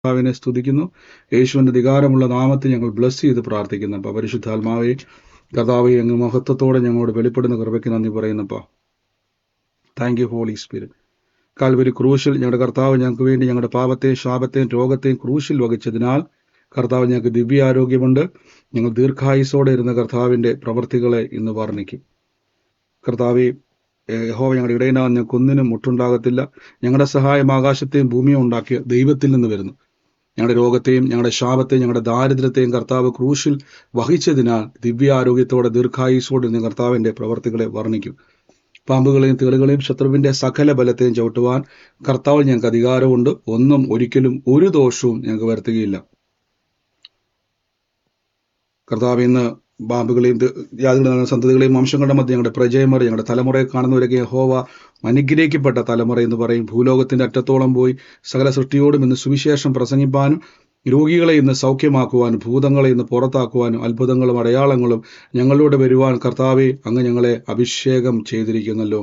കർത്താവിനെ സ്തുതിക്കുന്നു. യേശുവിന്റെ അധികാരമുള്ള നാമത്തിൽ ഞങ്ങൾ ബ്ലസ് ചെയ്ത് പ്രാർത്ഥിക്കുന്നു. അപ്പം പരിശുദ്ധാത്മാവെ, കർത്താവെ, അങ്ങ് മഹത്വത്തോടെ ഞങ്ങളോട് വെളിപ്പെടുന്ന കൃപയ്ക്ക് നന്ദി പറയുന്നപ്പാ. Thank you holy spirit. Calvary ക്രൂശിൽ ഞങ്ങളുടെ കർത്താവ് ഞങ്ങൾക്ക് വേണ്ടി ഞങ്ങളുടെ പാപത്തെയും ശാപത്തെയും രോഗത്തെയും ക്രൂശിൽ വഹിച്ചതിനാൽ കർത്താവ് ഞങ്ങൾക്ക് ദിവ്യാരോഗ്യമുണ്ട്. ഞങ്ങൾ ദീർഘായുസോടെ ഇരുന്ന കർത്താവിന്റെ പ്രവൃത്തികളെ ഇന്ന് വർണ്ണിക്കും. കർത്താവെ, യഹോവ ഞങ്ങളുടെ ഇടയനാകുന്ന ഞങ്ങൾക്ക് ഒന്നിനും മുട്ടുണ്ടാകത്തില്ല. ഞങ്ങളുടെ സഹായം ആകാശത്തെയും ഭൂമിയും ഉണ്ടാക്കിയ ദൈവത്തിൽ നിന്ന് വരുന്നു. ഞങ്ങളുടെ രോഗത്തെയും ഞങ്ങളുടെ ശാപത്തെയും ഞങ്ങളുടെ ദാരിദ്ര്യത്തെയും കർത്താവ് ക്രൂശിൽ വഹിച്ചതിനാൽ ദിവ്യാരോഗ്യത്തോടെ ദീർഘായുസോടെ ഇരുന്ന കർത്താവിന്റെ പ്രവർത്തികളെ വർണ്ണിക്കും. പാമ്പുകളെയും തേളുകളെയും ശത്രുവിന്റെ സകല ബലത്തെയും ചവിട്ടുവാൻ കർത്താവ് ഞങ്ങൾക്ക് അധികാരമുണ്ട്. ഒന്നും ഒരിക്കലും ഒരു ദോഷവും ഞങ്ങൾക്ക് വരുത്തുകയില്ല. കർത്താവ് ഇന്ന് പാമ്പുകളെയും ജാതികളുടെ സന്തതികളെയും വംശങ്ങളുടെ മധ്യ ഞങ്ങളുടെ പ്രജയമറി ഞങ്ങളുടെ തലമുറയെ കാണുന്നവരൊക്കെ യഹോവ അനുഗ്രഹിക്കപ്പെട്ട തലമുറ എന്ന് പറയും. ഭൂലോകത്തിന്റെ അറ്റത്തോളം പോയി സകല സൃഷ്ടിയോടും ഇന്ന് സുവിശേഷം പ്രസംഗിപ്പാനും രോഗികളെ ഇന്ന് സൗഖ്യമാക്കുവാനും ഭൂതങ്ങളെ ഇന്ന് പുറത്താക്കുവാനും അത്ഭുതങ്ങളും അടയാളങ്ങളും ഞങ്ങളിലൂടെ വരുവാൻ കർത്താവെ, അങ്ങ് ഞങ്ങളെ അഭിഷേകം ചെയ്തിരിക്കുന്നല്ലോ.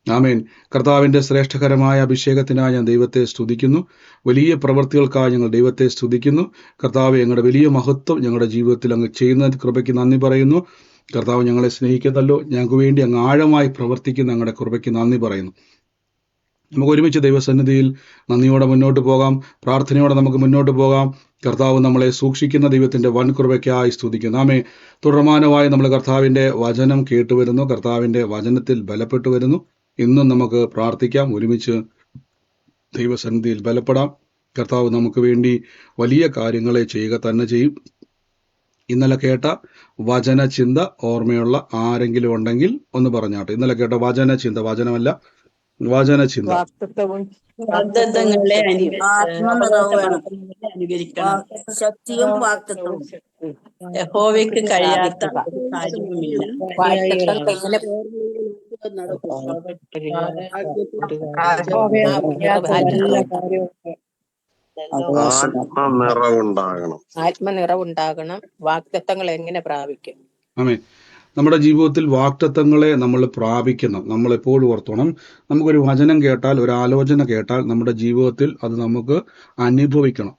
ആമേൻ. കർത്താവിന്റെ ശ്രേഷ്ഠകരമായ അഭിഷേകത്തിനായി ഞാൻ ദൈവത്തെ സ്തുതിക്കുന്നു. വലിയ പ്രവൃത്തികൾക്കായി ഞങ്ങൾ ദൈവത്തെ സ്തുതിക്കുന്നു. കർത്താവെ, ഞങ്ങളുടെ വലിയ മഹത്വം ഞങ്ങളുടെ ജീവിതത്തിൽ അങ്ങ് ചെയ്യുന്ന കൃപയ്ക്ക് നന്ദി പറയുന്നു. കർത്താവ് ഞങ്ങളെ സ്നേഹിക്കുന്നല്ലോ. ഞങ്ങൾക്ക് വേണ്ടി അങ്ങ് ആഴമായി പ്രവർത്തിക്കുന്ന ഞങ്ങളുടെ കൃപയ്ക്ക് നന്ദി പറയുന്നു. നമുക്ക് ഒരുമിച്ച് ദൈവസന്നിധിയിൽ നന്ദിയോടെ മുന്നോട്ട് പോകാം. പ്രാർത്ഥനയോടെ നമുക്ക് മുന്നോട്ട് പോകാം. കർത്താവ് നമ്മളെ സൂക്ഷിക്കുന്ന ദൈവത്തിന്റെ വൻ കൃപയ്ക്കായി സ്തുതിക്കുന്നു. ആമേ. തുടർമാനമായി നമ്മൾ കർത്താവിന്റെ വചനം കേട്ടുവരുന്നു. കർത്താവിന്റെ വചനത്തിൽ ബലപ്പെട്ടു വരുന്നു. ഇന്നും നമുക്ക് പ്രാർത്ഥിക്കാം. ഒരുമിച്ച് ദൈവസന്നിധിയിൽ ബലപ്പെടാം. കർത്താവ് നമുക്ക് വേണ്ടി വലിയ കാര്യങ്ങളെ ചെയ്യുക തന്നെ ചെയ്യും. ഇന്നലെ കേട്ട വചന ചിന്ത ഓർമ്മയുള്ള ആരെങ്കിലും ഉണ്ടെങ്കിൽ ഒന്ന് പറഞ്ഞാട്ടെ. ഇന്നലെ കേട്ട വചന ചിന്ത, വചനമല്ല, വചന ചിന്ത. ശക്തിയും വാക്തത്വവും യഹോവയ്ക്ക് കഴിയാത്ത കാര്യവുമില്ല. ആത്മനിറവുണ്ടാകണം. വാഗ്ദത്തങ്ങൾ എങ്ങനെ പ്രാപിക്കും? ആമേൻ. നമ്മുടെ ജീവിതത്തിൽ വാഗ്ദത്തങ്ങളെ നമ്മൾ പ്രാപിക്കണം. നമ്മൾ എപ്പോഴും ഓർത്തോണം, നമുക്കൊരു വചനം കേട്ടാൽ, ഒരു ആലോചന കേട്ടാൽ നമ്മുടെ ജീവിതത്തിൽ അത് നമുക്ക് അനുഭവിക്കണം.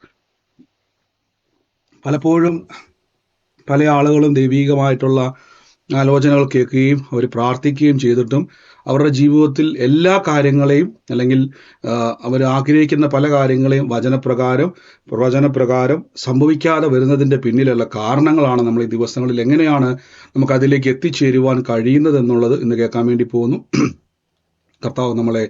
പലപ്പോഴും പല ആളുകളും ദൈവികമായിട്ടുള്ള ആലോചനകൾ കേൾക്കുകയും അവർ പ്രാർത്ഥിക്കുകയും ചെയ്തിട്ടും അവരുടെ ജീവിതത്തിൽ എല്ലാ കാര്യങ്ങളെയും അല്ലെങ്കിൽ അവർ ആഗ്രഹിക്കുന്ന പല കാര്യങ്ങളെയും പ്രവചനപ്രകാരം സംഭവിക്കാതെ വരുന്നതിൻ്റെ പിന്നിലുള്ള കാരണങ്ങളാണ് നമ്മൾ ഈ ദിവസങ്ങളിൽ എങ്ങനെയാണ് നമുക്ക് അതിലേക്ക് എത്തിച്ചേരുവാൻ കഴിയുന്നത് എന്നുള്ളത് ഇന്ന് കേൾക്കാൻ വേണ്ടി പോകുന്നു. കർത്താവ് നമ്മളെ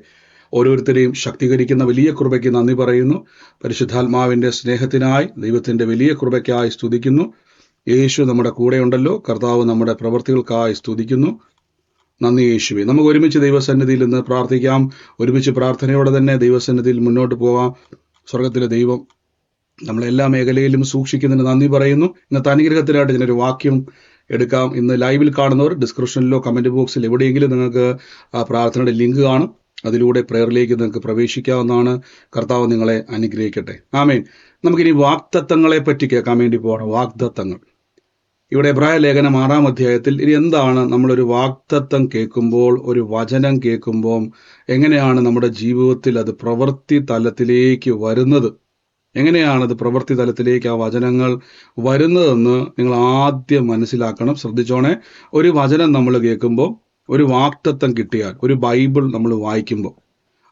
ഓരോരുത്തരെയും ശക്തീകരിക്കുന്ന വലിയ കൃപയ്ക്ക് നന്ദി പറയുന്നു. പരിശുദ്ധാത്മാവിൻ്റെ സ്നേഹത്തിനായി ദൈവത്തിൻ്റെ വലിയ കൃപയ്ക്കായി സ്തുതിക്കുന്നു. യേശു നമ്മുടെ കൂടെയുണ്ടല്ലോ. കർത്താവ് നമ്മുടെ പ്രവൃത്തികൾക്കായി സ്തുതിക്കുന്നു. നന്ദി യേശുവേ. നമുക്ക് ഒരുമിച്ച് ദൈവസന്നിധിയിൽ നിന്ന് പ്രാർത്ഥിക്കാം. ഒരുമിച്ച് പ്രാർത്ഥനയോടെ തന്നെ ദൈവസന്നിധിയിൽ മുന്നോട്ട് പോകാം. സ്വർഗത്തിലെ ദൈവം നമ്മളെല്ലാ മേഖലയിലും സൂക്ഷിക്കുന്നതിന് നന്ദി പറയുന്നു. ഇന്നത്തെ അനുഗ്രഹത്തിനായിട്ട് ഞാനൊരു വാക്യം എടുക്കാം. ഇന്ന് ലൈവിൽ കാണുന്നവർ ഡിസ്ക്രിപ്ഷനിലോ കമന്റ് ബോക്സിൽ എവിടെയെങ്കിലും നിങ്ങൾക്ക് ആ പ്രാർത്ഥനയുടെ ലിങ്ക് കാണും. അതിലൂടെ പ്രയറിലേക്ക് നിങ്ങൾക്ക് പ്രവേശിക്കാവുന്നതാണ്. കർത്താവ് നിങ്ങളെ അനുഗ്രഹിക്കട്ടെ. ആമേൻ. നമുക്കിനി വാഗ്ദത്തങ്ങളെ പറ്റി കേൾക്കാൻ വേണ്ടി പോകണം. വാഗ്ദത്തങ്ങൾ. ഇവിടെ എബ്രായ ലേഖനം 6-ാം അധ്യായത്തിൽ ഇനി എന്താണ് നമ്മളൊരു വാഗ്ദത്തം കേൾക്കുമ്പോൾ, ഒരു വചനം കേൾക്കുമ്പോൾ എങ്ങനെയാണ് നമ്മുടെ ജീവിതത്തിൽ അത് പ്രവൃത്തി തലത്തിലേക്ക് വരുന്നത്, എങ്ങനെയാണത് പ്രവൃത്തി തലത്തിലേക്ക് ആ വചനങ്ങൾ വരുന്നതെന്ന് നിങ്ങൾ ആദ്യം മനസ്സിലാക്കണം. ശ്രദ്ധിച്ചോണേ. ഒരു വചനം നമ്മൾ കേൾക്കുമ്പോൾ, ഒരു വാഗ്ദത്തം കിട്ടിയാൽ, ഒരു ബൈബിൾ നമ്മൾ വായിക്കുമ്പോൾ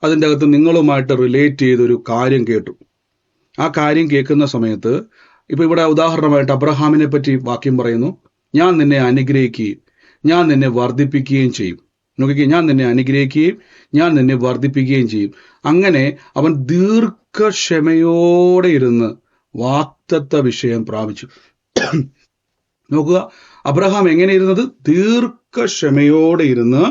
അതിൻ്റെ അകത്ത് നിങ്ങളുമായിട്ട് റിലേറ്റ് ചെയ്തൊരു കാര്യം കേട്ടു. ആ കാര്യം കേൾക്കുന്ന സമയത്ത് ഇപ്പൊ ഇവിടെ ഉദാഹരണമായിട്ട് അബ്രഹാമിനെ പറ്റി വാക്യം പറയുന്നു. ഞാൻ നിന്നെ അനുഗ്രഹിക്കുകയും ഞാൻ നിന്നെ വർദ്ധിപ്പിക്കുകയും ചെയ്യും. നോക്കിക്കേ, ഞാൻ നിന്നെ അനുഗ്രഹിക്കുകയും ഞാൻ നിന്നെ വർദ്ധിപ്പിക്കുകയും ചെയ്യും. അങ്ങനെ അവൻ ദീർഘക്ഷമയോടെ ഇരുന്ന് വാഗ്ദത്ത വിഷയം പ്രാപിച്ചു. നോക്കുക, അബ്രഹാം എങ്ങനെ ഇരുന്നത്? ദീർഘക്ഷമയോടെ ഇരുന്ന്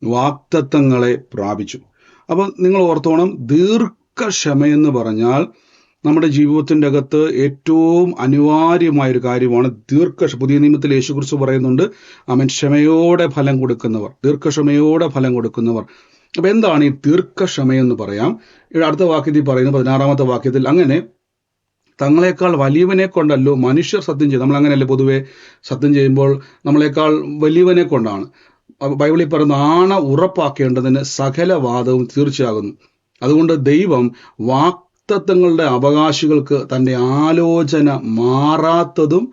വാഗ്ദത്തങ്ങളെ പ്രാപിച്ചു. അപ്പം നിങ്ങൾ ഓർത്തോണം, ദീർഘക്ഷമയെന്ന് പറഞ്ഞാൽ നമ്മുടെ ജീവിതത്തിൻ്റെ അകത്ത് ഏറ്റവും അനിവാര്യമായൊരു കാര്യമാണ് പുതിയ നിയമത്തിൽ യേശുക്രിസ്തു പറയുന്നുണ്ട്, അവൻ ക്ഷമയോടെ ഫലം കൊടുക്കുന്നവർ, ദീർഘക്ഷമയോടെ ഫലം കൊടുക്കുന്നവർ. അപ്പം എന്താണ് ഈ ദീർഘക്ഷമയെന്ന് പറയാം. ഇവിടെ അടുത്ത വാക്യത്തിൽ പറയുന്നു, 16-ാമത്തെ വാക്യത്തിൽ, അങ്ങനെ തങ്ങളെക്കാൾ വലിയവനെ കൊണ്ടല്ലോ മനുഷ്യർ സത്യം ചെയ്യും. നമ്മൾ അങ്ങനെയല്ലേ പൊതുവെ സത്യം ചെയ്യുമ്പോൾ നമ്മളെക്കാൾ വലിയവനെ കൊണ്ടാണ്. ബൈബിളിൽ പറയുന്ന ഉറപ്പാക്കേണ്ടതിന് സകല വാദവും തീർച്ചയാകുന്നു. അതുകൊണ്ട് ദൈവം വാഗ്ദത്തങ്ങളുടെ അവകാശികൾക്ക് തൻ്റെ ആലോചന മാറാത്തതും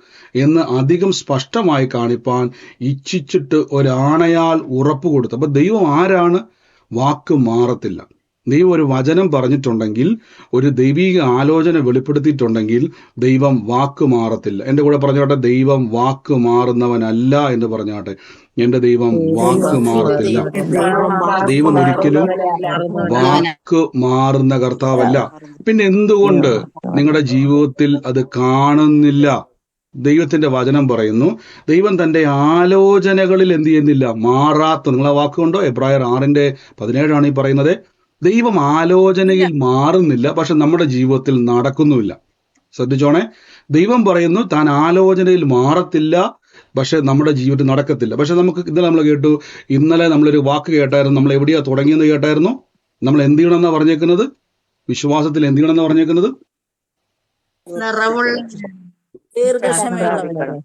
എന്ന് അധികം സ്പഷ്ടമായി കാണിപ്പാൻ ഇച്ഛിച്ചിട്ട് ഒരാണയാൽ ഉറപ്പ് കൊടുത്തു. അപ്പൊ ദൈവം ആരാണ്? വാക്ക് മാറത്തില്ല. ദൈവം ഒരു വചനം പറഞ്ഞിട്ടുണ്ടെങ്കിൽ, ഒരു ദൈവിക ആലോചന വെളിപ്പെടുത്തിയിട്ടുണ്ടെങ്കിൽ ദൈവം വാക്ക് മാറത്തില്ല. എൻ്റെ കൂടെ പറഞ്ഞോട്ടെ, ദൈവം വാക്ക് മാറുന്നവനല്ല എന്ന് പറഞ്ഞാട്ടെ. എൻ്റെ ദൈവം വാക്ക് മാറത്തില്ല. ദൈവം ഒരിക്കലും വാക്ക് മാറുന്ന കർത്താവല്ല. പിന്നെ എന്തുകൊണ്ട് നിങ്ങളുടെ ജീവിതത്തിൽ അത് കാണുന്നില്ല? ദൈവത്തിന്റെ വചനം പറയുന്നു, ദൈവം തന്റെ ആലോചനകളിൽ എന്ത് ചെയ്യുന്നില്ല? മാറാത്ത. നിങ്ങളെ വാക്കുകൊണ്ടോ? എബ്രായർ 6:17 ഈ പറയുന്നത്. ദൈവം ആലോചനയിൽ മാറുന്നില്ല, പക്ഷെ നമ്മുടെ ജീവിതത്തിൽ നടക്കുന്നുമില്ല. ശ്രദ്ധിച്ചോണേ, ദൈവം പറയുന്നു താൻ ആലോചനയിൽ മാറത്തില്ല, പക്ഷെ നമ്മുടെ ജീവിതത്തിൽ നടക്കത്തില്ല. പക്ഷെ നമുക്ക് ഇന്നലെ നമ്മൾ കേട്ടു, ഇന്നലെ നമ്മളൊരു വാക്ക് കേട്ടായിരുന്നു. നമ്മൾ എവിടെയാ തുടങ്ങിയെന്ന് കേട്ടായിരുന്നു? നമ്മൾ എന്ത് ചെയ്യണമെന്നാ പറഞ്ഞേക്കുന്നത്? വിശ്വാസത്തിൽ എന്ത് ചെയ്യണമെന്നാ പറഞ്ഞേക്കുന്നത്? നിറവുള്ള ദീർഘക്ഷമയുള്ളവരാണ്.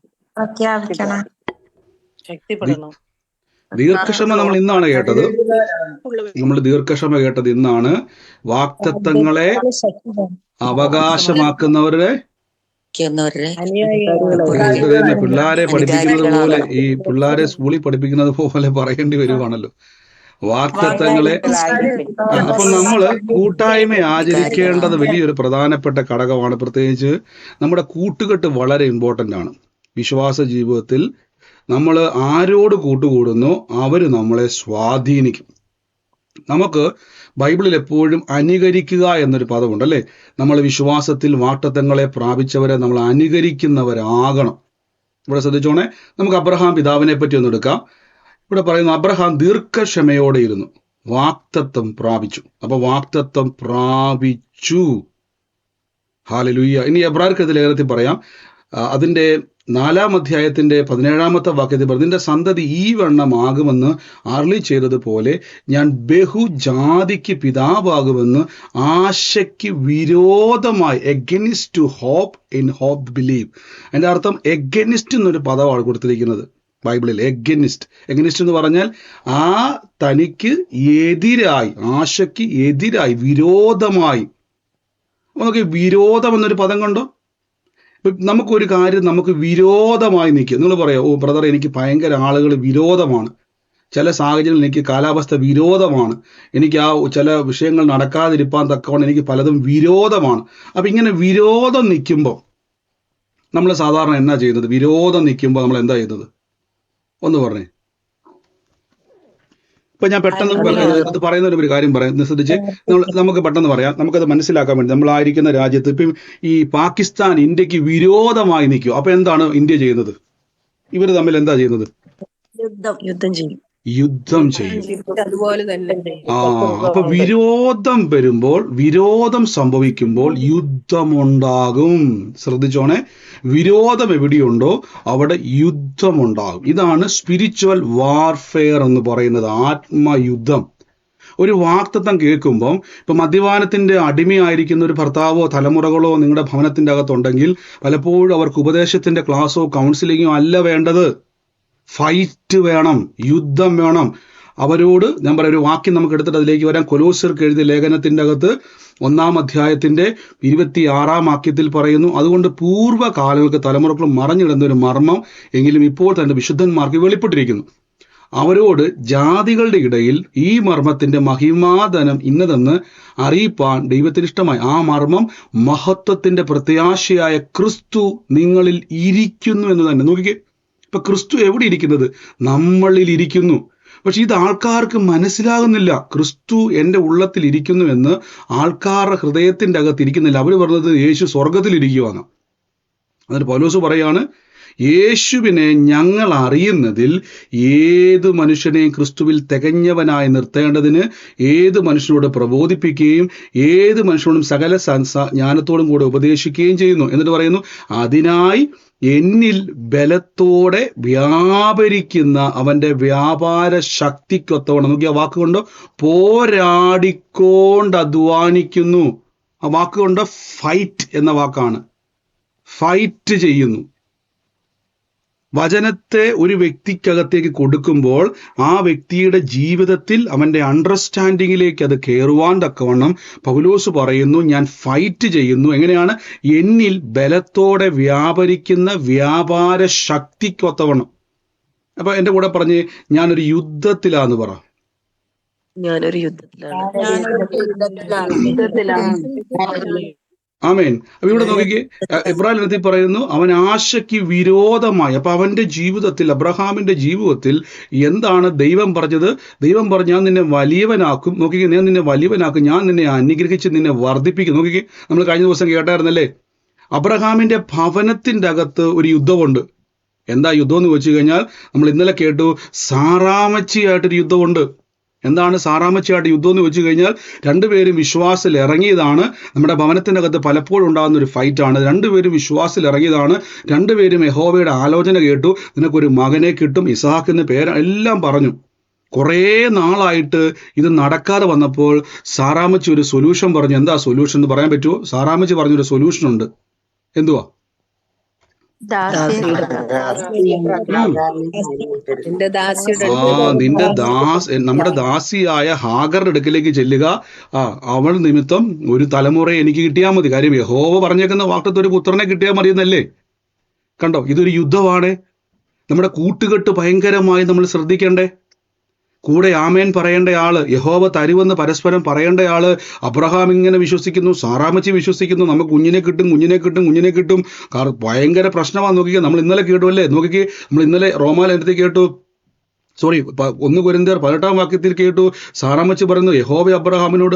ശക്തിപ്പെടണം. ദീർഘക്ഷമ നമ്മൾ ഇന്നാണ് കേട്ടത്. നമ്മൾ ദീർഘക്ഷമ കേട്ടത് ഇന്നാണ്. വാഗ്ദത്തങ്ങളെ അവകാശമാക്കുന്നവരുടെ പിള്ളാരെ പഠിപ്പിക്കുന്നത് പോലെ, ഈ പിള്ളാരെ സ്കൂളിൽ പഠിപ്പിക്കുന്നത് പോലെ പറയേണ്ടി വരുവാണല്ലോ. വാഗ്ദത്തങ്ങളെ. അപ്പൊ നമ്മള് കൂട്ടായ്മ ആചരിക്കേണ്ടത് വലിയൊരു പ്രധാനപ്പെട്ട ഘടകമാണ്. പ്രത്യേകിച്ച് നമ്മുടെ കൂട്ടുകെട്ട് വളരെ ഇമ്പോർട്ടൻ്റ് ആണ്. വിശ്വാസ ജീവിതത്തിൽ നമ്മൾ ആരോട് കൂട്ടുകൂടുന്നോ അവർ നമ്മളെ സ്വാധീനിക്കും. നമുക്ക് ബൈബിളിൽ എപ്പോഴും അനുകരിക്കുക എന്നൊരു പദമുണ്ട് അല്ലേ? നമ്മൾ വിശ്വാസത്തിൽ വാഗ്ദത്തങ്ങളെ പ്രാപിച്ചവരെ നമ്മൾ അനുകരിക്കുന്നവരാകണം. ഇവിടെ ശ്രദ്ധിച്ചോണേ, നമുക്ക് അബ്രഹാം പിതാവിനെ പറ്റി ഒന്ന് എടുക്കാം. ഇവിടെ പറയുന്നു, അബ്രഹാം ദീർഘക്ഷമയോടെ ഇരുന്നു, വാഗ്ദത്തം പ്രാപിച്ചു. അപ്പൊ വാഗ്ദത്തം പ്രാപിച്ചു. ഹല്ലേലൂയ. ഇനി എബ്രായർക്കെഴുതിയ ലേഖനത്തിൽ പറയാം, അതിന്റെ 4-ാം അധ്യായത്തിന്റെ 17-ാമത്തെ വാക്യത്തിൽ പറഞ്ഞു, നിന്റെ സന്തതി ഈ വണ്ണമാകുമെന്ന് അരുളി ചെയ്തതുപോലെ ഞാൻ ബഹുജാതിക്ക് പിതാവാകുമെന്ന് ആശയ്ക്ക് വിരോധമായി, against to hope, in hope believe. അതിന്റെ അർത്ഥം എഗനിസ്റ്റ് എന്നൊരു പദമാണ് കൊടുത്തിരിക്കുന്നത് ബൈബിളിൽ. എഗനിസ്റ്റ് എന്ന് പറഞ്ഞാൽ ആ തനിക്ക് എതിരായി, ആശയ്ക്ക് എതിരായി, വിരോധമായി. നമുക്ക് വിരോധം എന്നൊരു പദം കണ്ടോ? നമുക്കൊരു കാര്യം നമുക്ക് വിരോധമായി നിൽക്കും. നിങ്ങൾ പറയാം, ഓ ബ്രദർ, എനിക്ക് ഭയങ്കര ആളുകൾ വിരോധമാണ്, ചില സാഹചര്യങ്ങളിൽ എനിക്ക് കാലാവസ്ഥ വിരോധമാണ്, എനിക്ക് ആ ചില വിഷയങ്ങൾ നടക്കാതിരിക്കാൻ തക്കവണ്ണം എനിക്ക് പലതും വിരോധമാണ്. അപ്പൊ ഇങ്ങനെ വിരോധം നിൽക്കുമ്പോൾ നമ്മൾ സാധാരണ എന്നാ ചെയ്യുന്നത്? വിരോധം നിൽക്കുമ്പോൾ നമ്മൾ എന്താ ചെയ്യുന്നത്? ഒന്ന് പറഞ്ഞേ. ഇപ്പൊ ഞാൻ പെട്ടെന്ന് അത് പറയുന്ന ഒരു കാര്യം പറയാം, ശ്രദ്ധിച്ച്. നമുക്ക് പെട്ടെന്ന് പറയാം, നമുക്കത് മനസ്സിലാക്കാൻ വേണ്ടി. നമ്മളായിരിക്കുന്ന രാജ്യത്ത് ഇപ്പം ഈ പാകിസ്ഥാൻ ഇന്ത്യക്ക് വിരോധമായി നിൽക്കും. അപ്പൊ എന്താണ് ഇന്ത്യ ചെയ്യുന്നത്? ഇവർ തമ്മിൽ എന്താ ചെയ്യുന്നത്? യുദ്ധം ചെയ്യും. അതുപോലെ തന്നെ അപ്പൊ വിരോധം വരുമ്പോൾ, വിരോധം സംഭവിക്കുമ്പോൾ യുദ്ധമുണ്ടാകും. ശ്രദ്ധിച്ചോണേ, വിരോധം എവിടെയുണ്ടോ അവിടെ യുദ്ധമുണ്ടാകും. ഇതാണ് സ്പിരിച്വൽ വാർഫെയർ എന്ന് പറയുന്നത്, ആത്മയുദ്ധം. ഒരു വാഗ്ദത്തം കേൾക്കുമ്പം, ഇപ്പൊ മദ്യപാനത്തിന്റെ അടിമയായിരിക്കുന്ന ഒരു ഭർത്താവോ തലമുറകളോ നിങ്ങളുടെ ഭവനത്തിന്റെ അകത്തുണ്ടെങ്കിൽ പലപ്പോഴും അവർക്ക് ഉപദേശത്തിന്റെ ക്ലാസ്സോ കൗൺസിലിങ്ങോ അല്ല വേണ്ടത്. ഫൈറ്റ് വേണം, യുദ്ധം വേണം. അവരോട് ഞാൻ പറയാം, ഒരു വാക്യം നമുക്ക് എടുത്തിട്ട് അതിലേക്ക് വരാം. കൊലോസ്യർക്ക് എഴുതിയ ലേഖനത്തിന്റെ അകത്ത് 1-ാം അധ്യായത്തിന്റെ 26-ാം വാക്യത്തിൽ പറയുന്നു, അതുകൊണ്ട് പൂർവ്വകാലങ്ങൾക്ക് തലമുറകളും മറഞ്ഞിടുന്ന ഒരു മർമ്മം എങ്കിലും ഇപ്പോൾ തന്റെ വിശുദ്ധന്മാർക്ക് വെളിപ്പെട്ടിരിക്കുന്നു. അവരോട് ജാതികളുടെ ഇടയിൽ ഈ മർമ്മത്തിന്റെ മഹിമാധനം ഇന്നതെന്ന് അറിയിപ്പാൻ ദൈവത്തിന് ഇഷ്ടമായി. ആ മർമ്മം മഹത്വത്തിന്റെ പ്രത്യാശയായ ക്രിസ്തു നിങ്ങളിൽ ഇരിക്കുന്നു എന്ന് തന്നെ. നോക്കിക്കേ, ഇപ്പൊ ക്രിസ്തു എവിടെ ഇരിക്കുന്നത്? നമ്മളിൽ ഇരിക്കുന്നു. പക്ഷെ ഇത് ആൾക്കാർക്ക് മനസ്സിലാകുന്നില്ല. ക്രിസ്തു എൻ്റെ ഉള്ളത്തിൽ ഇരിക്കുന്നു എന്ന് ആൾക്കാരുടെ ഹൃദയത്തിന്റെ അകത്ത് ഇരിക്കുന്നില്ല. അവർ പറഞ്ഞത് യേശു സ്വർഗത്തിൽ ഇരിക്കുവാണ്. എന്നിട്ട് പൗലോസ് പറയാണ്, യേശുവിനെ ഞങ്ങൾ അറിയുന്നതിൽ ഏത് മനുഷ്യനെയും ക്രിസ്തുവിൽ തികഞ്ഞവനായി നിർത്തേണ്ടതിന് ഏത് മനുഷ്യനോട് പ്രബോധിപ്പിക്കുകയും ഏത് മനുഷ്യനോടും സകല ജ്ഞാനത്തോടും കൂടെ ഉപദേശിക്കുകയും ചെയ്യുന്നു. എന്നിട്ട് പറയുന്നു, അതിനായി എന്നിൽ ബലത്തോടെ വ്യാപരിക്കുന്ന അവന്റെ വ്യാപാര ശക്തിക്കൊത്തവണ്ണം. നോക്കി, ആ വാക്കുകൊണ്ട് പോരാടിക്കൊണ്ട് അധ്വാനിക്കുന്നു. ആ വാക്കുകൊണ്ട് ഫൈറ്റ് എന്ന വാക്കാണ്. ഫൈറ്റ് ചെയ്യുന്നു. വചനത്തെ ഒരു വ്യക്തിക്കകത്തേക്ക് കൊടുക്കുമ്പോൾ ആ വ്യക്തിയുടെ ജീവിതത്തിൽ അവന്റെ അണ്ടർസ്റ്റാൻഡിങ്ങിലേക്ക് അത് കയറുവാൻ തക്കവണ്ണം പൗലോസ് പറയുന്നു, ഞാൻ ഫൈറ്റ് ചെയ്യുന്നു. എങ്ങനെയാണ്? എന്നിൽ ബലത്തോടെ വ്യാപരിക്കുന്ന വ്യാപാര ശക്തിക്കൊത്തവണ്ണം. അപ്പൊ എന്റെ കൂടെ പറഞ്ഞ്, ഞാനൊരു യുദ്ധത്തിലാന്ന് പറ. ഞാനൊരു യുദ്ധത്തിലാണ്. ആമേൻ. അപ്പൊ ഇവിടെ നോക്കിക്കേ, എബ്രാഹിം ലേഖനത്തിൽ പറയുന്നു, അവൻ ആശയ്ക്ക് വിരോധമായി. അപ്പൊ അവന്റെ ജീവിതത്തിൽ, അബ്രഹാമിന്റെ ജീവിതത്തിൽ എന്താണ് ദൈവം പറഞ്ഞത്? ദൈവം പറഞ്ഞു, ഞാൻ നിന്നെ വലിയവനാക്കും. നോക്കിക്കേ, ഞാൻ നിന്നെ വലിയവനാക്കും, ഞാൻ നിന്നെ അനുഗ്രഹിച്ച് നിന്നെ വർദ്ധിപ്പിക്കും. നോക്കിക്കേ, നമ്മൾ കഴിഞ്ഞ ദിവസം കേട്ടായിരുന്നല്ലേ, അബ്രഹാമിന്റെ ഭവനത്തിന്റെ അകത്ത് ഒരു യുദ്ധമുണ്ട്. എന്താ യുദ്ധം എന്ന് വെച്ച് കഴിഞ്ഞാൽ, നമ്മൾ ഇന്നലെ കേട്ടു, സാറാമച്ചിയായിട്ടൊരു യുദ്ധമുണ്ട്. എന്താണ് സാറാമച്ചിയായിട്ട് യുദ്ധം എന്ന് വെച്ച് കഴിഞ്ഞാൽ, രണ്ടുപേരും വിശ്വാസത്തിൽ ഇറങ്ങിയതാണ്. നമ്മുടെ ഭവനത്തിൻ്റെ അകത്ത് പലപ്പോഴും ഉണ്ടാകുന്ന ഒരു ഫൈറ്റാണ്. രണ്ടുപേരും വിശ്വാസത്തിൽ ഇറങ്ങിയതാണ്. രണ്ടുപേരും യഹോവയുടെ ആലോചന കേട്ടു, നിനക്കൊരു മകനെ കിട്ടും, ഇസ്ഹാക്ക് എന്ന് പേര് എല്ലാം പറഞ്ഞു. കുറേ നാളായിട്ട് ഇത് നടക്കാതെ വന്നപ്പോൾ സാറാമച്ചി ഒരു സൊല്യൂഷൻ പറഞ്ഞു. എന്താ സൊല്യൂഷൻ എന്ന് പറയാൻ പറ്റുമോ? സാറാമച്ചി പറഞ്ഞൊരു സൊല്യൂഷൻ ഉണ്ട്. എന്തുവാ? നമ്മുടെ ദാസിയായ ഹാഗറുടെ അടുക്കലേക്ക് ചെല്ലുക. അവൾ നിമിത്തം ഒരു തലമുറയെ എനിക്ക് കിട്ടിയാൽ മതി. കാര്യം യഹോവ പറഞ്ഞേക്കുന്ന വാക്തത്വം ഒരു പുത്രനെ കിട്ടിയാൽ മതി എന്നല്ലേ. കണ്ടോ, ഇതൊരു യുദ്ധമാണ്. നമ്മുടെ കൂട്ടുകെട്ട് ഭയങ്കരമായി നമ്മൾ ശ്രദ്ധിക്കണ്ടേ. കൂടെ ആമേൻ പറയേണ്ട ആള്, യഹോവ തരുവെന്ന് പരസ്പരം പറയേണ്ട ആള്. അബ്രഹാം ഇങ്ങനെ വിശ്വസിക്കുന്നു, സാറാമച്ചി വിശ്വസിക്കുന്നു, നമുക്ക് കുഞ്ഞിനെ കിട്ടും, കുഞ്ഞിനെ കിട്ടും, കുഞ്ഞിനെ കിട്ടും. ഭയങ്കര പ്രശ്നമാണ്. നോക്കിക്കേ, നമ്മൾ ഇന്നലെ കേട്ടു അല്ലേ. നോക്കിക്കേ, നമ്മൾ ഇന്നലെ റോമാലേഖനത്തിൽ കേട്ടു, 1 കൊരിന്ത്യർ 18-ാം വാക്യത്തിൽ കേട്ടു, സാറാമച്ചി പറയുന്നു, യഹോവ അബ്രഹാമിനോട്,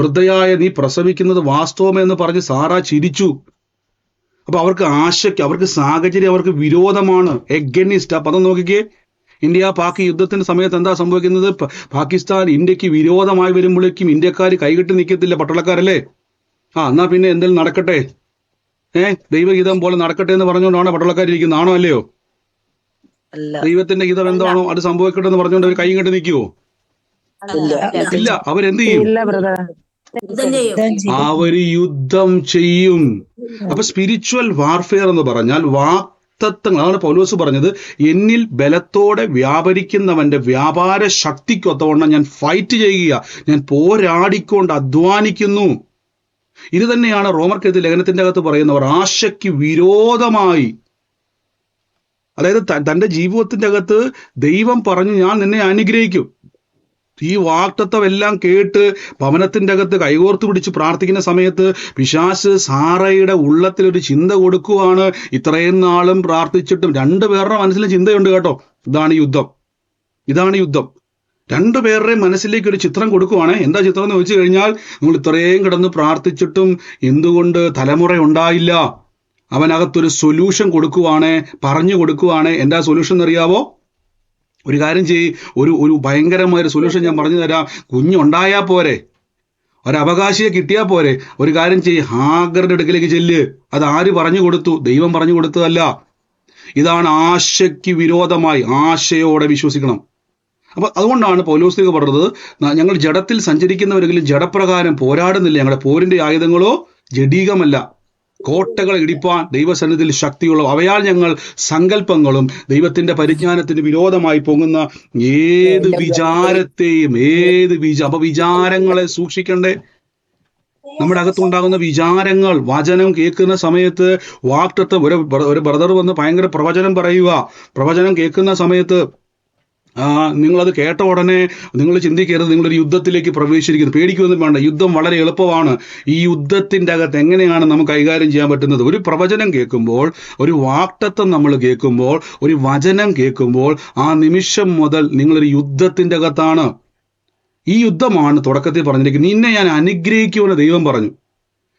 വൃദ്ധയായ നീ പ്രസവിക്കുന്നത് വാസ്തവമെന്ന് പറഞ്ഞ് സാറാ ചിരിച്ചു. അപ്പൊ അവർക്ക് ആശയ്ക്ക്, അവർക്ക് സാഹചര്യം, അവർക്ക് വിരോധമാണ്, എഗനിസ്റ്റ്. അപ്പൊ അത് നോക്കിക്കേ, ഇന്ത്യ പാക് യുദ്ധത്തിന്റെ സമയത്ത് എന്താ സംഭവിക്കുന്നത്? പാകിസ്ഥാൻ ഇന്ത്യക്ക് വിരോധമായി വരുമ്പോഴേക്കും ഇന്ത്യക്കാർ കൈകെട്ടി നിൽക്കത്തില്ല, പട്ടാളക്കാരല്ലേ. എന്നാ പിന്നെ എന്തെങ്കിലും നടക്കട്ടെ, ദൈവഹിതം പോലെ നടക്കട്ടെ എന്ന് പറഞ്ഞുകൊണ്ടാണ് പട്ടാളക്കാരിരിക്കുന്നത്, ആണോ അല്ലയോ? ദൈവത്തിന്റെ ഹിതം എന്താണോ അത് സംഭവിക്കട്ടെ എന്ന് പറഞ്ഞുകൊണ്ട് അവർ കൈ കെട്ടി നിൽക്കുവോ? ഇല്ല. അവരെന്ത് ചെയ്യും? അവര് യുദ്ധം ചെയ്യും. അപ്പൊ സ്പിരിച്വൽ വാർഫെയർ എന്ന് പറഞ്ഞാൽ വാക്തത്വങ്ങൾ. അതാണ് പൗലോസ് പറഞ്ഞത്, എന്നിൽ ബലത്തോടെ വ്യാപരിക്കുന്നവന്റെ വ്യാപാര ശക്തിക്കൊത്തവണ്ണം ഞാൻ ഫൈറ്റ് ചെയ്യുക, ഞാൻ പോരാടിക്കൊണ്ട് അധ്വാനിക്കുന്നു. ഇത് തന്നെയാണ് റോമർക്കെഴുതിയ ലേഖനത്തിന്റെ അകത്ത് പറയുന്നവർ ആശയ്ക്ക് വിരോധമായി. അതായത് തന്റെ ജീവിതത്തിന്റെ അകത്ത് ദൈവം പറഞ്ഞു, ഞാൻ നിന്നെ അനുഗ്രഹിക്കും. ഈ വാക്തത്വം എല്ലാം കേട്ട് ഭവനത്തിന്റെ അകത്ത് കൈകോർത്ത് പിടിച്ച് പ്രാർത്ഥിക്കുന്ന സമയത്ത് പിശാച് സാറയുടെ ഉള്ളത്തിലൊരു ചിന്ത കൊടുക്കുവാണ്. ഇത്രയും നാളും പ്രാർത്ഥിച്ചിട്ടും രണ്ടുപേരുടെ മനസ്സിലും ചിന്തയുണ്ട് കേട്ടോ. ഇതാണ് യുദ്ധം, ഇതാണ് യുദ്ധം. രണ്ടുപേരുടെയും മനസ്സിലേക്ക് ഒരു ചിത്രം കൊടുക്കുവാണ്. എന്താ ചിത്രം എന്ന് വെച്ച് കഴിഞ്ഞാൽ, നിങ്ങൾ ഇത്രയും കിടന്ന് പ്രാർത്ഥിച്ചിട്ടും എന്തുകൊണ്ട് തലമുറ ഉണ്ടായില്ല? അവനകത്തൊരു സൊല്യൂഷൻ കൊടുക്കുവാണ്, പറഞ്ഞു കൊടുക്കുവാണ്. എന്താ സൊല്യൂഷൻ എന്നറിയാവോ? ഒരു കാര്യം ചെയ്യ്, ഒരു ഭയങ്കരമായൊരു സൊല്യൂഷൻ ഞാൻ പറഞ്ഞു തരാം. കുഞ്ഞുണ്ടായാൽ പോരെ, ഒരവകാശിയെ കിട്ടിയാൽ പോരെ. ഒരു കാര്യം ചെയ്യ്, ഹാഗറുടെ അടുക്കലേക്ക് ചെല്ല്. അത് ആര് പറഞ്ഞു കൊടുത്തു? ദൈവം പറഞ്ഞു കൊടുത്തതല്ല. ഇതാണ് ആശയ്ക്ക് വിരോധമായി. ആശയോടെ വിശ്വസിക്കണം. അപ്പൊ അതുകൊണ്ടാണ് പൗലോസ്ലീഹ പറഞ്ഞത്, ഞങ്ങൾ ജഡത്തിൽ സഞ്ചരിക്കുന്നവരെങ്കിലും ജഡപ്രകാരം പോരാടുന്നില്ല. ഞങ്ങളുടെ പോരിന്റെ ആയുധങ്ങളോ ജഡീകമല്ല, കോട്ടകൾ ഇടിപ്പാൻ ദൈവസന്നിധിയിൽ ശക്തിയുള്ള അവയാൽ ഞങ്ങൾ സങ്കല്പങ്ങളും ദൈവത്തിന്റെ പരിജ്ഞാനത്തിന് വിരോധമായി പൊങ്ങുന്ന ഏത് വിചാരത്തെയും അപ്പൊ വിചാരങ്ങളെ സൂക്ഷിക്കണ്ടേ. നമ്മുടെ അകത്തുണ്ടാകുന്ന വിചാരങ്ങൾ, വചനം കേൾക്കുന്ന സമയത്ത് വാക്തത്വം, ഒരു ബ്രദർ വന്ന് ഭയങ്കര പ്രവചനം പറയുക. പ്രവചനം കേൾക്കുന്ന സമയത്ത് നിങ്ങളത് കേട്ട ഉടനെ നിങ്ങൾ ചിന്തിക്കരുത് നിങ്ങളൊരു യുദ്ധത്തിലേക്ക് പ്രവേശിച്ചിരിക്കുന്നു. പേടിക്കൊന്നും വേണ്ട, യുദ്ധം വളരെ എളുപ്പമാണ്. ഈ യുദ്ധത്തിൻ്റെ അകത്ത് എങ്ങനെയാണ് നമുക്ക് കൈകാര്യം ചെയ്യാൻ പറ്റുന്നത്? ഒരു പ്രവചനം കേൾക്കുമ്പോൾ, ഒരു വാക്തത്വം നമ്മൾ കേൾക്കുമ്പോൾ, ഒരു വചനം കേൾക്കുമ്പോൾ, ആ നിമിഷം മുതൽ നിങ്ങളൊരു യുദ്ധത്തിൻ്റെ അകത്താണ്. ഈ യുദ്ധമാണ് തുടക്കത്തിൽ പറഞ്ഞിരിക്കുന്നത്. നിന്നെ ഞാൻ അനുഗ്രഹിക്കുമെന്ന് ദൈവം പറഞ്ഞു.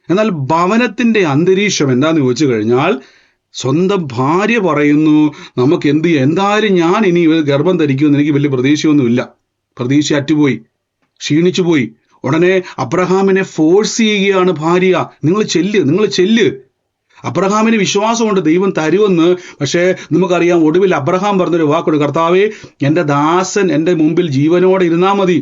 എന്നാൽ ഭവനത്തിന്റെ അന്തരീക്ഷം എന്താന്ന് ചോദിച്ചു കഴിഞ്ഞാൽ, സ്വന്തം ഭാര്യ പറയുന്നു, നമുക്ക് എന്ത് ചെയ്യാം, എന്തായാലും ഞാൻ ഇനി ഗർഭം ധരിക്കുമെന്ന് എനിക്ക് വലിയ പ്രതീക്ഷയൊന്നുമില്ല. പ്രതീക്ഷ അറ്റുപോയി, ക്ഷീണിച്ചു പോയി. ഉടനെ അബ്രഹാമിനെ ഫോഴ്സ് ചെയ്യുകയാണ് ഭാര്യ, നിങ്ങൾ ചെല്ല്. അബ്രഹാമിന് വിശ്വാസമുണ്ട് ദൈവം തരുമെന്ന്. പക്ഷേ നമുക്കറിയാം, ഒടുവിൽ അബ്രഹാം പറഞ്ഞൊരു വാക്കുണ്ട്, കർത്താവേ, എൻ്റെ ദാസൻ എൻ്റെ മുമ്പിൽ ജീവനോടെ ഇരുന്നാൽ മതി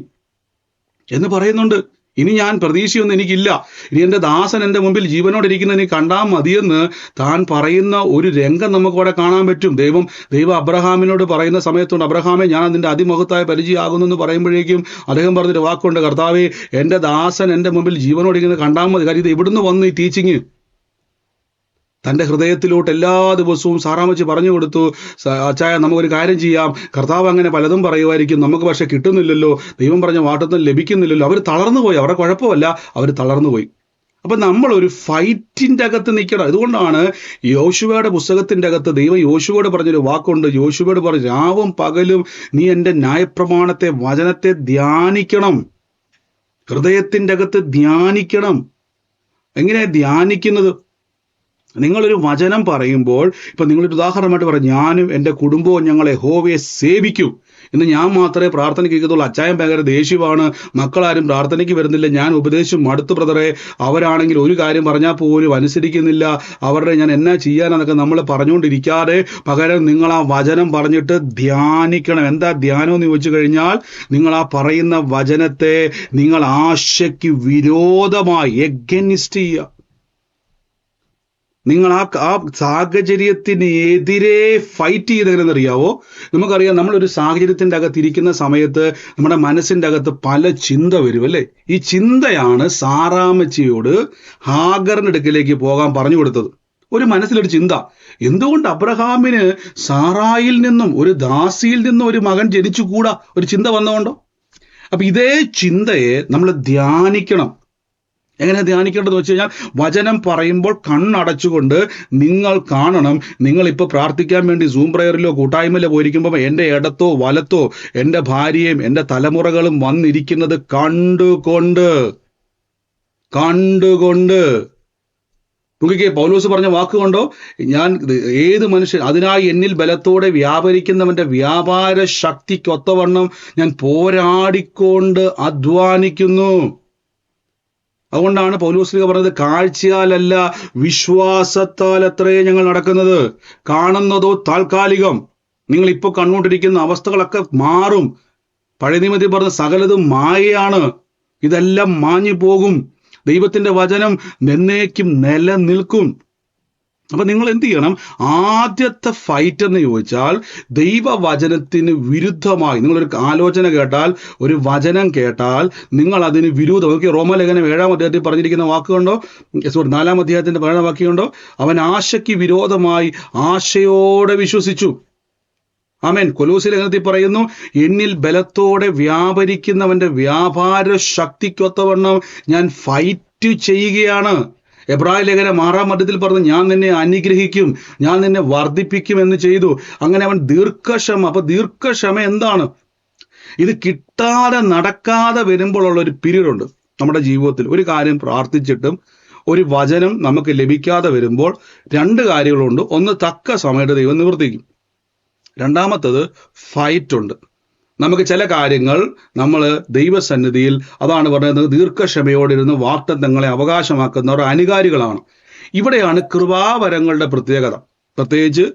എന്ന് പറയുന്നുണ്ട്. ഇനി ഞാൻ പ്രതീക്ഷയൊന്നും എനിക്കില്ല, ഇനി എൻ്റെ ദാസൻ എൻ്റെ മുമ്പിൽ ജീവനോടെ ഇരിക്കുന്ന എനിക്ക് കണ്ടാൽ മതിയെന്ന് താൻ പറയുന്ന ഒരു രംഗം നമുക്ക് അവിടെ കാണാൻ പറ്റും. ദൈവം അബ്രഹാമിനോട് പറയുന്ന സമയത്തുണ്ട്, അബ്രഹാമെ ഞാൻ അതിൻ്റെ അതിമഹത്തായ പരിചയമാകുന്നു എന്ന് പറയുമ്പോഴേക്കും അദ്ദേഹം പറഞ്ഞൊരു വാക്കുണ്ട്, കർത്താവേ എൻ്റെ ദാസൻ എൻ്റെ മുമ്പിൽ ജീവനോടെ ഇരിക്കുന്നത് കണ്ടാൽ മതി. കാര്യം ഇത് എവിടുന്ന് വന്നു ഈ ടീച്ചിങ്? തൻ്റെ ഹൃദയത്തിലോട്ട് എല്ലാ ദിവസവും സാറാമ്മച്ചി പറഞ്ഞു കൊടുത്തു, അച്ചായ നമുക്കൊരു കാര്യം ചെയ്യാം, കർത്താവ് അങ്ങനെ പലതും പറയുമായിരിക്കും, നമുക്ക് പക്ഷെ കിട്ടുന്നില്ലല്ലോ, ദൈവം പറഞ്ഞ വാട്ടത്തിൽ ലഭിക്കുന്നില്ലല്ലോ. അവർ തളർന്നു പോയി. അവരുടെ കുഴപ്പമല്ല, അവർ തളർന്നു പോയി. അപ്പം നമ്മളൊരു ഫൈറ്റിൻ്റെ അകത്ത് നിൽക്കണം. അതുകൊണ്ടാണ് യോശുവയുടെ പുസ്തകത്തിൻ്റെ അകത്ത് ദൈവം യോശുവയോട് പറഞ്ഞൊരു വാക്കുണ്ട്. യോശുവയോട് പറഞ്ഞു, രാവും പകലും നീ എൻ്റെ ന്യായപ്രമാണത്തെ വചനത്തെ ധ്യാനിക്കണം, ഹൃദയത്തിൻ്റെ അകത്ത് ധ്യാനിക്കണം. എങ്ങനെയാണ് ധ്യാനിക്കുന്നത്? നിങ്ങളൊരു വചനം പറയുമ്പോൾ, ഇപ്പം നിങ്ങളൊരു ഉദാഹരണമായിട്ട് പറയും, ഞാനും എൻ്റെ കുടുംബവും ഞങ്ങൾ യഹോവയെ സേവിക്കും എന്ന് ഞാൻ മാത്രമേ പ്രാർത്ഥനയ്ക്ക് ഇരിക്കത്തുള്ളൂ. അച്ചായൻ ഭയങ്കര ദേഷ്യമാണ്, മക്കളാരും പ്രാർത്ഥനയ്ക്ക് വരുന്നില്ല, ഞാൻ ഉപദേശിച്ചു മടുത്തു ബ്രദറെ, അവരാണെങ്കിൽ ഒരു കാര്യം പറഞ്ഞാൽ പോലും അനുസരിക്കുന്നില്ല, അവരുടെ ഞാൻ എന്നാ ചെയ്യാനെന്നൊക്കെ നമ്മൾ പറഞ്ഞുകൊണ്ടിരിക്കാതെ പകരം നിങ്ങൾ ആ വചനം പറഞ്ഞിട്ട് ധ്യാനിക്കണം. എന്താ ധ്യാനം എന്ന് ചോദിച്ചു കഴിഞ്ഞാൽ, നിങ്ങൾ ആ പറയുന്ന വചനത്തെ നിങ്ങൾ ആശയ്ക്ക് വിരോധമായി എഗനിസ്റ്റ് ചെയ്യുക. നിങ്ങൾ ആ സാഹചര്യത്തിനെതിരെ ഫൈറ്റ് ചെയ്തെന്നറിയാവോ? നമുക്കറിയാം, നമ്മളൊരു സാഹചര്യത്തിൻ്റെ അകത്ത് ഇരിക്കുന്ന സമയത്ത് നമ്മുടെ മനസ്സിൻ്റെ അകത്ത് പല ചിന്ത വരും അല്ലേ? ഈ ചിന്തയാണ് സാറാമ്മച്ചിയോട് ഹാഗറിന്റെ അടുക്കിലേക്ക് പോകാൻ പറഞ്ഞു കൊടുത്തത്. ഒരു മനസ്സിലൊരു ചിന്ത, എന്തുകൊണ്ട് അബ്രഹാമിന് സാറായിൽ നിന്നും ഒരു ദാസിയിൽ നിന്നും ഒരു മകൻ ജനിച്ചുകൂടാ? ഒരു ചിന്ത വന്നുകൊണ്ടോ? അപ്പൊ ഇതേ ചിന്തയെ നമ്മൾ ധ്യാനിക്കണം. എങ്ങനെ ധ്യാനിക്കേണ്ടതെന്ന് വെച്ച് കഴിഞ്ഞാൽ, വചനം പറയുമ്പോൾ കണ്ണടച്ചുകൊണ്ട് നിങ്ങൾ കാണണം. നിങ്ങളിപ്പോൾ പ്രാർത്ഥിക്കാൻ വേണ്ടി സൂം പ്രയറിലോ കൂട്ടായ്മയിലോ പോയിരിക്കുമ്പോൾ എൻ്റെ ഇടത്തോ വലത്തോ എൻ്റെ ഭാര്യയും എൻ്റെ തലമുറകളും വന്നിരിക്കുന്നത് കണ്ടുകൊണ്ട് നോക്കിക്കേ, പൗലോസ് പറഞ്ഞ വാക്കുകൊണ്ടോ, ഞാൻ ഏത് മനുഷ്യൻ അതിനായി എന്നിൽ ബലത്തോടെ വ്യാപരിക്കുന്നവന്റെ വ്യാപാര ശക്തിക്കൊത്തവണ്ണം ഞാൻ പോരാടിക്കൊണ്ട് അധ്വാനിക്കുന്നു. അതുകൊണ്ടാണ് പൗലോസ് പറഞ്ഞത്, കാഴ്ചയാലല്ല വിശ്വാസത്താൽ അത്രേ ഞങ്ങൾ നടക്കുന്നത്. കാണുന്നതോ താൽക്കാലികം. നിങ്ങൾ ഇപ്പോൾ കണ്ടുകൊണ്ടിരിക്കുന്ന അവസ്ഥകളൊക്കെ മാറും. പഴയ നിയമത്തിൽ പറഞ്ഞ സകലതും മായയാണ്, ഇതെല്ലാം മാഞ്ഞു പോകും. ദൈവത്തിന്റെ വചനം എന്നേക്കും നിലനിൽക്കും. അപ്പൊ നിങ്ങൾ എന്ത് ചെയ്യണം? ആദ്യത്തെ ഫൈറ്റ് എന്ന് ചോദിച്ചാൽ, ദൈവവചനത്തിന് വിരുദ്ധമായി നിങ്ങളൊരു ആലോചന കേട്ടാൽ, ഒരു വചനം കേട്ടാൽ നിങ്ങൾ അതിന് വിരുദ്ധം. നോക്കി, റോമാലേഖനം 7-ാം അധ്യായത്തിൽ പറഞ്ഞിരിക്കുന്ന വാക്കുകൊണ്ടോ, 4-ാം അധ്യായത്തിന്റെ 7-ാം വാക്യമുണ്ടോ, അവൻ ആശയ്ക്ക് വിരോധമായി ആശയോടെ വിശ്വസിച്ചു. ആമേൻ. കൊലോസ്യ ലേഖനത്തിൽ പറയുന്നു, എന്നിൽ ബലത്തോടെ വ്യാപരിക്കുന്നവന്റെ വ്യാപാര ശക്തിക്കൊത്തവണ്ണം ഞാൻ ഫൈറ്റ് ചെയ്യുകയാണ്. എബ്രായ ലേഖനം 6-ാം അധ്യായത്തിൽ പറഞ്ഞു, ഞാൻ നിന്നെ അനുഗ്രഹിക്കും, ഞാൻ നിന്നെ വർദ്ധിപ്പിക്കും എന്ന് ചെയ്തു. അങ്ങനെ അവൻ ദീർഘക്ഷമ. അപ്പൊ ദീർഘക്ഷമ എന്താണ്? ഇത് കിട്ടാതെ നടക്കാതെ വരുമ്പോഴുള്ള ഒരു പീരീഡ് ഉണ്ട് നമ്മുടെ ജീവിതത്തിൽ. ഒരു കാര്യം പ്രാർത്ഥിച്ചിട്ടും ഒരു വചനം നമുക്ക് ലഭിക്കാതെ വരുമ്പോൾ രണ്ട് കാര്യങ്ങളുണ്ട്. ഒന്ന്, തക്ക സമയത്ത് ദൈവം നിവർത്തിക്കും. രണ്ടാമത്തത്, ഫൈറ്റ് ഉണ്ട്. നമുക്ക് ചില കാര്യങ്ങൾ നമ്മൾ ദൈവസന്നിധിയിൽ, അതാണ് പറയുന്നത്, ദീർഘക്ഷമയോടിരുന്ന് വാഗ്ദത്തങ്ങളെ അവകാശമാക്കുന്നവർ അനുകാരികളാണ്. ഇവിടെയാണ് കൃപാവരങ്ങളുടെ പ്രത്യേകത. പ്രത്യേകിച്ച്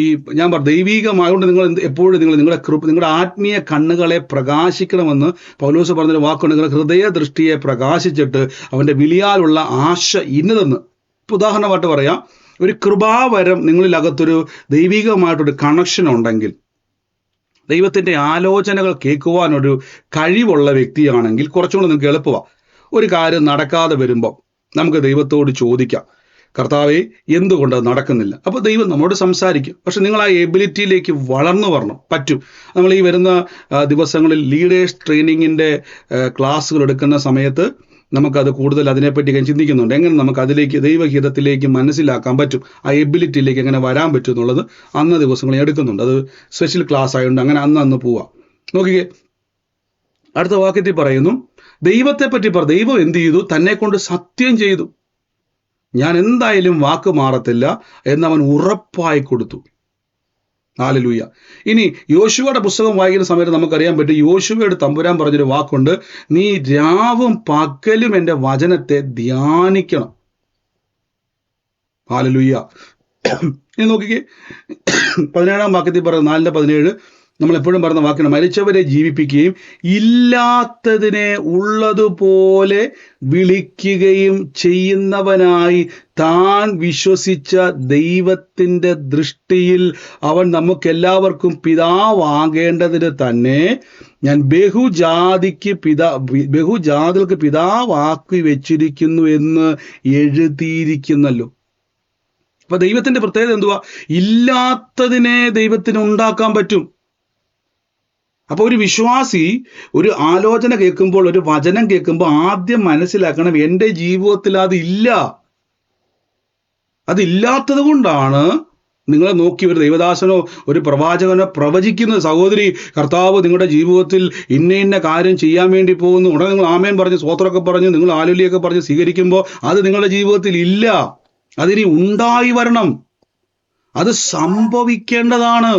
ഈ ഞാൻ ദൈവീകമായതുകൊണ്ട് നിങ്ങൾ എപ്പോഴും നിങ്ങളുടെ ആത്മീയ കണ്ണുകളെ പ്രകാശിക്കണമെന്ന് പൗലോസ് പറഞ്ഞൊരു വാക്കുണ്ട്. നിങ്ങളുടെ ഹൃദയ ദൃഷ്ടിയെ പ്രകാശിച്ചിട്ട് അവൻ്റെ വിളിയാലുള്ള ആശ ഇന്നതെന്ന്. ഇപ്പം ഉദാഹരണമായിട്ട് പറയാം, ഒരു കൃപാവരം നിങ്ങളിലകത്തൊരു ദൈവികമായിട്ടൊരു കണക്ഷൻ ഉണ്ടെങ്കിൽ, ദൈവത്തിൻ്റെ ആലോചനകൾ കേൾക്കുവാനൊരു കഴിവുള്ള വ്യക്തിയാണെങ്കിൽ കുറച്ചുകൂടെ നിങ്ങൾക്ക് എളുപ്പമാണ്. ഒരു കാര്യം നടക്കാതെ വരുമ്പോൾ നമുക്ക് ദൈവത്തോട് ചോദിക്കാം, കർത്താവേ എന്തുകൊണ്ട് നടക്കുന്നില്ല? അപ്പോൾ ദൈവം നമ്മോട് സംസാരിക്കും. പക്ഷെ നിങ്ങൾ ആ എബിലിറ്റിയിലേക്ക് വളർന്നു വരണം. പറ്റും. നമ്മൾ ഈ വരുന്ന ദിവസങ്ങളിൽ ലീഡേഴ്സ് ട്രെയിനിങ്ങിൻ്റെ ക്ലാസ്സുകൾ എടുക്കുന്ന സമയത്ത് നമുക്കത് കൂടുതൽ അതിനെപ്പറ്റി ചിന്തിക്കുന്നുണ്ട്. എങ്ങനെ നമുക്ക് അതിലേക്ക് ദൈവഹിതത്തിലേക്ക് മനസ്സിലാക്കാൻ പറ്റും, ആ എബിലിറ്റിയിലേക്ക് എങ്ങനെ വരാൻ പറ്റും എന്നുള്ളത് അന്ന് ദിവസങ്ങളിൽ എടുക്കുന്നുണ്ട്. അത് സ്പെഷ്യൽ ക്ലാസ് ആയതുകൊണ്ട് അങ്ങനെ അന്ന് പോവാം. നോക്കിക്കേ, അടുത്ത വാക്യത്തിൽ പറയുന്നു, ദൈവത്തെ പറ്റി ദൈവം എന്ത് ചെയ്തു? തന്നെ കൊണ്ട് സത്യം ചെയ്തു, ഞാൻ എന്തായാലും വാക്ക് മാറത്തില്ല എന്നവൻ ഉറപ്പായി കൊടുത്തു. ഹല്ലേലൂയ. ഇനി യോശുവയുടെ പുസ്തകം വായിക്കുന്ന സമയത്ത് നമുക്കറിയാൻ പറ്റും, യോശുവയുടെ തമ്പുരാൻ പറഞ്ഞൊരു വാക്കുണ്ട്, നീ രാവും പകലും എൻ്റെ വചനത്തെ ധ്യാനിക്കണം. ഹല്ലേലൂയ. ഇനി നോക്കിക്കേ, 17-ാം വാക്യത്തിൽ പറയുന്നത്, 4:17, നമ്മൾ എപ്പോഴും പറയുന്ന വാക്കാണ്, മരിച്ചവരെ ജീവിപ്പിക്കുകയും ഇല്ലാത്തതിനെ ഉള്ളതുപോലെ വിളിക്കുകയും ചെയ്യുന്നവനായി താൻ വിശ്വസിച്ച ദൈവത്തിൻ്റെ ദൃഷ്ടിയിൽ അവൻ നമുക്കെല്ലാവർക്കും പിതാവാകേണ്ടതിന് തന്നെ ഞാൻ ബഹുജാതികൾക്ക് പിതാവാക്കി വെച്ചിരിക്കുന്നു എന്ന് എഴുതിയിരിക്കുന്നല്ലോ. അപ്പൊ ദൈവത്തിന്റെ പ്രത്യേകത എന്തുവാ? ഇല്ലാത്തതിനെ ദൈവത്തിന് ഉണ്ടാക്കാൻ പറ്റും. അപ്പൊ ഒരു വിശ്വാസി ഒരു ആലോചന കേൾക്കുമ്പോൾ, ഒരു വചനം കേൾക്കുമ്പോൾ ആദ്യം മനസ്സിലാക്കണം, എൻ്റെ ജീവിതത്തിൽ അതില്ലാത്തത് കൊണ്ടാണ് നിങ്ങളെ നോക്കി ഒരു ദൈവദാസനോ ഒരു പ്രവാചകനോ പ്രവചിക്കുന്നത്. സഹോദരി, കർത്താവ് നിങ്ങളുടെ ജീവിതത്തിൽ ഇന്ന കാര്യം ചെയ്യാൻ വേണ്ടി പോകുന്നു. ഉടനെ നിങ്ങൾ ആമേൻ പറഞ്ഞ് സ്തോത്രമൊക്കെ പറഞ്ഞ് നിങ്ങൾ ആലുലിയൊക്കെ പറഞ്ഞ് സ്വീകരിക്കുമ്പോൾ അത് നിങ്ങളുടെ ജീവിതത്തിൽ ഇല്ല. അതിനി ഉണ്ടായി വരണം. അത് സംഭവിക്കേണ്ടതാണ്.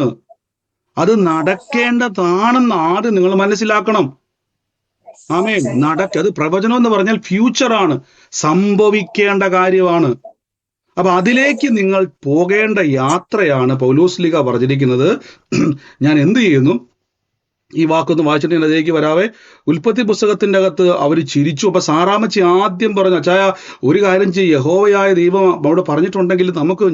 അത് നടക്കേണ്ടതാണെന്ന് ആദ്യം നിങ്ങൾ മനസ്സിലാക്കണം. ആമേൻ. അത് പ്രവചനം എന്ന് പറഞ്ഞാൽ ഫ്യൂച്ചറാണ്, സംഭവിക്കേണ്ട കാര്യമാണ്. അപ്പൊ അതിലേക്ക് നിങ്ങൾ പോകേണ്ട യാത്രയാണ് പൗലോസ്ലീഹ പറഞ്ഞിരിക്കുന്നത്. ഞാൻ എന്ത് ചെയ്യുന്നു? ഈ വാക്കൊന്ന് വായിച്ചിട്ട് ഞാൻ അതിലേക്ക് വരാവേ. ഉൽപ്പത്തി പുസ്തകത്തിന്റെ അകത്ത് അവർ ചിരിച്ചു. അപ്പൊ സാറാമ്മച്ചി ആദ്യം പറഞ്ഞു, അച്ചായ ഒരു കാര്യം ചെയ്യ്, യഹോവയായ ദൈവം അവിടെ പറഞ്ഞിട്ടുണ്ടെങ്കിൽ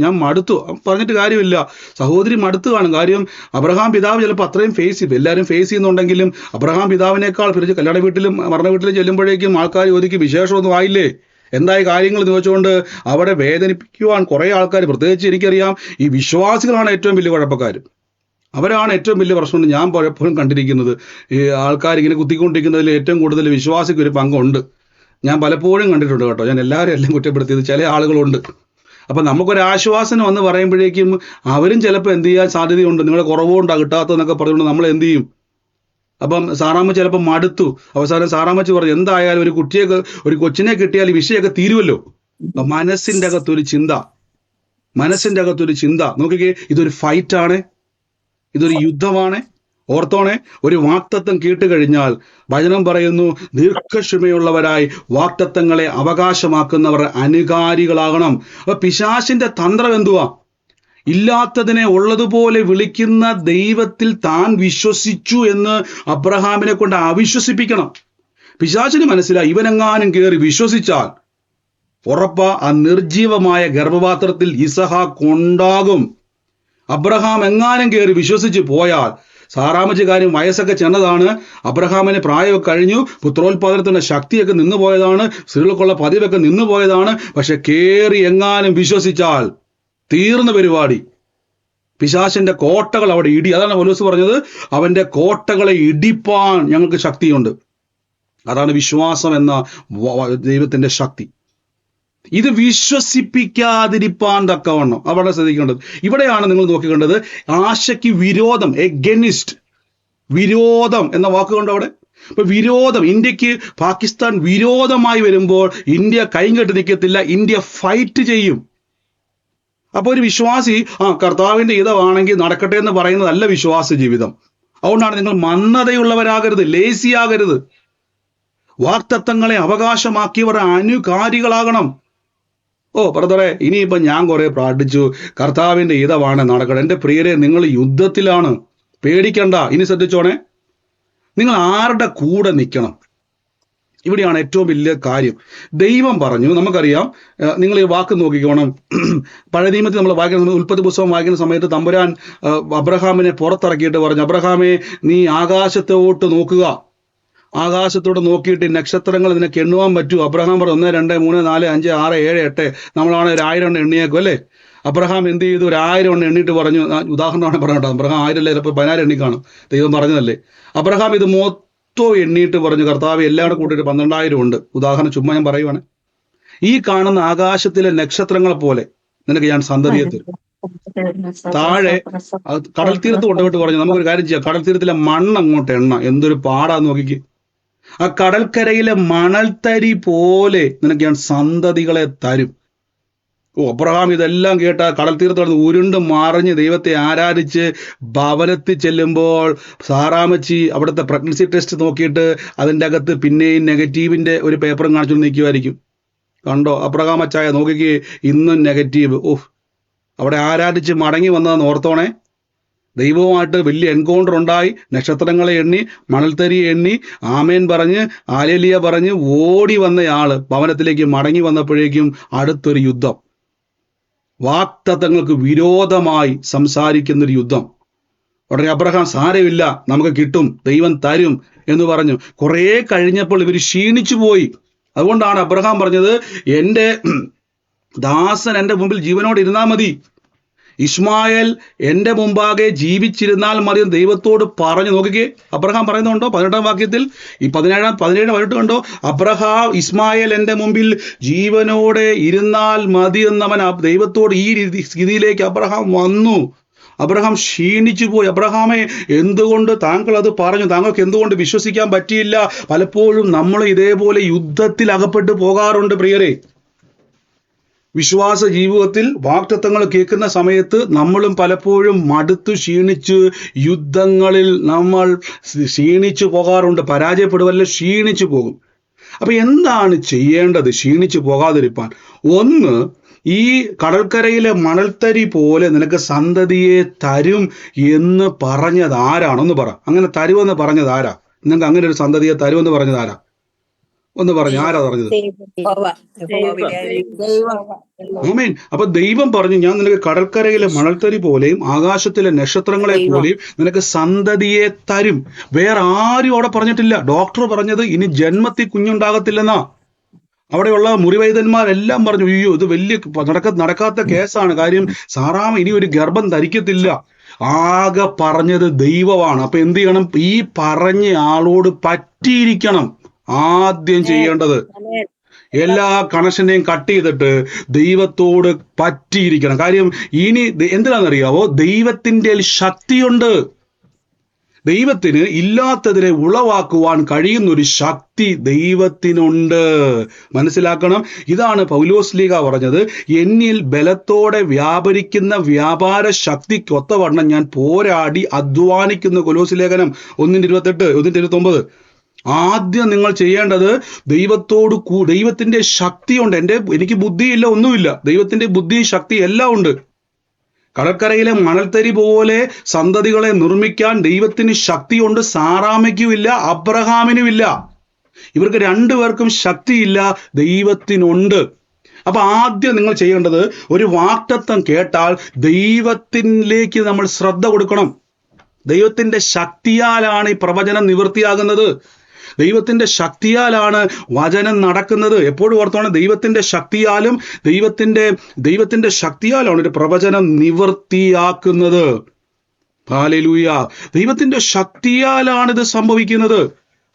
ഞാൻ മടുത്തു. പറഞ്ഞിട്ട് കാര്യമില്ല, സഹോദരി മടുത്തു കാണും. കാര്യം അബ്രഹാം പിതാവ് ചിലപ്പോൾ അത്രയും എല്ലാവരും ഫേസ് ചെയ്യുന്നുണ്ടെങ്കിലും അബ്രഹാം പിതാവിനേക്കാൾ പിരിച്ച് കല്യാണ വീട്ടിലും മരണ വീട്ടിലും ചെല്ലുമ്പോഴേക്കും ആൾക്കാർ ചോദിക്കും, വിശേഷമൊന്നും ആയില്ലേ, എന്തായി കാര്യങ്ങൾ എന്ന് ചോദിച്ചുകൊണ്ട് അവിടെ വേദനിപ്പിക്കുവാൻ കുറേ ആൾക്കാർ, പ്രത്യേകിച്ച് എനിക്കറിയാം ഈ വിശ്വാസികളാണ് ഏറ്റവും വലിയ കുഴപ്പക്കാർ. അവരാണ് ഏറ്റവും വലിയ പ്രശ്നം ഞാൻ പലപ്പോഴും കണ്ടിരിക്കുന്നത്. ഈ ആൾക്കാർ ഇങ്ങനെ കുത്തിക്കൊണ്ടിരിക്കുന്നതിൽ ഏറ്റവും കൂടുതൽ വിശ്വാസിക്ക് ഒരു പങ്കുണ്ട്. ഞാൻ പലപ്പോഴും കണ്ടിട്ടുണ്ട് കേട്ടോ. ഞാൻ എല്ലാവരും എല്ലാം കുറ്റപ്പെടുത്തിയത് ചില ആളുകളുണ്ട്. അപ്പം നമുക്കൊരാശ്വാസം എന്ന് പറയുമ്പോഴേക്കും അവരും ചിലപ്പോൾ എന്ത് ചെയ്യാൻ സാധ്യതയുണ്ട്, നിങ്ങളെ കുറവുകൊണ്ടാണ് കിട്ടാത്തതെന്നൊക്കെ പറഞ്ഞുകൊണ്ട് നമ്മൾ എന്ത് ചെയ്യും? അപ്പം സാറാമ്മ ചിലപ്പോൾ മടുത്തു. അവസാനം സാറാമ്മച്ച് പറഞ്ഞു, എന്തായാലും ഒരു കൊച്ചിനെ കിട്ടിയാൽ ഈ വിഷയമൊക്കെ തീരുമല്ലോ. മനസ്സിൻ്റെ അകത്തൊരു ചിന്ത നോക്കിക്കേ, ഇതൊരു ഫൈറ്റാണ്, ഇതൊരു യുദ്ധമാണ്. ഓർത്തോണെ, ഒരു വാക്തത്വം കേട്ടുകഴിഞ്ഞാൽ വചനം പറയുന്നു, ദീർഘക്ഷമയുള്ളവരായി വാക്തത്വങ്ങളെ അവകാശമാക്കുന്നവർ അനുകാരികളാകണം. അപ്പൊ പിശാചിന്റെ തന്ത്രം എന്തുവാ? ഇല്ലാത്തതിനെ ഉള്ളതുപോലെ വിളിക്കുന്ന ദൈവത്തിൽ താൻ വിശ്വസിച്ചു എന്ന് അബ്രഹാമിനെ കൊണ്ട് അവിശ്വസിപ്പിക്കണം. പിശാചിന് മനസ്സിലായി, ഇവനെങ്ങാനും കയറി വിശ്വസിച്ചാൽ ഉറപ്പാ ആ നിർജീവമായ ഗർഭപാത്രത്തിൽ ഇസഹാക്ക് ഉണ്ടാകും. അബ്രഹാം എങ്ങാനും കയറി വിശ്വസിച്ച് പോയാൽ, സാറാമ്മച്ച് കാര്യം വയസ്സൊക്കെ ചെന്നതാണ്, അബ്രഹാമിന് പ്രായമൊക്കെ കഴിഞ്ഞു, പുത്രോത്പാദനത്തിൻ്റെ ശക്തിയൊക്കെ നിന്നു പോയതാണ്, സ്ത്രീകൾക്കുള്ള പതിവൊക്കെ നിന്നു പോയതാണ്. പക്ഷെ കയറി എങ്ങാനും വിശ്വസിച്ചാൽ തീർന്ന പരിപാടി. പിശാചിന്റെ കോട്ടകൾ അവിടെ അതാണ് പൗലോസ് പറഞ്ഞത്, അവന്റെ കോട്ടകളെ ഇടിപ്പാൻ ഞങ്ങൾക്ക് ശക്തിയുണ്ട്. അതാണ് വിശ്വാസം എന്ന ദൈവത്തിന്റെ ശക്തി. ഇത് വിശ്വസിപ്പിക്കാതിരിപ്പാൻ തക്കവണ്ണം അവിടെ ശ്രദ്ധിക്കേണ്ടത്. ഇവിടെയാണ് നിങ്ങൾ നോക്കിക്കേണ്ടത് ആശയ്ക്ക് വിരോധം, എഗനിസ്റ്റ്, വിരോധം എന്ന വാക്കുകൊണ്ട് അവിടെ. ഇപ്പൊ വിരോധം, ഇന്ത്യക്ക് പാകിസ്ഥാൻ വിരോധമായി വരുമ്പോൾ ഇന്ത്യ കൈകെട്ടി നിൽക്കത്തില്ല, ഇന്ത്യ ഫൈറ്റ് ചെയ്യും. അപ്പോൾ ഒരു വിശ്വാസി കർത്താവിന്റെ ഹിതമാണെങ്കിൽ നടക്കട്ടെ എന്ന് പറയുന്നതല്ല വിശ്വാസ ജീവിതം. അതുകൊണ്ടാണ് നിങ്ങൾ മന്ദതയുള്ളവരാകരുത്, ലേസിയാകരുത്. വാക്തത്വങ്ങളെ അവകാശമാക്കിയവർ അനുകാരികളാകണം. ബ്രദറെ, ഇനിയിപ്പം ഞാൻ കുറെ പ്രാർത്ഥിച്ചു, കർത്താവിന്റെ ഹിതമാണ് നടക്കണം. എൻ്റെ പ്രിയരെ, നിങ്ങൾ യുദ്ധത്തിലാണ്, പേടിക്കണ്ട. ഇനി ശ്രദ്ധിച്ചോണേ, നിങ്ങൾ ആരുടെ കൂടെ നിൽക്കണം? ഇവിടെയാണ് ഏറ്റവും വലിയ കാര്യം. ദൈവം പറഞ്ഞു, നമുക്കറിയാം, നിങ്ങൾ ഈ വാക്ക് നോക്കിക്കോണം. പഴയ നിയമത്തിൽ നമ്മൾ വായിക്കുന്ന ഉൽപ്പത്തി പുസ്തകം വായിക്കുന്ന സമയത്ത് തമ്പുരാൻ അബ്രഹാമിനെ പുറത്തിറക്കിയിട്ട് പറഞ്ഞു, അബ്രഹാമേ, നീ ആകാശത്തോട്ട് നോക്കുക, ആകാശത്തോട് നോക്കിയിട്ട് നക്ഷത്രങ്ങൾ നിനക്ക് എണ്ണുവാൻ പറ്റൂ. അബ്രഹാം പറഞ്ഞു 1 2 3 4 5 6 7 8. നമ്മളാണ് 1000 എണ്ണം എണ്ണിയേക്കും അല്ലേ? അബ്രഹാം എന്ത് ചെയ്തു? 1000 എണ്ണം എണ്ണിയിട്ട് പറഞ്ഞു, ഉദാഹരണമാണ് പറഞ്ഞോ, അബ്രഹാം 1000 അല്ലേ, ചിലപ്പോൾ 10,000 എണ്ണിക്കാണും, ദൈവം പറഞ്ഞതല്ലേ. അബ്രഹാം ഇത് മൊത്തം എണ്ണിയിട്ട് പറഞ്ഞു, കർത്താവ് എല്ലാവരും കൂട്ടിയിട്ട് 12,000 ഉണ്ട്. ഉദാഹരണം ചുമ്മാ ഞാൻ പറയുവാണ്. ഈ കാണുന്ന ആകാശത്തിലെ നക്ഷത്രങ്ങളെ പോലെ നിനക്ക് ഞാൻ സന്തതിയെ തരും. താഴെ കടൽ തീരത്ത് കൊണ്ടുപോയിട്ട് പറഞ്ഞു, നമുക്കൊരു കാര്യം ചെയ്യാം, കടൽ തീരത്തിലെ മണ്ണ് അങ്ങോട്ട് എണ്ണ. എന്തൊരു പാടാന്ന് നോക്കിക്ക്. ആ കടൽക്കരയിലെ മണൽത്തരി പോലെ നിനക്ക് ഞാൻ സന്തതികളെ തരും. അബ്രഹാം ഇതെല്ലാം കേട്ട കടൽ തീരത്ത് കിടന്ന് ഉരുണ്ട് മറിഞ്ഞ് ദൈവത്തെ ആരാധിച്ച് ഭവനത്തിൽ ചെല്ലുമ്പോൾ സാറാമ്മച്ചി അവിടുത്തെ പ്രഗ്നൻസി ടെസ്റ്റ് നോക്കിയിട്ട് അതിൻ്റെ അകത്ത് പിന്നെയും നെഗറ്റീവിൻ്റെ ഒരു പേപ്പറും കാണിച്ചു നിൽക്കുമായിരിക്കും. കണ്ടോ അബ്രഹാം അച്ചായ, നോക്കിക്ക്, ഇന്നും നെഗറ്റീവ്. അവിടെ ആരാധിച്ച് മടങ്ങി വന്നതെന്ന് ഓർത്തോണേ. ദൈവവുമായിട്ട് വലിയ എൻകൗണ്ടർ ഉണ്ടായി, നക്ഷത്രങ്ങളെ എണ്ണി, മണൽത്തരി എണ്ണി, ആമേൻ പറഞ്ഞ്, ആലേലിയ പറഞ്ഞ് ഓടി വന്നയാള് ഭവനത്തിലേക്ക് മടങ്ങി വന്നപ്പോഴേക്കും അടുത്തൊരു യുദ്ധം, വാഗ്ദത്തങ്ങൾക്ക് വിരോധമായി സംസാരിക്കുന്നൊരു യുദ്ധം. ഉടനെ അബ്രഹാം സാരമില്ല, നമുക്ക് കിട്ടും, ദൈവം തരും എന്ന് പറഞ്ഞു. കുറേ കഴിഞ്ഞപ്പോൾ ഇവർ ക്ഷീണിച്ചു പോയി. അതുകൊണ്ടാണ് അബ്രഹാം പറഞ്ഞത്, എൻ്റെ ദാസൻ എൻ്റെ മുമ്പിൽ ജീവനോട് ഇരുന്നാൽ മതി, ഇസ്മായേൽ എൻ്റെ മുമ്പാകെ ജീവിച്ചിരുന്നാൽ മതി എന്ന് ദൈവത്തോട് പറഞ്ഞു. നോക്കിക്കേ, അബ്രഹാം പറയുന്നുണ്ടോ 18-ാം വാക്യത്തിൽ, ഈ 17 വരട്ട് കണ്ടോ, അബ്രഹാം ഇസ്മായേൽ എൻ്റെ മുമ്പിൽ ജീവനോടെ ഇരുന്നാൽ മതി എന്നവൻ ദൈവത്തോട് ഈ സ്ഥിതിയിലേക്ക് അബ്രഹാം വന്നു. അബ്രഹാം ക്ഷീണിച്ചു പോയി. അബ്രഹാമെ, എന്തുകൊണ്ട് താങ്കൾ അത് പറഞ്ഞു? താങ്കൾക്ക് എന്തുകൊണ്ട് വിശ്വസിക്കാൻ പറ്റിയില്ല? പലപ്പോഴും നമ്മൾ ഇതേപോലെ യുദ്ധത്തിൽ അകപ്പെട്ടു പോകാറുണ്ട് പ്രിയരെ. വിശ്വാസ ജീവിതത്തിൽ വാഗ്ദത്തങ്ങൾ കേൾക്കുന്ന സമയത്ത് നമ്മളും പലപ്പോഴും മടുത്തു ക്ഷീണിച്ച് യുദ്ധങ്ങളിൽ നമ്മൾ ക്ഷീണിച്ചു പോകാറുണ്ട്. പരാജയപ്പെടുവല്ല, ക്ഷീണിച്ചു പോകും. അപ്പൊ എന്താണ് ചെയ്യേണ്ടത് ക്ഷീണിച്ചു പോകാതിരിക്കാൻ? ഒന്ന്, ഈ കടൽക്കരയിലെ മണൽത്തരി പോലെ നിനക്ക് സന്തതിയെ തരും എന്ന് പറഞ്ഞത് ആരാണെന്ന് പറ. അങ്ങനെ തരുമെന്ന് പറഞ്ഞത് ആരാ? നിങ്ങൾക്ക് അങ്ങനെ ഒരു സന്തതിയെ തരുമെന്ന് പറഞ്ഞത് ആരാ? ഒന്ന് പറഞ്ഞു, ആരാ പറഞ്ഞത്? ആമേൻ. അപ്പൊ ദൈവം പറഞ്ഞു, ഞാൻ നിനക്ക് കടൽക്കരയിലെ മണൽത്തരി പോലെയും ആകാശത്തിലെ നക്ഷത്രങ്ങളെ പോലെയും നിനക്ക് സന്തതിയെ തരും. വേറെ ആരും അവിടെ പറഞ്ഞിട്ടില്ല. ഡോക്ടർ പറഞ്ഞത് ഇനി ജന്മത്തിൽ കുഞ്ഞുണ്ടാകത്തില്ലെന്നാ. അവിടെയുള്ള മുറിവൈദ്യന്മാരെല്ലാം പറഞ്ഞു, അയ്യോ ഇത് വലിയ നടക്കാത്ത കേസാണ്, കാര്യം സാറാമ ഇനി ഒരു ഗർഭം ധരിക്കത്തില്ല. ആകെ പറഞ്ഞത് ദൈവമാണ്. അപ്പൊ എന്ത് ചെയ്യണം? ഈ പറഞ്ഞ ആളോട് പറ്റിയിരിക്കണം. ആദ്യം ചെയ്യേണ്ടത് എല്ലാ കണക്ഷനെയും കട്ട് ചെയ്തിട്ട് ദൈവത്തോട് പറ്റിയിരിക്കണം. കാര്യം ഇനി എന്തിനാണെന്നറിയാവോ? ദൈവത്തിൻ്റെ ശക്തിയുണ്ട്. ദൈവത്തിന് ഇല്ലാത്തതിനെ ഉളവാക്കുവാൻ കഴിയുന്ന ഒരു ശക്തി ദൈവത്തിനുണ്ട്. മനസ്സിലാക്കണം. ഇതാണ് പൗലോസ്ലീഹ പറഞ്ഞത്, എന്നിൽ ബലത്തോടെ വ്യാപരിക്കുന്ന വ്യാപാര ശക്തിക്കൊത്തവണ്ണം ഞാൻ പോരാടി അധ്വാനിക്കുന്ന. കൊലോസ്യ ലേഖനം 1:28, 1:29. ആദ്യം നിങ്ങൾ ചെയ്യേണ്ടത് ദൈവത്തിന്റെ ശക്തിയുണ്ട്. എനിക്ക് ബുദ്ധിയില്ല, ഒന്നുമില്ല. ദൈവത്തിന്റെ ബുദ്ധി ശക്തി എല്ലാം ഉണ്ട്. കടൽക്കരയിലെ മണൽത്തരി പോലെ സന്തതികളെ നിർമ്മിക്കാൻ ദൈവത്തിന് ശക്തിയുണ്ട്. സാറാമയ്ക്കുമില്ല, അബ്രഹാമിനുമില്ല. ഇവർക്ക് രണ്ടുപേർക്കും ശക്തിയില്ല, ദൈവത്തിനുണ്ട്. അപ്പൊ ആദ്യം നിങ്ങൾ ചെയ്യേണ്ടത്, ഒരു വാഗ്ദത്തം കേട്ടാൽ ദൈവത്തിലേക്ക് നമ്മൾ ശ്രദ്ധ കൊടുക്കണം. ദൈവത്തിന്റെ ശക്തിയാലാണ് ഈ പ്രവചനം നിവൃത്തിയാകുന്നത്. ദൈവത്തിന്റെ ശക്തിയാലാണ് വചനം നടക്കുന്നത്. എപ്പോഴും ഓർത്തോണം, ദൈവത്തിന്റെ ശക്തിയാലും ദൈവത്തിന്റെ ശക്തിയാലാണ് ഒരു പ്രവചനം നിവൃത്തിയാക്കുന്നത്. ഹല്ലേലൂയ. ദൈവത്തിന്റെ ശക്തിയാലാണ് ഇത് സംഭവിക്കുന്നത്.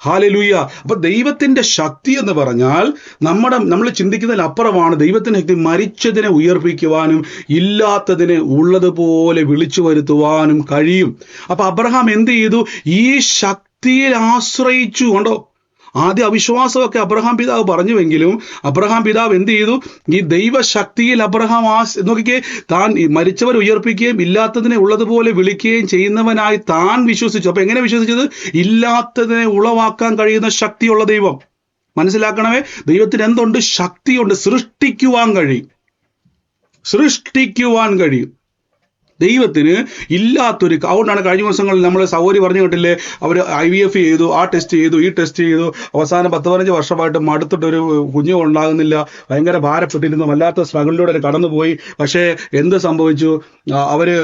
ഹല്ലേലൂയ. അപ്പൊ ദൈവത്തിന്റെ ശക്തി എന്ന് പറഞ്ഞാൽ നമ്മൾ ചിന്തിക്കുന്നതിലപ്പുറമാണ്. ദൈവത്തിന്റെ ശക്തി മരിച്ചതിനെ ഉയർപ്പിക്കുവാനും ഇല്ലാത്തതിനെ ഉള്ളതുപോലെ വിളിച്ചു വരുത്തുവാനും കഴിയും. അപ്പൊ അബ്രഹാം എന്ത് ചെയ്തു? ഈ ശക്തിയിൽ ആശ്രയിച്ചു. കണ്ടോ, ആദ്യ അവിശ്വാസമൊക്കെ അബ്രഹാം പിതാവ് പറഞ്ഞുവെങ്കിലും അബ്രഹാം പിതാവ് എന്ത് ചെയ്തു? ഈ ദൈവശക്തിയിൽ അബ്രഹാം നോക്കിക്കേ, താൻ മരിച്ചവർ ഉയർപ്പിക്കുകയും ഇല്ലാത്തതിനെ ഉള്ളതുപോലെ വിളിക്കുകയും ചെയ്യുന്നവനായി താൻ വിശ്വസിച്ചു. അപ്പൊ എങ്ങനെ വിശ്വസിച്ചത്? ഇല്ലാത്തതിനെ ഉളവാക്കാൻ കഴിയുന്ന ശക്തിയുള്ള ദൈവം. മനസ്സിലാക്കണമേ, ദൈവത്തിന് എന്തുണ്ട്? ശക്തിയുണ്ട്. സൃഷ്ടിക്കുവാൻ കഴിയും. ദൈവത്തിന് ഇല്ലാത്തൊരു. അതുകൊണ്ടാണ് കഴിഞ്ഞ ദിവസങ്ങളിൽ നമ്മൾ സഹോദരി പറഞ്ഞു കേട്ടില്ലേ, അവർ IVF ചെയ്തു, ആ ടെസ്റ്റ് ചെയ്തു, ഈ ടെസ്റ്റ് ചെയ്തു, അവസാനം 10-15 വർഷമായിട്ട് മടുത്തിട്ടൊരു കുഞ്ഞു ഉണ്ടാകുന്നില്ല, ഭയങ്കര ഭാരപ്പെട്ടിരുന്നു, വല്ലാത്ത സ്ട്രഗിളിലൂടെ കടന്നുപോയി. പക്ഷേ എന്ത് സംഭവിച്ചു? അവര്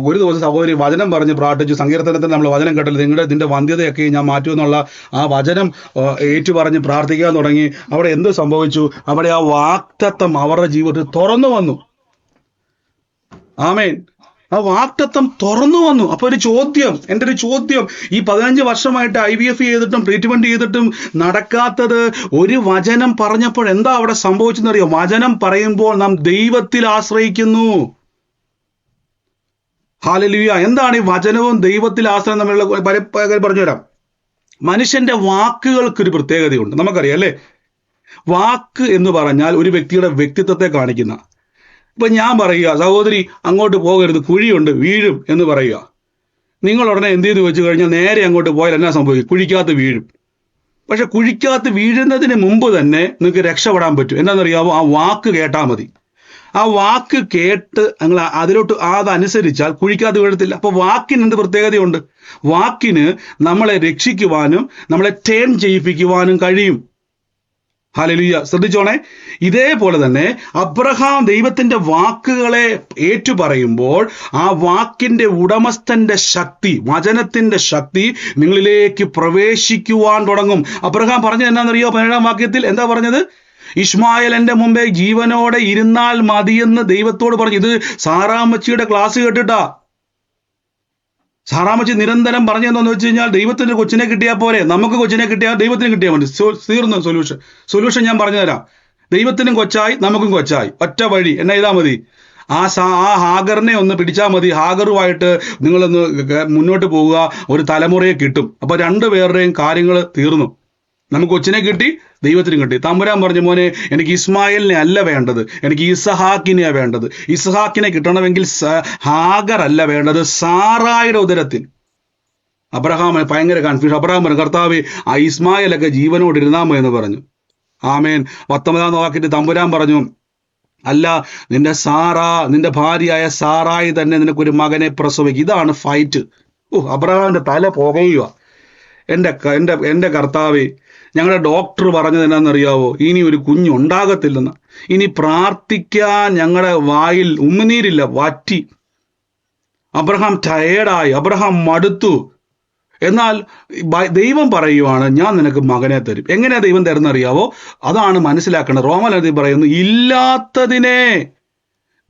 ഒരു ദിവസം സഹോദരി വചനം പറഞ്ഞ് പ്രാർത്ഥിച്ചു. സങ്കീർത്തനത്തിൽ നമ്മൾ വചനം കേട്ടല്ലോ, ഇതിന്റെ വന്ധ്യതയൊക്കെ ഞാൻ മാറ്റുമെന്നുള്ള ആ വചനം ഏറ്റുപറഞ്ഞ് പ്രാർത്ഥിക്കാൻ തുടങ്ങി. അവിടെ എന്ത് സംഭവിച്ചു? അവിടെ ആ വാഗ്ദത്തം അവരുടെ ജീവിതത്തിൽ തുറന്നു വന്നു. ആമേൻ. ആ വാഗ്ദത്തം തുറന്നു വന്നു. അപ്പൊ എൻ്റെ ഒരു ചോദ്യം, ഈ 15 വർഷമായിട്ട് IVF ചെയ്തിട്ടും ട്രീറ്റ്മെന്റ് ചെയ്തിട്ടും നടക്കാത്തത് ഒരു വചനം പറഞ്ഞപ്പോൾ എന്താ അവിടെ സംഭവിച്ചെന്നറിയോ? വചനം പറയുമ്പോൾ നാം ദൈവത്തിൽ ആശ്രയിക്കുന്നു. ഹല്ലേലൂയ. എന്താണ് ഈ വചനവും ദൈവത്തിൽ ആശ്രയം തമ്മിലുള്ള പറഞ്ഞുതരാം. മനുഷ്യന്റെ വാക്കുകൾക്കൊരു പ്രത്യേകതയുണ്ട്, നമുക്കറിയാം അല്ലേ? വാക്ക് എന്ന് പറഞ്ഞാൽ ഒരു വ്യക്തിയുടെ വ്യക്തിത്വത്തെ കാണിക്കുന്ന. ഇപ്പൊ ഞാൻ പറയുക, സഹോദരി അങ്ങോട്ട് പോകരുത്, കുഴിയുണ്ട്, വീഴും എന്ന് പറയുക. നിങ്ങൾ ഉടനെ എന്ത് ചെയ്ത് വെച്ച് കഴിഞ്ഞാൽ നേരെ അങ്ങോട്ട് പോയാൽ എന്നാ സംഭവിക്കും? കുഴിക്കകത്ത് വീഴും. പക്ഷെ കുഴിക്കകത്ത് വീഴുന്നതിന് മുമ്പ് തന്നെ നിങ്ങൾക്ക് രക്ഷപ്പെടാൻ പറ്റും. എന്താണെന്നറിയാമോ? ആ വാക്ക് കേട്ടാൽ മതി. ആ വാക്ക് കേട്ട് നിങ്ങൾ അതിലോട്ട് അതനുസരിച്ചാൽ കുഴിക്കാതെ വീഴത്തില്ല. അപ്പൊ വാക്കിന് എന്ത് പ്രത്യേകതയുണ്ട്? വാക്കിന് നമ്മളെ രക്ഷിക്കുവാനും നമ്മളെ ടേൺ ചെയ്യിപ്പിക്കുവാനും കഴിയും. ഹല്ലേലൂയ. ശ്രദ്ധിച്ചോണേ. ഇതേപോലെ തന്നെ അബ്രഹാം ദൈവത്തിന്റെ വാക്കുകളെ ഏറ്റുപറയുമ്പോൾ ആ വാക്കിന്റെ ഉടമസ്ഥന്റെ ശക്തി, വചനത്തിന്റെ ശക്തി നിങ്ങളിലേക്ക് പ്രവേശിക്കുവാൻ തുടങ്ങും. അബ്രഹാം പറഞ്ഞത് എന്നാണെന്നറിയോ? 17-ാം വാക്യത്തിൽ എന്താ പറഞ്ഞത്? ഇശ്മായേൽ എന്റെ മുമ്പേ ജീവനോടെ ഇരുന്നാൽ മതിയെന്ന് ദൈവത്തോട് പറഞ്ഞു. ഇത് സാറാമ്മച്ചിയുടെ ക്ലാസ് കേട്ടിട്ടാ. സാറാമ്മച്ചി നിരന്തരം പറഞ്ഞെന്ന് വെച്ച് കഴിഞ്ഞാൽ ദൈവത്തിന് കൊച്ചിനെ കിട്ടിയാൽ പോരെ, നമുക്ക് കൊച്ചിനെ കിട്ടിയാൽ ദൈവത്തിന് കിട്ടിയാൽ മതി. തീർന്നു സൊല്യൂഷൻ ഞാൻ പറഞ്ഞുതരാം. ദൈവത്തിനും കൊച്ചായി നമുക്കും കൊച്ചായി. ഒറ്റ വഴി എന്നാ ചെയ്താൽ മതി? ആ ഹാഗറിനെ ഒന്ന് പിടിച്ചാൽ മതി. ഹാഗറുമായിട്ട് നിങ്ങളൊന്ന് മുന്നോട്ട് പോവുക, ഒരു തലമുറയെ കിട്ടും. അപ്പൊ രണ്ടുപേരുടെയും കാര്യങ്ങൾ തീർന്നു. നമുക്ക് കൊച്ചിനെ കിട്ടി, ദൈവത്തിനും കിട്ടി. തമ്പുരാൻ പറഞ്ഞു, മോനെ എനിക്ക് ഇസ്മായിലിനെ അല്ല വേണ്ടത്, എനിക്ക് ഇസഹാക്കിനെയാണ് വേണ്ടത്. ഇസഹാക്കിനെ കിട്ടണമെങ്കിൽ ഹാഗർ അല്ല വേണ്ടത്, സാറായുടെ ഉദരത്തിൽ. അബ്രഹാം ഭയങ്കര കൺഫ്യൂഷൻ. അബ്രഹാം പറഞ്ഞു, കർത്താവേ ആ ഇസ്മായിലൊക്കെ ജീവനോട് ഇരുന്നാമോ എന്ന് പറഞ്ഞു. ആമേൻ. 19-ാം വാക്യത്തിൽ തമ്പുരാൻ പറഞ്ഞു, അല്ല, നിന്റെ ഭാര്യയായ സാറായി തന്നെ നിനക്കൊരു മകനെ പ്രസവിക്കും. ഇതാണ് ഫൈറ്റ്. അബ്രഹാമിന്റെ തല പുകയുക. എൻ്റെ കർത്താവേ, ഞങ്ങളുടെ ഡോക്ടർ പറഞ്ഞത് എന്നാണെന്നറിയാവോ? ഇനി ഒരു കുഞ്ഞുണ്ടാകത്തില്ലെന്ന്. ഇനി പ്രാർത്ഥിക്കാൻ ഞങ്ങളുടെ വായിൽ ഉമ്മുനീരില്ല, വറ്റി. അബ്രഹാം ടയേർഡായി, അബ്രഹാം മടുത്തു. എന്നാൽ ദൈവം പറയുവാണ്, ഞാൻ നിനക്ക് മകനെ തരും. എങ്ങനെയാ ദൈവം തരുന്നറിയാവോ? അതാണ് മനസ്സിലാക്കേണ്ടത്. റോമലേഖനത്തിൽ പറയുന്നു, ഇല്ലാത്തതിനെ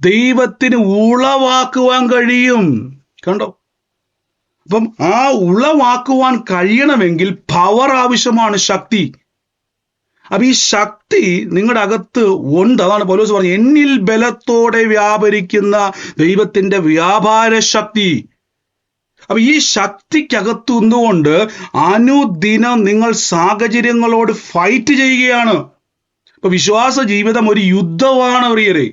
ദൈവത്തിന് ഉളവാക്കുവാൻ കഴിയും. കണ്ടോ? അപ്പം ആ ഉളവാക്കുവാൻ കഴിയണമെങ്കിൽ പവർ ആവശ്യമാണ്, ശക്തി. അപ്പൊ ഈ ശക്തി നിങ്ങളുടെ അകത്ത് ഉണ്ട്. അതാണ് പൗലോസ് പറഞ്ഞത്, എന്നിൽ ബലത്തോടെ വ്യാപരിക്കുന്ന ദൈവത്തിന്റെ വ്യാപാര ശക്തി. അപ്പൊ ഈ ശക്തിക്കകത്ത് നിന്നുകൊണ്ട് അനുദിനം നിങ്ങൾ സാഹചര്യങ്ങളോട് ഫൈറ്റ് ചെയ്യുകയാണ്. ഇപ്പൊ വിശ്വാസ ജീവിതം ഒരു യുദ്ധമാണ് പ്രിയരെ.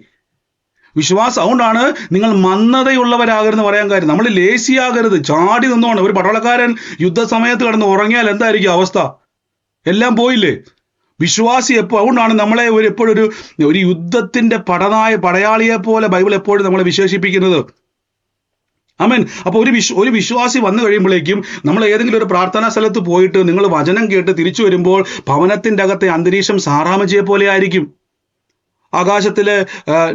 വിശ്വാസം. അതുകൊണ്ടാണ് നിങ്ങൾ മന്ദതയുള്ളവരാകരുതെന്ന് പറയാൻ കാര്യം. നമ്മൾ ലേസിയാകരുത്, ചാടി നിന്നോണം. ഒരു പട്ടാളക്കാരൻ യുദ്ധസമയത്ത് കിടന്ന് ഉറങ്ങിയാൽ എന്തായിരിക്കും അവസ്ഥ? എല്ലാം പോയില്ലേ? വിശ്വാസി അതുകൊണ്ടാണ് നമ്മളെ എപ്പോഴും ഒരു യുദ്ധത്തിന്റെ പടയാളിയെ പോലെ ബൈബിൾ എപ്പോഴും നമ്മളെ വിശേഷിപ്പിക്കുന്നത്. ആമേൻ. അപ്പൊ ഒരു വിശ്വാസി വന്നു കഴിയുമ്പോഴേക്കും നമ്മൾ ഏതെങ്കിലും ഒരു പ്രാർത്ഥനാ സ്ഥലത്ത് പോയിട്ട് നിങ്ങൾ വചനം കേട്ട് തിരിച്ചു വരുമ്പോൾ ഭവനത്തിന്റെ അകത്തെ അന്തരീക്ഷം സാറാമജിയെ പോലെ ആയിരിക്കും. ആകാശത്തിലെ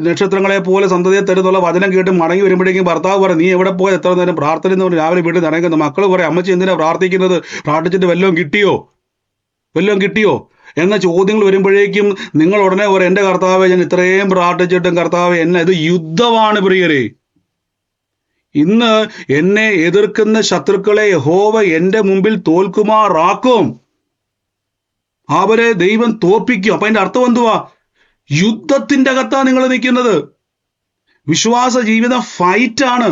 നക്ഷത്രങ്ങളെ പോലെ സന്തതിയെ തരുന്നുള്ള വചനം കേട്ട് മടങ്ങി വരുമ്പോഴേക്കും ഭർത്താവ് പറയും, നീ എവിടെ പോയി എത്ര നേരം പ്രാർത്ഥന എന്ന് പറഞ്ഞ് രാവിലെ വീട്ടിൽ ഇറങ്ങുന്നു. മക്കൾ പറയും, അമ്മച്ചി എന്തിനാ പ്രാർത്ഥിക്കുന്നത്? പ്രാർത്ഥിച്ചിട്ട് വല്ലതും കിട്ടിയോ എന്ന ചോദ്യങ്ങൾ വരുമ്പോഴേക്കും നിങ്ങൾ ഉടനെ പറയും, എൻ്റെ കർത്താവെ, ഞാൻ ഇത്രയും പ്രാർത്ഥിച്ചിട്ടും കർത്താവെ ഇത് യുദ്ധമാണ് പ്രിയരെ. ഇന്ന് എന്നെ എതിർക്കുന്ന ശത്രുക്കളെ യഹോവ എൻ്റെ മുമ്പിൽ തോൽക്കുമാറാക്കും. അവരെ ദൈവം തോൽപ്പിക്കും. അപ്പൊ അതിന്റെ അർത്ഥം എന്തുവാ? യുദ്ധത്തിന്റെ അകത്താണ് നിങ്ങൾ നിൽക്കുന്നത്. വിശ്വാസ ജീവിതം ഫൈറ്റാണ്.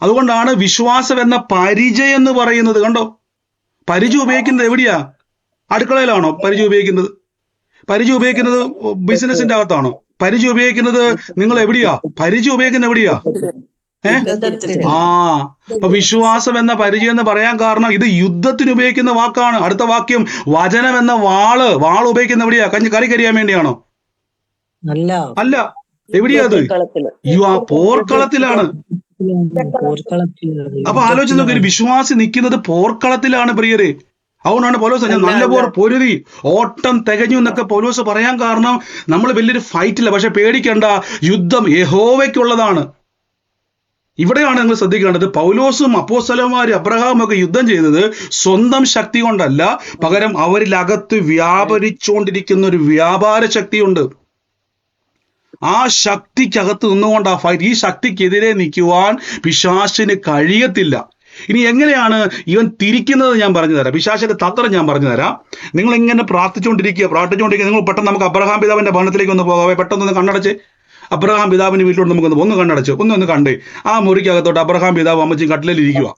അതുകൊണ്ടാണ് വിശ്വാസം എന്ന പരിചയം എന്ന് പറയുന്നത്. കണ്ടോ? പരിചയം ഉപയോഗിക്കുന്നത് എവിടെയാ? അടുക്കളയിലാണോ പരിചയം ഉപയോഗിക്കുന്നത്? പരിചയം ഉപയോഗിക്കുന്നത് ബിസിനസിന്റെ അകത്താണോ? പരിചയം ഉപയോഗിക്കുന്നത് നിങ്ങൾ എവിടെയാ? പരിചയം ഉപയോഗിക്കുന്നത് എവിടെയാ? അപ്പൊ വിശ്വാസം എന്ന പരിചയം എന്ന് പറയാൻ കാരണം ഇത് യുദ്ധത്തിന് ഉപയോഗിക്കുന്ന വാക്കാണ്. അടുത്ത വാക്യം, വചനം എന്ന വാള് ഉപയോഗിക്കുന്ന എവിടെയാ? കറി കരിയാൻ വേണ്ടിയാണോ? അല്ല. എവിടെയാ അത്? പോർക്കളത്തിലാണ്. അപ്പൊ ആലോചിച്ച് നോക്കി, ഒരു വിശ്വാസി നിൽക്കുന്നത് പോർക്കളത്തിലാണ് പ്രിയരെ. അതുകൊണ്ടാണ് പൗലോസ് ഞാൻ നല്ല പോർ പൊരുതി ഓട്ടം തികഞ്ഞു എന്നൊക്കെ പൗലോസ് പറയാൻ കാരണം നമ്മൾ വലിയൊരു ഫൈറ്റില്ല. പക്ഷെ പേടിക്കേണ്ട, യുദ്ധം യഹോവയ്ക്കുള്ളതാണ്. ഇവിടെയാണ് നിങ്ങൾ ശ്രദ്ധിക്കേണ്ടത്. പൗലോസും അപ്പോസ്തലന്മാരും അബ്രഹാമും ഒക്കെ യുദ്ധം ചെയ്തത് സ്വന്തം ശക്തി കൊണ്ടല്ല, പകരം അവരിലകത്ത് വ്യാപരിച്ചുകൊണ്ടിരിക്കുന്ന ഒരു വ്യാപാര ശക്തിയുണ്ട്. ആ ശക്തിക്കകത്ത് നിന്നുകൊണ്ട് ആ ഫൈറ്റ്. ഈ ശക്തിക്കെതിരെ നിൽക്കുവാൻ പിശാചിന് കഴിയത്തില്ല. ഇനി എങ്ങനെയാണ് ഇവൻ തിരിക്കുന്നത് ഞാൻ പറഞ്ഞു തരാം. പിശാചിന്റെ തന്ത്രം ഞാൻ പറഞ്ഞു തരാം. നിങ്ങൾ എങ്ങനെ പ്രാർത്ഥിച്ചുകൊണ്ടിരിക്കുക. നിങ്ങൾ പെട്ടെന്ന് നമുക്ക് അബ്രഹാം പിതാവിന്റെ ഭവനത്തിലേക്ക് ഒന്ന് പോകാവേ. പെട്ടെന്ന് കണ്ണടച്ച് അബ്രഹാം പിതാവിന്റെ വീട്ടിലോട്ട് നമുക്കൊന്ന് കണ്ണടച്ച് ഒന്ന് കണ്ടേ. ആ മുറിക്കകത്തോട്ട് അബ്രഹാം പിതാവ് അമ്മച്ചും കട്ടിലിൽ ഇരിക്കുക.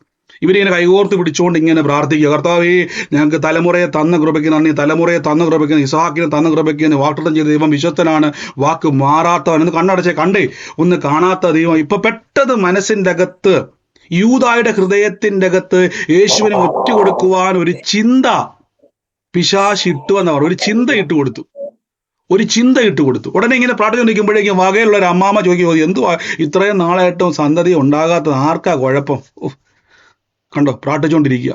ഇവരിങ്ങനെ കൈകോർത്ത് പിടിച്ചുകൊണ്ട് ഇങ്ങനെ പ്രാർത്ഥിക്കുക, കർത്താവേ, ഞങ്ങൾക്ക് തലമുറയെ തന്ന കൃപയ്ക്ക് നന്ദി, തലമുറയെ തന്ന കൃപയ്ക്ക്, ഇസ്ഹാക്കിനെ തന്ന കൃപയ്ക്ക്. വാഗ്ദത്തം ചെയ്ത ദൈവം വിശ്വസ്തനാണ്, വാക്ക് മാറാത്തവൻ. ഒന്ന് കണ്ണടച്ചേ, കണ്ടേ, ഒന്ന് കാണാത്ത ദൈവം. ഇപ്പൊ പെട്ടത് മനസ്സിന്റെ അകത്ത്, യൂദായുടെ ഹൃദയത്തിന്റെ അകത്ത് യേശുവിനെ ഒറ്റുകൊടുക്കുവാൻ ഒരു ചിന്ത പിശാച് ഇട്ടു എന്ന് പറഞ്ഞു. ഒരു ചിന്ത ഇട്ട് കൊടുത്തു. ഒരു ചിന്ത ഇട്ട് കൊടുത്തു. ഉടനെ ഇങ്ങനെ പ്രാർത്ഥിച്ചുകൊണ്ടിരിക്കുമ്പോഴേക്കും വകയിലുള്ള ഒരു അമ്മാമ്മ ചോദിക്കുമോ, എന്തുവാ ഇത്രയും നാളായിട്ടും സന്തതി ഉണ്ടാകാത്തത്, ആർക്കാ കുഴപ്പം? കണ്ടോ, പ്രാർത്ഥിച്ചുകൊണ്ടിരിക്കുക.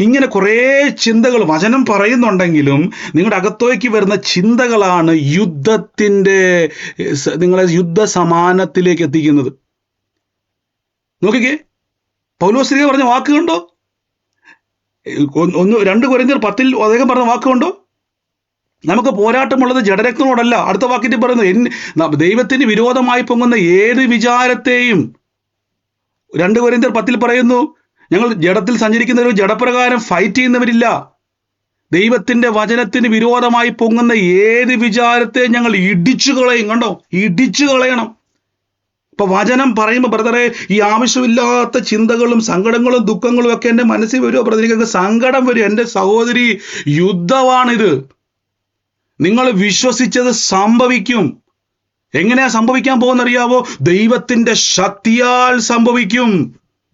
ഇങ്ങനെ കുറേ ചിന്തകൾ വചനം പറയുന്നുണ്ടെങ്കിലും നിങ്ങളുടെ അകത്തേക്ക് വരുന്ന ചിന്തകളാണ് നിങ്ങളെ യുദ്ധസമാനത്തിലേക്ക് എത്തിക്കുന്നത്. നോക്കിക്കേ, പൗലോസ്ലീഹ പറഞ്ഞ വാക്ക് കണ്ടോ? 2 കൊരിന്ത്യർ 10 അദ്ദേഹം പറഞ്ഞ വാക്ക് കണ്ടോ? നമുക്ക് പോരാട്ടമുള്ളത് ജഡരക്തങ്ങളോടല്ല. അടുത്ത വാക്കിൽ പറയുന്നത് ദൈവത്തിന് വിരോധമായി പൊങ്ങുന്ന ഏത് വിചാരത്തെയും 2 കൊരിന്ത്യർ 10 പറയുന്നു, ഞങ്ങൾ ജഡത്തിൽ സഞ്ചരിക്കുന്നവരും ജഡപ്രകാരം ഫൈറ്റ് ചെയ്യുന്നവരില്ല. ദൈവത്തിന്റെ വചനത്തിന് വിരോധമായി പൊങ്ങുന്ന ഏത് വിചാരത്തെ ഞങ്ങൾ ഇടിച്ചു കളയും. കണ്ടോ, ഇടിച്ചു കളയണം. ഇപ്പൊ വചനം പറയുമ്പോൾ ബ്രദറെ, ഈ ആവശ്യമില്ലാത്ത ചിന്തകളും സങ്കടങ്ങളും ദുഃഖങ്ങളും ഒക്കെ എൻ്റെ മനസ്സിൽ വരുമോ ബ്രദർ? എനിക്ക് സങ്കടം വരും. എൻ്റെ സഹോദരി, യുദ്ധമാണിത്. നിങ്ങൾ വിശ്വസിച്ചത് സംഭവിക്കും. എങ്ങനെയാ സംഭവിക്കാൻ പോകുന്നറിയാവോ? ദൈവത്തിന്റെ ശക്തിയാൽ സംഭവിക്കും,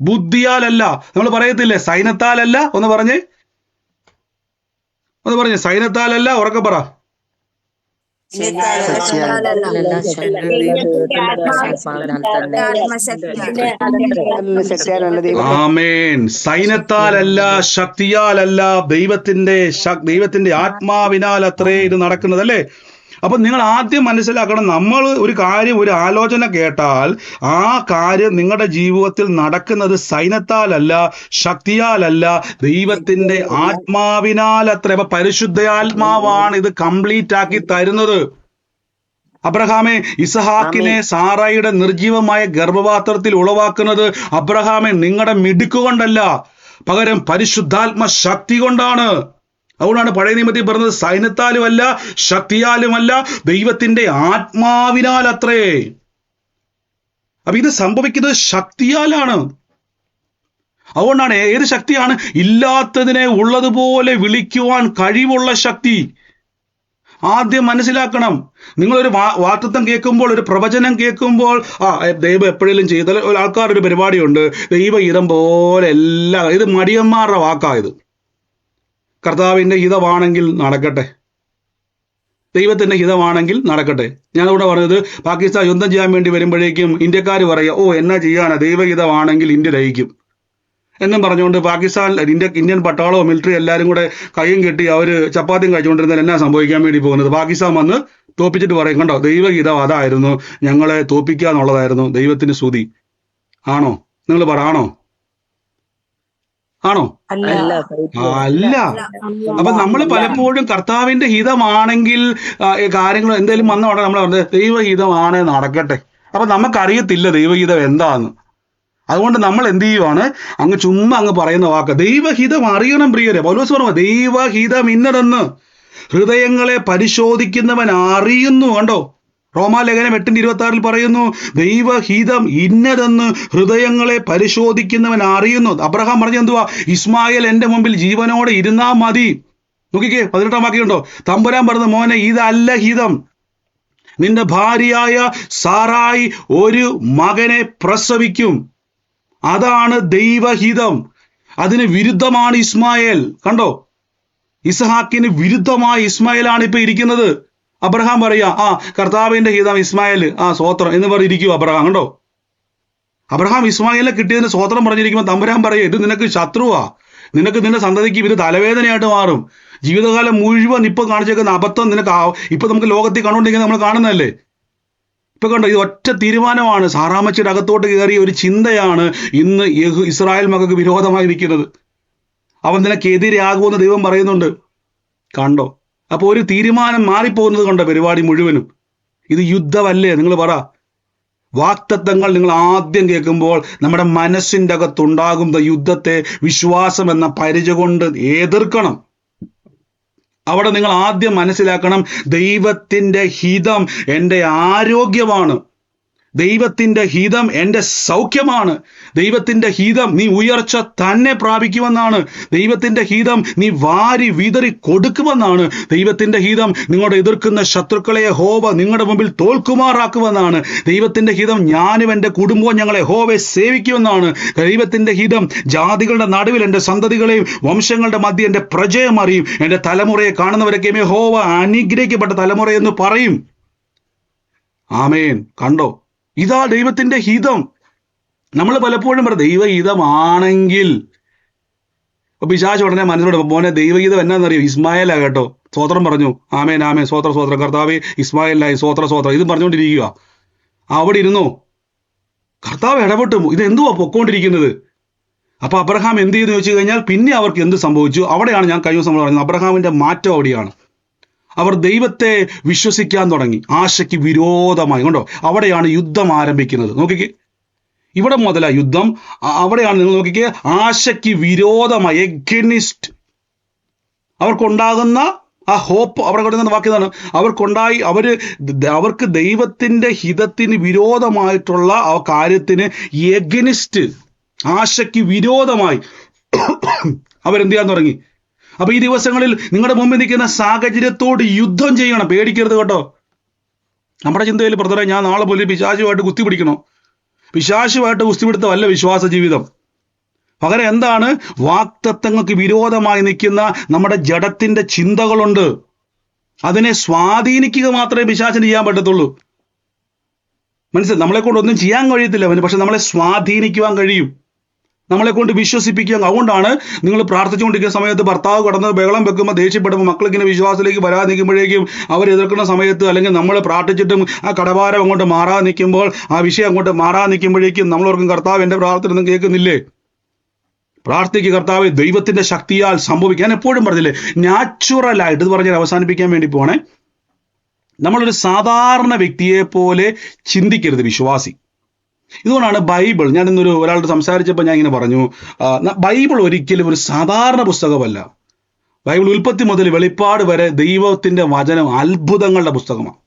ബുദ്ധിയാലല്ല. നമ്മൾ പറയത്തില്ലേ, സൈന്യത്താലല്ല. ഒന്ന് പറഞ്ഞേ, സൈന്യത്താലല്ല. ഉറക്കെ പറ. ആമേൻ. സൈന്യത്താലല്ല, ശക്തിയാലല്ല, ദൈവത്തിന്റെ ആത്മാവിനാൽ അത്രേ ഇത് നടക്കുന്നത്, അല്ലേ? അപ്പൊ നിങ്ങൾ ആദ്യം മനസ്സിലാക്കണം, നമ്മൾ ഒരു കാര്യം, ഒരു ആലോചന കേട്ടാൽ ആ കാര്യം നിങ്ങളുടെ ജീവിതത്തിൽ നടക്കുന്നത് സൈന്യത്താലല്ല, ശക്തിയാലല്ല, ദൈവത്തിന്റെ ആത്മാവിനാൽ അത്ര. അപ്പൊ പരിശുദ്ധാത്മാവാണ് ഇത് കംപ്ലീറ്റ് ആക്കി തരുന്നത്. അബ്രഹാമെ, ഇസഹാക്കിനെ സാറായിയുടെ നിർജീവമായ ഗർഭപാത്രത്തിൽ ഉളവാക്കുന്നത് അബ്രഹാമെ നിങ്ങളുടെ മിടുക്കുകൊണ്ടല്ല, പകരം പരിശുദ്ധാത്മ ശക്തി കൊണ്ടാണ്. അതുകൊണ്ടാണ് പഴയ നിയമത്തിൽ പറഞ്ഞത് സൈന്യത്താലുമല്ല, ശക്തിയാലുമല്ല, ദൈവത്തിന്റെ ആത്മാവിനാൽ അത്രേ. അപ്പൊ ഇത് സംഭവിക്കുന്നത് ശക്തിയാലാണ്. അതുകൊണ്ടാണ്, ഏത് ശക്തിയാണ്? ഇല്ലാത്തതിനെ ഉള്ളതുപോലെ വിളിക്കുവാൻ കഴിവുള്ള ശക്തി. ആദ്യം മനസ്സിലാക്കണം. നിങ്ങളൊരു വാക്തത്വം കേൾക്കുമ്പോൾ, ഒരു പ്രവചനം കേൾക്കുമ്പോൾ, ദൈവം എപ്പോഴെങ്കിലും ചെയ്താൽ ആൾക്കാരൊരു പരിപാടിയുണ്ട്, ദൈവഹിതം പോലെ എല്ലാം. ഇത് മടിയന്മാരുടെ വാക്കായത്. കർത്താവിന്റെ ഹിതമാണെങ്കിൽ നടക്കട്ടെ, ദൈവത്തിന്റെ ഹിതമാണെങ്കിൽ നടക്കട്ടെ. ഞാനിവിടെ പറഞ്ഞത്, പാകിസ്ഥാൻ യുദ്ധം ചെയ്യാൻ വേണ്ടി വരുമ്പോഴേക്കും ഇന്ത്യക്കാർ പറയുക, എന്നാ ചെയ്യാനാ, ദൈവഹിതമാണെങ്കിൽ ഇന്ത്യ ലയിക്കും എന്നും പറഞ്ഞുകൊണ്ട് ഇന്ത്യൻ പട്ടാളമോ മിലിറ്ററി എല്ലാവരും കൂടെ കൈയും കെട്ടി അവർ ചപ്പാത്തിയും കഴിച്ചുകൊണ്ടിരുന്നാൽ എന്നാ സംഭവിക്കാൻ വേണ്ടി പോകുന്നത്? പാകിസ്ഥാൻ വന്ന് തോപ്പിച്ചിട്ട് പറയും, കണ്ടോ, ദൈവഹിതം അതായിരുന്നു, ഞങ്ങളെ തോപ്പിക്കുക എന്നുള്ളതായിരുന്നു. ദൈവത്തിന് സ്തുതി. ആണോ? നിങ്ങൾ പറ, ആണോ? അല്ല. അപ്പൊ നമ്മൾ പലപ്പോഴും കർത്താവിന്റെ ഹിതമാണെങ്കിൽ കാര്യങ്ങൾ എന്തെങ്കിലും വന്ന ഉടനെ നമ്മൾ പറഞ്ഞത് ദൈവഹിതമാണ്, നടക്കട്ടെ. അപ്പൊ നമുക്കറിയത്തില്ല ദൈവഹിതം എന്താന്ന്. അതുകൊണ്ട് നമ്മൾ എന്ത് ചെയ്യുവാണ്, ചുമ്മാ പറയുന്ന വാക്ക് ദൈവഹിതം അറിയണം പ്രിയരെ. പൗലോസ് പറഞ്ഞു, ദൈവഹിതം ഇന്നതെന്ന് ഹൃദയങ്ങളെ പരിശോധിക്കുന്നവൻ അറിയുന്നു. കണ്ടോ, റോമാലേഖനം 8:26 പറയുന്നു, ദൈവഹിതം ഇന്നതെന്ന് ഹൃദയങ്ങളെ പരിശോധിക്കുന്നവൻ അറിയുന്നു. അബ്രഹാം പറഞ്ഞ എന്തുവാ? ഇസ്മായേൽ എൻ്റെ മുമ്പിൽ ജീവനോടെ ഇരുന്നാ മതി. നോക്കിക്കേ, 18 വാക്യമുണ്ടോ? തമ്പുരാൻ പറഞ്ഞു, മോനെ, ഇതല്ല ഹിതം, നിന്റെ ഭാര്യയായ സാറായി ഒരു മകനെ പ്രസവിക്കും, അതാണ് ദൈവഹിതം. അതിന് വിരുദ്ധമാണ് ഇസ്മായേൽ. കണ്ടോ, ഇസഹാക്കിന് വിരുദ്ധമായ ഇസ്മായേലാണ് ഇപ്പൊ ഇരിക്കുന്നത്. അബ്രഹാം പറയാ, കർത്താവിന്റെ ഹിതം ഇസ്മായേൽ, സ്വോത്രം എന്ന് പറഞ്ഞിരിക്കും അബ്രഹാം. കണ്ടോ, അബ്രഹാം ഇസ്മായേലിനെ കിട്ടിയതിന് സ്വോത്രം പറഞ്ഞിരിക്കുമ്പോൾ തമ്പുരാൻ പറയാ, ഇത് നിനക്ക് ശത്രുവാ, നിന്റെ സന്തതിക്ക് ഇത് തലവേദനയായിട്ട് മാറും. ജീവിതകാലം മുഴുവൻ ഇപ്പൊ കാണിച്ചേക്കുന്ന അബദ്ധം നിനക്ക് ഇപ്പൊ നമുക്ക് ലോകത്തിൽ കണ്ടുകൊണ്ടിരിക്കുന്നത് നമ്മൾ കാണുന്നതല്ലേ. ഇപ്പൊ കണ്ടോ, ഇത് ഒറ്റ തീരുമാനമാണ്. സാറാമ്മച്ചിയുടെ അകത്തോട്ട് കയറിയ ഒരു ചിന്തയാണ് ഇന്ന് ഇസ്രായേൽ മക്കൾക്ക് വിരോധമായി നിൽക്കുന്നത്. അവൻ നിനക്കെതിരെയാകുമെന്ന് ദൈവം പറയുന്നുണ്ട്. കണ്ടോ, അപ്പൊ ഒരു തീരുമാനം മാറിപ്പോകുന്നത് കണ്ടോ പരിപാടി മുഴുവനും. ഇത് യുദ്ധമല്ലേ? നിങ്ങൾ പറ. വാക്തത്വങ്ങൾ നിങ്ങൾ ആദ്യം കേൾക്കുമ്പോൾ നമ്മുടെ മനസ്സിൻ്റെ അകത്തുണ്ടാകുന്ന യുദ്ധത്തെ വിശ്വാസം എന്ന പരിച കൊണ്ട് എതിർക്കണം. അവിടെ നിങ്ങൾ ആദ്യം മനസ്സിലാക്കണം, ദൈവത്തിൻ്റെ ഹിതം എൻ്റെ ആരോഗ്യമാണ്, ദൈവത്തിന്റെ ഹിതം എൻ്റെ സൗഖ്യമാണ്. ദൈവത്തിന്റെ ഹിതം നീ ഉയർച്ച തന്നെ പ്രാപിക്കുമെന്നാണ്. ദൈവത്തിന്റെ ഹിതം നീ വാരി വിതറി കൊടുക്കുമെന്നാണ്. ദൈവത്തിന്റെ ഹിതം നിങ്ങളുടെ എതിർക്കുന്ന ശത്രുക്കളെ യഹോവ നിങ്ങളുടെ മുമ്പിൽ തോൽക്കുമാറാക്കുമെന്നാണ്. ദൈവത്തിന്റെ ഹിതം ഞാനും എൻ്റെ കുടുംബവും ഞങ്ങളെ യഹോവയെ സേവിക്കുമെന്നാണ്. ദൈവത്തിന്റെ ഹിതം ജാതികളുടെ നടുവിൽ എൻ്റെ സന്തതികളെയും വംശങ്ങളുടെ മധ്യ എൻ്റെ പ്രജയം അറിയും. എൻ്റെ തലമുറയെ കാണുന്നവരൊക്കെയും യഹോവ അനുഗ്രഹിക്കപ്പെട്ട തലമുറയെന്ന് പറയും. ആമേൻ. കണ്ടോ, ഇതാ ദൈവത്തിന്റെ ഹിതം. നമ്മൾ പലപ്പോഴും പറയും ദൈവഹിതമാണെങ്കിൽ, പിശാച് ഉടനെ മനസ്സിലോട് മോനെ ദൈവഗീതം എന്നാന്നറിയോ? ഇസ്മായേലാ കേട്ടോ. സ്വോത്രം പറഞ്ഞു. ആമേൻ ആമേൻ, സ്വോത്ര സ്വോത്രം, കർത്താവേ ഇസ്മായേലായി സ്വോത്ര സ്വോത്രം, ഇതും പറഞ്ഞുകൊണ്ടിരിക്കുക. അവിടെ ഇരുന്നോ, കർത്താവ് ഇടപെട്ടു. ഇത് എന്തുവാ പൊക്കോണ്ടിരിക്കുന്നത്? അപ്പൊ അബ്രഹാം എന്ത് ചെയ്തെന്ന് ചോദിച്ചു കഴിഞ്ഞാൽ പിന്നെ അവർക്ക് എന്ത് സംഭവിച്ചു? അവിടെയാണ് ഞാൻ കഴിഞ്ഞ ദിവസം പറഞ്ഞത്, അബ്രഹാമിന്റെ മാറ്റം അവിടെയാണ്. അവർ ദൈവത്തെ വിശ്വസിക്കാൻ തുടങ്ങി, ആശയ്ക്ക് വിരോധമായി. കണ്ടോ, അവിടെയാണ് യുദ്ധം ആരംഭിക്കുന്നത്. നോക്കിക്കേ, ഇവിടെ മുതലാ യുദ്ധം. അവിടെയാണ് നിങ്ങൾ നോക്കിക്കേ, ആശയ്ക്ക് വിരോധമായി, എഗനിസ്റ്റ്. അവർക്കുണ്ടാകുന്ന ആ ഹോപ്പ്, അവിടെ കൊടുക്കുന്ന വാക്യതാണ്, അവർക്ക് ദൈവത്തിന്റെ ഹിതത്തിന് വിരോധമായിട്ടുള്ള ആ കാര്യത്തിന് എഗനിസ്റ്റ്, ആശയ്ക്ക് വിരോധമായി അവരെന്ത് ചെയ്യാൻ തുടങ്ങി. അപ്പൊ ഈ ദിവസങ്ങളിൽ നിങ്ങളുടെ മുമ്പിൽ നിൽക്കുന്ന സാഹചര്യത്തോട് യുദ്ധം ചെയ്യണം. പേടിക്കരുത് കേട്ടോ. നമ്മുടെ ചിന്തയിൽ ബ്രദറെ ഞാൻ നാളെ പോലും പിശാചുമായിട്ട് കുസ്തിപിടിക്കണോ? പിശാചുമായിട്ട് കുസ്തിപിടുത്തമല്ല വിശ്വാസ ജീവിതം. പകരം എന്താണ്? വാക്തത്വങ്ങൾക്ക് വിരോധമായി നിൽക്കുന്ന നമ്മുടെ ജഡത്തിന്റെ ചിന്തകളുണ്ട്. അതിനെ സ്വാധീനിക്കുക മാത്രമേ പിശാചിന് ചെയ്യാൻ പറ്റത്തുള്ളൂ. മനസ്സിലായി? നമ്മളെ കൊണ്ട് ഒന്നും ചെയ്യാൻ കഴിയത്തില്ല അവന്, പക്ഷെ നമ്മളെ സ്വാധീനിക്കുവാൻ കഴിയും, നമ്മളെ കൊണ്ട് വിശ്വസിപ്പിക്കുക. അതുകൊണ്ടാണ് നിങ്ങൾ പ്രാർത്ഥിച്ചുകൊണ്ടിരിക്കുന്ന സമയത്ത് ഭർത്താവ് കടന്ന് ബഹളം വെക്കുമ്പോൾ, ദേഷ്യപ്പെടുമ്പോൾ, മക്കളിങ്ങനെ വിശ്വാസത്തിലേക്ക് വരാതെ നിൽക്കുമ്പോഴേക്കും അവർ എതിർക്കുന്ന സമയത്ത്, അല്ലെങ്കിൽ നമ്മൾ പ്രാർത്ഥിച്ചിട്ടും ആ കടഭാരം അങ്ങോട്ട് മാറാതെ നിൽക്കുമ്പോൾ, ആ വിഷയം അങ്ങോട്ട് മാറാതെ നിൽക്കുമ്പോഴേക്കും നമ്മളോർക്കും കർത്താവ് എൻ്റെ പ്രാർത്ഥന ഒന്നും കേൾക്കുന്നില്ലേ? പ്രാർത്ഥിക്കുക, കർത്താവ് ദൈവത്തിന്റെ ശക്തിയാൽ സംഭവിക്കാൻ. എപ്പോഴും പറഞ്ഞില്ലേ, നാച്ചുറലായിട്ട് ഇത് പറഞ്ഞാൽ അവസാനിപ്പിക്കാൻ വേണ്ടി പോണേ. നമ്മളൊരു സാധാരണ വ്യക്തിയെ പോലെ ചിന്തിക്കരുത് വിശ്വാസി. ഇതുകൊണ്ടാണ് ബൈബിൾ, ഞാൻ ഇന്നൊരു ഒരാളോട് സംസാരിച്ചപ്പോൾ ഞാൻ ഇങ്ങനെ പറഞ്ഞു, ബൈബിൾ ഒരിക്കലും ഒരു സാധാരണ പുസ്തകമല്ല. ബൈബിൾ ഉൽപ്പത്തി മുതൽ വെളിപ്പാട് വരെ ദൈവത്തിന്റെ വചനം അത്ഭുതങ്ങളുടെ പുസ്തകമാണ്.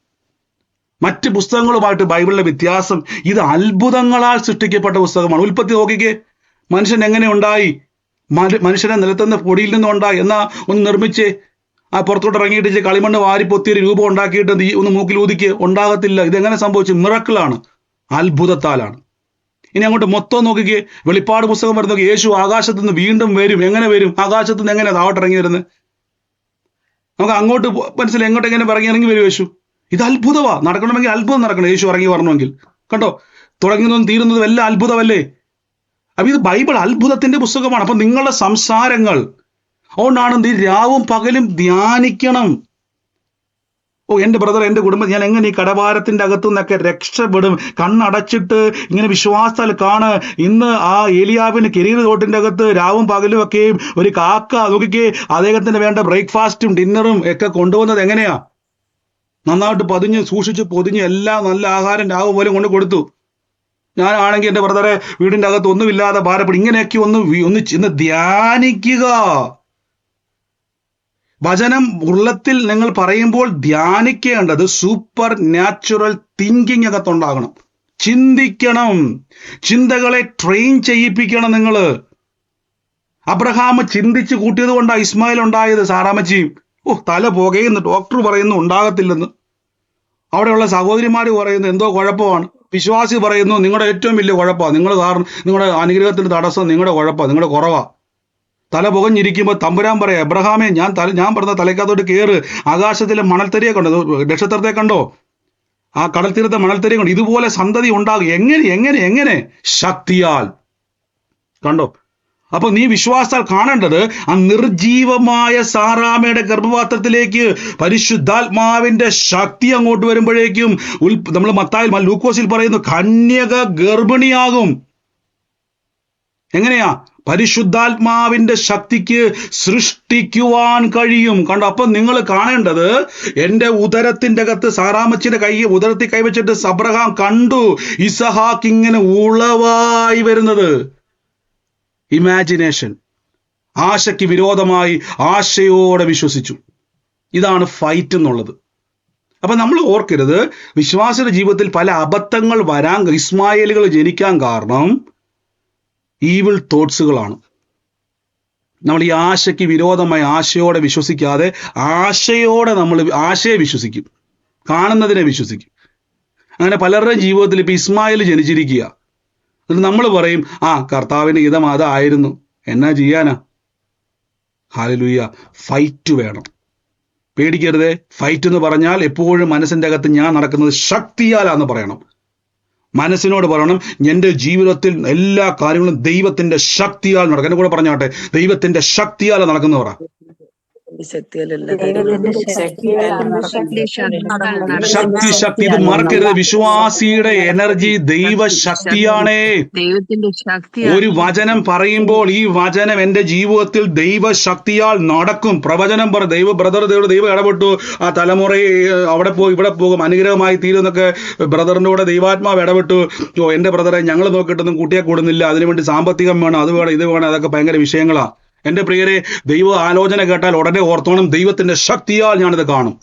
മറ്റ് പുസ്തകങ്ങളുമായിട്ട് ബൈബിളിലെ വ്യത്യാസം, ഇത് അത്ഭുതങ്ങളാൽ സൃഷ്ടിക്കപ്പെട്ട പുസ്തകമാണ്. ഉൽപ്പത്തി നോക്കിക്കേ, മനുഷ്യൻ എങ്ങനെ ഉണ്ടായി? മനുഷ്യനെ നിലത്തുനിന്ന് പൊടിയിൽ നിന്നും ഉണ്ടായി. എന്നാ ഒന്ന് നിർമ്മിച്ച് ആ പുറത്തോട്ട് ഇറങ്ങിയിട്ട് കളിമണ്ണ് വാരി പൊത്തിയൊരു രൂപം ഉണ്ടാക്കിയിട്ട് ഒന്ന് മൂക്കിൽ ഊതിക്ക്, ഉണ്ടാകത്തില്ല. ഇതെങ്ങനെ സംഭവിച്ചു? മിറക്കിളാണ്, അത്ഭുതത്താലാണ്. ഇനി അങ്ങോട്ട് മൊത്തം നോക്കിക്കേ, വെളിപ്പാട് പുസ്തകം വരുന്ന നോക്കി, യേശു ആകാശത്ത് നിന്ന് വീണ്ടും വരും. എങ്ങനെ വരും? ആകാശത്ത് നിന്ന് എങ്ങനെ താവട്ട് ഇറങ്ങി വരുന്നത്? നമുക്ക് അങ്ങോട്ട് മനസ്സിലായി, എങ്ങോട്ട് എങ്ങനെ ഇറങ്ങി വരും യേശു? ഇത് അത്ഭുതമാ. നടക്കണമെങ്കിൽ അത്ഭുതം നടക്കണം. യേശു ഇറങ്ങി വരണമെങ്കിൽ. കണ്ടോ, തുടങ്ങുന്നതും തീരുന്നതും എല്ലാം അത്ഭുതമല്ലേ? അപ്പൊ ഇത് ബൈബിൾ അത്ഭുതത്തിന്റെ പുസ്തകമാണ്. അപ്പൊ നിങ്ങളുടെ സംസാരങ്ങൾ, അതുകൊണ്ടാണ് ഈ രാവും പകലും ധ്യാനിക്കണം. ഓ എൻ്റെ ബ്രദർ, എൻ്റെ കുടുംബം, ഞാൻ എങ്ങനെ ഈ കടഭാരത്തിന്റെ അകത്തു നിന്നൊക്കെ രക്ഷപ്പെടും? കണ്ണടച്ചിട്ട് ഇങ്ങനെ വിശ്വാസത്താൽ കാണ്. ഇന്ന് ആ ഏലിയാവിന് കെരീർ തോട്ടിന്റെ അകത്ത് രാവും പകലും ഒക്കെയും ഒരു കാക്ക നോക്കിക്കേ, അദ്ദേഹത്തിന് വേണ്ട ബ്രേക്ക്ഫാസ്റ്റും ഡിന്നറും ഒക്കെ കൊണ്ടുവന്നത് എങ്ങനെയാ? നന്നായിട്ട് പതിഞ്ഞ് സൂക്ഷിച്ച് പൊതിഞ്ഞ് എല്ലാം നല്ല ആഹാരം രാവും പോലും കൊണ്ട് കൊടുത്തു. ഞാനാണെങ്കിൽ എൻ്റെ ബ്രദറെ വീടിന്റെ അകത്ത് ഒന്നുമില്ലാതെ ഭാരപ്പെടും. ഇങ്ങനെയൊക്കെ ഒന്ന് ധ്യാനിക്കുക. വചനം ഉള്ളത്തിൽ നിങ്ങൾ പറയുമ്പോൾ ധ്യാനിക്കേണ്ടത് സൂപ്പർ നാച്ചുറൽ തിങ്കിങ് അകത്തുണ്ടാകണം. ചിന്തിക്കണം, ചിന്തകളെ ട്രെയിൻ ചെയ്യിപ്പിക്കണം. നിങ്ങൾ അബ്രഹാം ചിന്തിച്ച് കൂട്ടിയത് കൊണ്ടാണ് ഇസ്മായിൽ ഉണ്ടായത്. സാറാമച്ചിയും തല പുകയുന്നു, ഡോക്ടർ പറയുന്നു ഉണ്ടാകത്തില്ലെന്ന്. അവിടെയുള്ള സഹോദരിമാർ പറയുന്നു എന്തോ കുഴപ്പമാണ്. വിശ്വാസി പറയുന്നു നിങ്ങളുടെ ഏറ്റവും വലിയ കുഴപ്പമാണ്, നിങ്ങൾ കാരണം നിങ്ങളുടെ അനുഗ്രഹത്തിന്റെ തടസ്സം നിങ്ങളുടെ കുഴപ്പമാണ്, നിങ്ങളുടെ കുറവാ. തല പുകഞ്ഞിരിക്കുമ്പോൾ തമ്പുരാൻ പറയാം, എബ്രഹാമേ ഞാൻ പറഞ്ഞ തലയ്ക്കകത്തോട്ട് കയറ്. ആകാശത്തിലെ മണൽത്തരിയെ കണ്ടോ? നക്ഷത്രത്തെ കണ്ടോ? ആ കടൽ തീരത്തെ മണൽത്തരിയെ കണ്ടോ? ഇതുപോലെ സന്തതി ഉണ്ടാകും. എങ്ങനെ? ശക്തിയാൽ. കണ്ടോ? അപ്പൊ നീ വിശ്വാസത്താൽ കാണേണ്ടത് ആ നിർജീവമായ സാറാമയുടെ ഗർഭപാത്രത്തിലേക്ക് പരിശുദ്ധാത്മാവിന്റെ ശക്തി അങ്ങോട്ട് വരുമ്പോഴേക്കും നമ്മൾ മത്തായിൽ ലൂക്കോസിൽ പറയുന്നു കന്യക ഗർഭിണിയാകും. എങ്ങനെയാ? പരിശുദ്ധാത്മാവിന്റെ ശക്തിക്ക് സൃഷ്ടിക്കുവാൻ കഴിയും. കണ്ടോ? അപ്പൊ നിങ്ങൾ കാണേണ്ടത്, എന്റെ ഉദരത്തിന്റെ അകത്ത് സാറാമച്ചിന്റെ ഉദരത്തിൽ കൈവച്ചിട്ട് അബ്രഹാം കണ്ടു ഇസഹാക്ക് ഇങ്ങനെ ഉളവായി വരുന്നത്. ഇമാജിനേഷൻ. ആശയ്ക്ക് വിരോധമായി ആശയോടെ വിശ്വസിച്ചു. ഇതാണ് ഫൈറ്റ് എന്നുള്ളത്. അപ്പൊ നമ്മൾ ഓർക്കരുത്, വിശ്വാസിയുടെ ജീവിതത്തിൽ പല അബദ്ധങ്ങൾ വരാൻ, ഇസ്മായേലുകൾ ജനിക്കാൻ കാരണം ഈവിൾ തോട്ട്സുകളാണ്. നമ്മൾ ഈ ആശയ്ക്ക് വിരോധമായി ആശയോടെ വിശ്വസിക്കാതെ ആശയെ വിശ്വസിക്കും, കാണുന്നതിനെ വിശ്വസിക്കും. അങ്ങനെ പലരുടെയും ജീവിതത്തിൽ ഇപ്പൊ ഇസ്മായേൽ ജനിച്ചിരിക്കുക. എന്നിട്ട് നമ്മൾ പറയും, കർത്താവിന്റെ ഹിതം അതായിരുന്നു, എന്നാ ചെയ്യാനാ? ഹല്ലേലൂയ. ഫൈറ്റ് വേണം, പേടിക്കരുതേ. ഫൈറ്റ് എന്ന് പറഞ്ഞാൽ എപ്പോഴും മനസ്സിന്റെ അകത്ത് ഞാൻ നടക്കുന്നത് ശക്തിയാലാന്ന് പറയണം. മനസ്സിനോട് പറയണം, എൻ്റെ ജീവിതത്തിൽ എല്ലാ കാര്യങ്ങളും ദൈവത്തിന്റെ ശക്തിയാൽ നടക്കും. എന്നെ കൂടെ പറഞ്ഞാട്ടെ, ദൈവത്തിന്റെ ശക്തിയാൽ നടക്കുന്ന പറ. ശക്തി ഇത് മറക്കരുത്. വിശ്വാസിയുടെ എനർജി ദൈവശക്തിയാണേ. ഒരു വചനം പറയുമ്പോൾ ഈ വചനം എൻ്റെ ജീവിതത്തിൽ ദൈവശക്തിയാൽ നടക്കും. പ്രവചനം പറ, ദൈവം ഇടപെട്ടു, ആ തലമുറയെ അവിടെ പോകും ഇവിടെ പോകും, അനുഗ്രഹമായി തീരുന്നൊക്കെ ബ്രദറിന്റെ കൂടെ ദൈവാത്മാവ് ഇടപെട്ടു. എൻ്റെ ബ്രദറെ ഞങ്ങൾ നോക്കിയിട്ടൊന്നും കൂട്ടിയെ കൂടുന്നില്ല, അതിനുവേണ്ടി സാമ്പത്തികം വേണം, അത് വേണം, ഇത് വേണം, അതൊക്കെ ഭയങ്കര വിഷയങ്ങളാ. എൻ്റെ പ്രിയരെ, ദൈവ ആലോചന കേട്ടാൽ ഉടനെ ഓർത്തോണം, ദൈവത്തിന്റെ ശക്തിയാൽ ഞാനിത് കാണും.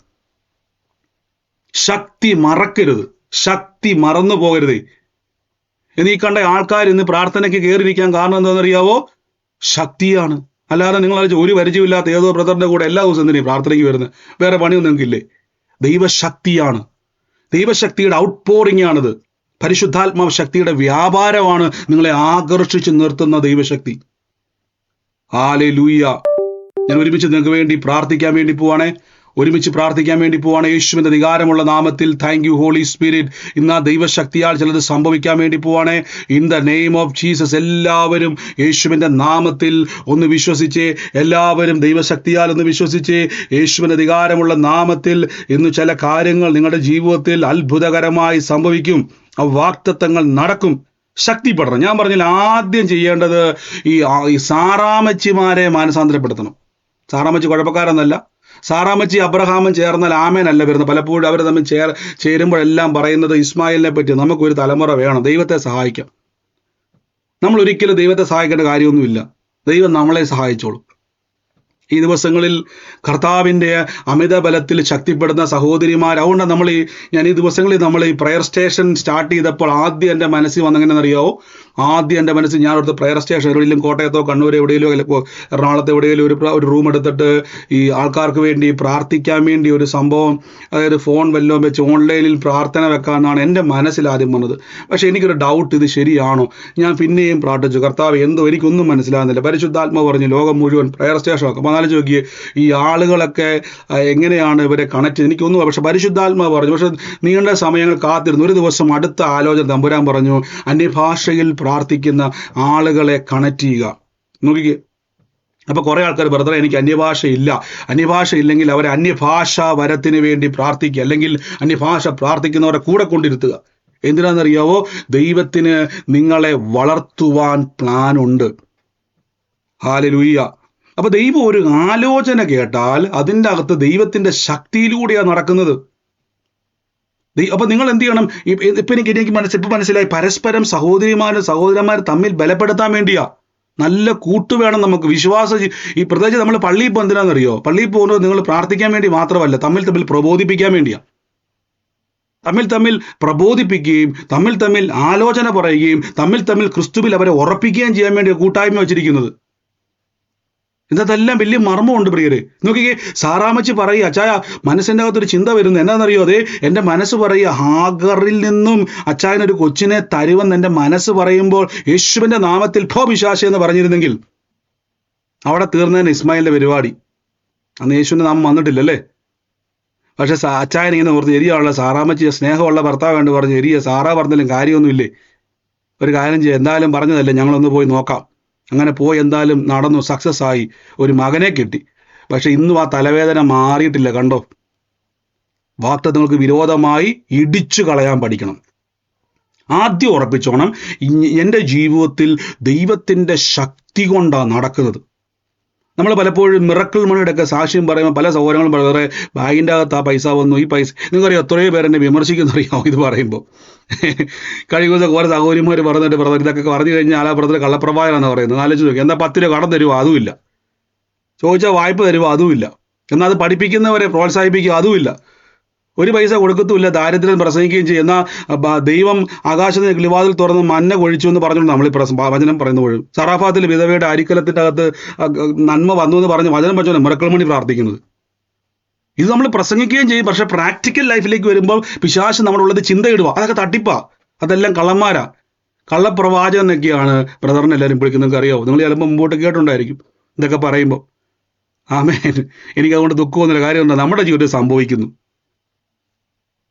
ശക്തി മറക്കരുത്, ശക്തി മറന്നു പോകരുത്. എന്നീ കണ്ട ആൾക്കാർ ഇന്ന് പ്രാർത്ഥനയ്ക്ക് കയറിയിരിക്കാൻ കാരണം എന്താണെന്നറിയാവോ? ശക്തിയാണ്. അല്ലാതെ നിങ്ങൾ ഒരു പരിചയമില്ലാത്ത ഏതോ ബ്രദറിന്റെ കൂടെ എല്ലാ ദിവസവും എന്തിനാ പ്രാർത്ഥനയ്ക്ക് വരുന്നത്? വേറെ പണിയൊന്നും നിങ്ങൾക്കില്ലേ? ദൈവശക്തിയാണ്, ദൈവശക്തിയുടെ ഔട്ട് പോറിംഗ് ആണിത്. പരിശുദ്ധാത്മാവ് ശക്തിയുടെ വ്യാപാരമാണ് നിങ്ങളെ ആകർഷിച്ച് നിർത്തുന്ന ദൈവശക്തി. ഹല്ലേലൂയ. ഞാൻ ഒരുമിച്ച് നിങ്ങൾക്ക് വേണ്ടി പ്രാർത്ഥിക്കാൻ വേണ്ടി പോവാണ്. യേശുവിന്റെ അധികാരമുള്ള നാമത്തിൽ താങ്ക് യു ഹോളി സ്പിരിറ്റ്. ഇന്ന് ആ ദൈവശക്തിയാൽ ചിലത് സംഭവിക്കാൻ വേണ്ടി പോവാണ്. In the name of Jesus. എല്ലാവരും യേശുവിന്റെ നാമത്തിൽ ഒന്ന് വിശ്വസിച്ചേ. എല്ലാവരും ദൈവശക്തിയാൽ ഒന്ന് വിശ്വസിച്ചേ. യേശുവിന്റെ അധികാരമുള്ള നാമത്തിൽ ഇന്ന് ചില കാര്യങ്ങൾ നിങ്ങളുടെ ജീവിതത്തിൽ അത്ഭുതകരമായി സംഭവിക്കും. ആ വാഗ്ദത്തങ്ങൾ നടക്കും. ശക്തിപ്പെടണം. ഞാൻ പറഞ്ഞില്ല, ആദ്യം ചെയ്യേണ്ടത് ഈ സാറാമച്ചിമാരെ മാനസാന്തരപ്പെടുത്തണം. സാറാമച്ചി കുഴപ്പക്കാരൊന്നല്ല. സാറാമച്ചി അബ്രഹാമും ചേർന്നാൽ ആമേനല്ല വരുന്നത്. പലപ്പോഴും അവർ തമ്മിൽ ചേരുമ്പോഴെല്ലാം പറയുന്നത് ഇസ്മായിലിനെ പറ്റി. നമുക്കൊരു തലമുറ വേണം, ദൈവത്തെ സഹായിക്കാം. നമ്മൾ ഒരിക്കലും ദൈവത്തെ സഹായിക്കേണ്ട കാര്യമൊന്നുമില്ല, ദൈവം നമ്മളെ സഹായിച്ചോളും. ഈ ദിവസങ്ങളിൽ കർത്താവിൻ്റെ അമിത ബലത്തിൽ ശക്തിപ്പെടുന്ന സഹോദരിമാർ. അതുകൊണ്ട് ഞാൻ ഈ ദിവസങ്ങളിൽ നമ്മൾ ഈ പ്രയർ സ്റ്റേഷൻ സ്റ്റാർട്ട് ചെയ്തപ്പോൾ ആദ്യം എൻ്റെ മനസ്സിൽ വന്നെങ്ങനെയെന്നറിയാവോ? ആദ്യം എൻ്റെ മനസ്സിൽ ഞാൻ അവിടുത്തെ പ്രയർ സ്റ്റേഷൻ എവിടെയെങ്കിലും കോട്ടയത്തോ കണ്ണൂർ എവിടെയെങ്കിലും എറണാകുളത്ത് എവിടെയെങ്കിലും ഒരു റൂം എടുത്തിട്ട് ഈ ആൾക്കാർക്ക് വേണ്ടി പ്രാർത്ഥിക്കാൻ വേണ്ടി ഒരു സംഭവം, അതായത് ഫോൺ വല്ലതും വെച്ച് ഓൺലൈനിൽ പ്രാർത്ഥന വെക്കാമെന്നാണ് എൻ്റെ മനസ്സിൽ ആദ്യം വന്നത്. പക്ഷേ എനിക്കൊരു ഡൗട്ട്, ഇത് ശരിയാണോ? ഞാൻ പിന്നെയും പ്രാർത്ഥിച്ചു, കർത്താവ് എനിക്കൊന്നും മനസ്സിലാകുന്നില്ല. പരിശുദ്ധാത്മാവ് പറഞ്ഞു ലോകം മുഴുവൻ പ്രയർ സ്റ്റേഷൻ ആക്കും. ആലോചിച്ച് നോക്കിയേ, ഈ ആളുകളൊക്കെ എങ്ങനെയാണ് ഇവരെ കണക്ട് ചെയ്ത്? എനിക്കൊന്നും. പക്ഷെ പരിശുദ്ധാത്മാവ് പറഞ്ഞു. പക്ഷെ നീണ്ട സമയങ്ങൾ കാത്തിരുന്നു. ഒരു ദിവസം അടുത്ത ആലോചന തമ്പുരാൻ പറഞ്ഞു, അന്യഭാഷയിൽ പ്രാർത്ഥിക്കുന്ന ആളുകളെ കണക്ട് ചെയ്യുക. നോക്കിക്കേ, അപ്പൊ കുറെ ആൾക്കാർ, ബ്രദറെ എനിക്ക് അന്യഭാഷ ഇല്ലെങ്കിൽ അവരെ അന്യഭാഷ വരത്തിന് വേണ്ടി പ്രാർത്ഥിക്കുക, അല്ലെങ്കിൽ അന്യഭാഷ പ്രാർത്ഥിക്കുന്നവരെ കൂടെ കൊണ്ടിരുത്തുക. എന്തിനാണെന്നറിയാവോ? ദൈവത്തിന് നിങ്ങളെ വളർത്തുവാൻ പ്ലാനുണ്ട്. ഹല്ലേലൂയ. അപ്പൊ ദൈവം ഒരു ആലോചന കേട്ടാൽ അതിൻ്റെ അകത്ത് ദൈവത്തിന്റെ ശക്തിയിലൂടെയാണ് നടക്കുന്നത്. അപ്പൊ നിങ്ങൾ എന്ത് ചെയ്യണം? ഇപ്പൊ എനിക്ക് മനസ്സിലായി, പരസ്പരം സഹോദരന്മാർ തമ്മിൽ ബലപ്പെടുത്താൻ വേണ്ടിയാ. നല്ല കൂട്ട് വേണം നമുക്ക്. പ്രത്യേകിച്ച് നമ്മൾ പള്ളിയിൽ പോകുമ്പോൾ എന്തിനാണെന്നറിയോ? പള്ളിയിൽ പോകുന്നത് നിങ്ങൾ പ്രാർത്ഥിക്കാൻ വേണ്ടി മാത്രമല്ല, തമ്മിൽ പ്രബോധിപ്പിക്കാൻ വേണ്ടിയാ. തമ്മിൽ പ്രബോധിപ്പിക്കുകയും തമ്മിൽ ആലോചന പറയുകയും തമ്മിൽ ക്രിസ്തുവിൽ അവരെ ഉറപ്പിക്കുകയും ചെയ്യാൻ വേണ്ടി കൂട്ടായ്മ വെച്ചിരിക്കുന്നത്. ഇതെല്ലാം വലിയ മർമ്മമുണ്ട് പ്രിയരെ. നോക്കിക്കേ, സാറാമച്ചി പറയുക, അച്ചായ മനസ്സിൻ്റെ അകത്തൊരു ചിന്ത വരുന്നു. എന്താണെന്നറിയോ? അതെ, എൻ്റെ മനസ്സ് പറയുക, ഹാഗറിൽ നിന്നും അച്ചായനൊരു കൊച്ചിനെ തരുവെന്ന് എൻ്റെ മനസ്സ് പറയുമ്പോൾ യേശുവിൻ്റെ നാമത്തിൽ ഭോ പിശാചേ എന്ന് പറഞ്ഞിരുന്നെങ്കിൽ അവിടെ തീർന്നതിന് ഇസ്മായിലിൻ്റെ പരിപാടി. അന്ന് യേശുവിൻ്റെ നാമം വന്നിട്ടില്ലല്ലേ? പക്ഷെ അച്ചായൻ ഇങ്ങനെ ഓർത്ത്, എരിയാണല്ലോ സാറാമച്ചി സ്നേഹമുള്ള ഭർത്താവ് വേണ്ടി പറഞ്ഞു, എരിയ സാറാ പറഞ്ഞാലും കാര്യമൊന്നുമില്ലേ? ഒരു കാര്യം ചെയ്യാം, എന്തായാലും പറഞ്ഞതല്ലേ, ഞങ്ങളൊന്ന് പോയി നോക്കാം. അങ്ങനെ പോയി എന്തായാലും നടന്നു, സക്സസ് ആയി, ഒരു മകനെ കിട്ടി. പക്ഷെ ഇന്നും ആ തലവേദന മാറിയിട്ടില്ല. കണ്ടോ? വാഗ്ദത്തങ്ങൾക്ക് വിരോധമായി ഇടിച്ചു കളയാൻ പഠിക്കണം. ആദ്യം ഉറപ്പിച്ചോണം, എൻ്റെ ജീവിതത്തിൽ ദൈവത്തിൻ്റെ ശക്തി കൊണ്ടാണ് നടക്കുന്നത്. നമ്മൾ പലപ്പോഴും മിറക്കിൾ മണിയുടെ ഒക്കെ സാക്ഷ്യം പറയുമ്പോൾ പല സഹോദരങ്ങളും വളരെ ബാഗിൻ്റെ അകത്ത് ആ പൈസ വന്നു, ഈ പൈസ. നിങ്ങൾക്കറിയാം എത്രയോ പേരെന്നെ വിമർശിക്കുന്നറിയാമോ ഇത് പറയുമ്പോൾ? കഴിഞ്ഞ ദിവസം കുറേ സഹോദരിമാർ പറഞ്ഞിട്ട്, ബ്രദർ ഇതൊക്കെ പറഞ്ഞു കഴിഞ്ഞാൽ ആ ബ്രദർ കള്ളപ്രവാഹനാണെന്ന് പറയുന്നത്. ആലോചിച്ച് നോക്കി. എന്നാൽ 10 രൂപ കടം തരുമോ? അതുമില്ല. ചോദിച്ചാൽ വായ്പ തരുമോ? അതുമില്ല. എന്നാൽ അത് പഠിപ്പിക്കുന്നവരെ പ്രോത്സാഹിപ്പിക്കുക? അതുമില്ല. ഒരു പൈസ കൊടുക്കത്തുമില്ല, ദാരിദ്ര്യം പ്രസംഗിക്കുകയും ചെയ്യും. എന്നാൽ ദൈവം ആകാശത്തിന് കിളിവാതിൽ തുറന്ന് മന്ന കൊഴിച്ചു എന്ന് പറഞ്ഞുകൊണ്ട് നമ്മൾ ഈ വചനം പറയുമ്പോഴും സറാഫാത്തിൽ വിധവയുടെ അരിക്കലത്തിൻ്റെ അകത്ത് നന്മ വന്നു എന്ന് പറഞ്ഞ് വചനം വെച്ചോണ്ട് മിറക്കിൾ മണി പ്രാർത്ഥിക്കുന്നത്. ഇത് നമ്മൾ പ്രസംഗിക്കുകയും ചെയ്യും. പക്ഷെ പ്രാക്ടിക്കൽ ലൈഫിലേക്ക് വരുമ്പോൾ പിശാച് നമ്മുടെ ഉള്ളത് ചിന്തയിടുക, അതൊക്കെ തട്ടിപ്പാ, അതെല്ലാം കള്ളന്മാരാ, കള്ളപ്രവാചകം എന്നൊക്കെയാണ് ബ്രദറിനെ എല്ലാവരും വിളിക്കുന്നത്. നിങ്ങൾക്ക് അറിയാമോ? നിങ്ങൾ ചിലപ്പോൾ മുമ്പോട്ട് കേട്ടുണ്ടായിരിക്കും ഇതൊക്കെ പറയുമ്പോൾ. ആമേൻ. എനിക്കതുകൊണ്ട് ദുഃഖമൊന്നുമില്ല. കാര്യം എന്താ, നമ്മുടെ ജീവിതത്തിൽ സംഭവിക്കുന്നു,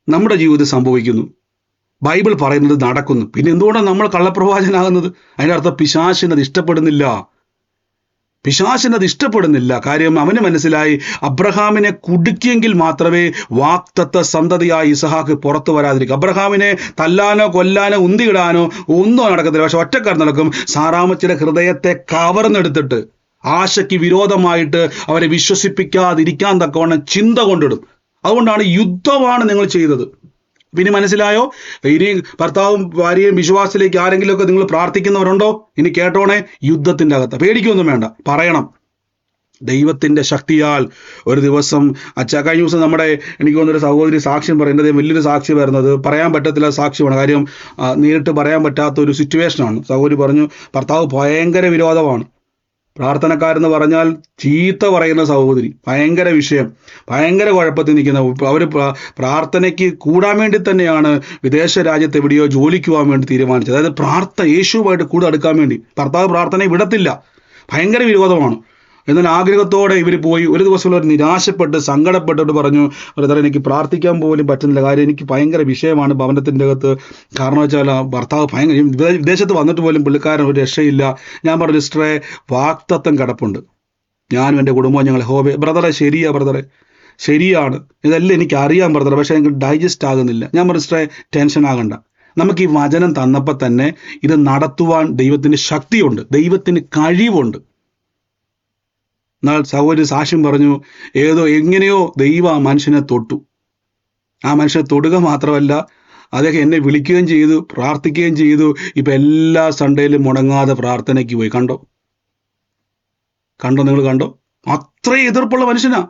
നമ്മുടെ ജീവിതത്തിൽ സംഭവിക്കുന്നു. ബൈബിൾ പറയുന്നത് നടക്കുന്നു. പിന്നെ എന്തുകൊണ്ടാണ് നമ്മൾ കള്ളപ്രവാചകനാകുന്നത്? അതിൻ്റെ അർത്ഥം പിശാചിനത് ഇഷ്ടപ്പെടുന്നില്ല. പിശാചിനത് ഇഷ്ടപ്പെടുന്നില്ല. കാര്യം അവന് മനസ്സിലായി, അബ്രഹാമിനെ കുടുക്കിയെങ്കിൽ മാത്രമേ വാക്തത്വ സന്തതിയായ ഇസഹാക്ക് പുറത്തു വരാതിരിക്കും. അബ്രഹാമിനെ തല്ലാനോ കൊല്ലാനോ ഉന്തിയിടാനോ ഒന്നും നടക്കത്തില്ല. പക്ഷെ ഒറ്റക്കാർ നടക്കും. സാറാമച്ചിയുടെ ഹൃദയത്തെ കവർന്നെടുത്തിട്ട് ആശയ്ക്ക് വിരോധമായിട്ട് അവരെ വിശ്വസിപ്പിക്കാതിരിക്കാൻ തക്കവണ്ണം ചിന്ത കൊണ്ടിടും. അതുകൊണ്ടാണ് യുദ്ധമാണ് നിങ്ങൾ ചെയ്തത്. പിന്നെ മനസ്സിലായോ? ഇനി ഭർത്താവും ഭാര്യയും വിശ്വാസത്തിലേക്ക് ആരെങ്കിലുമൊക്കെ നിങ്ങൾ പ്രാർത്ഥിക്കുന്നവരുണ്ടോ? ഇനി കേട്ടോണേ, യുദ്ധത്തിൻ്റെ അകത്ത് പേടിക്കൊന്നും വേണ്ട, പറയണം. ദൈവത്തിൻ്റെ ശക്തിയാൽ ഒരു ദിവസം കഴിഞ്ഞ ദിവസം നമ്മുടെ എനിക്ക് തോന്നുന്നൊരു സഹോദരി സാക്ഷ്യം പറയുന്നത് വലിയൊരു സാക്ഷി വരുന്നത്, പറയാൻ പറ്റത്തില്ല സാക്ഷ്യമാണ്. കാര്യം നേരിട്ട് പറയാൻ പറ്റാത്ത ഒരു സിറ്റുവേഷനാണ്. സഹോദരി പറഞ്ഞു, ഭർത്താവ് ഭയങ്കര വിരോധമാണ്, പ്രാർത്ഥനക്കാരെന്ന് പറഞ്ഞാൽ ചീത്ത പറയുന്ന സഹോദരി, ഭയങ്കര വിഷയം, ഭയങ്കര കുഴപ്പത്തിൽ നിൽക്കുന്ന. അവർ പ്രാർത്ഥനയ്ക്ക് കൂടാൻ വേണ്ടി തന്നെയാണ് വിദേശ രാജ്യത്ത് എവിടെയോ ജോലിക്ക് പോകാൻ വേണ്ടി തീരുമാനിച്ചത്. അതായത് യേശുവുമായിട്ട് കൂടെ അടുക്കാൻ വേണ്ടി. ഭർത്താവ് പ്രാർത്ഥനയെ വിടത്തില്ല, ഭയങ്കര വിരോധമാണ്. എന്നാൽ ആഗ്രഹത്തോടെ ഇവർ പോയി. ഒരു ദിവസം അവർ നിരാശപ്പെട്ട് സങ്കടപ്പെട്ടിട്ട് പറഞ്ഞു, ബ്രദർ എനിക്ക് പ്രാർത്ഥിക്കാൻ പോലും പറ്റുന്നില്ല, കാര്യം എനിക്ക് ഭയങ്കര വിഷയമാണ് ഭവനത്തിൻ്റെ അകത്ത്. കാരണം വെച്ചാൽ ഭർത്താവ് ഭയങ്കര വിദേശത്ത് വന്നിട്ട് പോലും പുള്ളിക്കാരൻ ഒരു രക്ഷയില്ല. ഞാൻ പറഞ്ഞു, സിസ്റ്ററെ വാക്തത്വം കിടപ്പുണ്ട്, ഞാനും എൻ്റെ കുടുംബവും ഞങ്ങൾ ഹോബേ. ബ്രദറെ ശരിയാ ബ്രദറെ, ശരിയാണ്, ഇതെല്ലാം എനിക്ക് അറിയാം ബ്രദറെ, പക്ഷേ എനിക്ക് ഡൈജസ്റ്റ് ആകുന്നില്ല. ഞാൻ പറഞ്ഞു, സിസ്റ്ററെ ടെൻഷൻ ആകണ്ട, നമുക്ക് ഈ വചനം തന്നപ്പോൾ തന്നെ ഇത് നടത്തുവാൻ ദൈവത്തിന് ശക്തിയുണ്ട്, ദൈവത്തിന് കഴിവുണ്ട്. എന്നാൽ സഹോദരി സാക്ഷ്യം പറഞ്ഞു, എങ്ങനെയോ ദൈവം ആ മനുഷ്യനെ തൊട്ടു. ആ മനുഷ്യനെ തൊടുക മാത്രമല്ല, അദ്ദേഹം എന്നെ വിളിക്കുകയും ചെയ്തു, പ്രാർത്ഥിക്കുകയും ചെയ്തു. ഇപ്പം എല്ലാ സൺഡേയിലും മുടങ്ങാതെ പ്രാർത്ഥനയ്ക്ക് പോയി. കണ്ടോ നിങ്ങൾ കണ്ടോ? അത്രയും എതിർപ്പുള്ള മനുഷ്യനാ.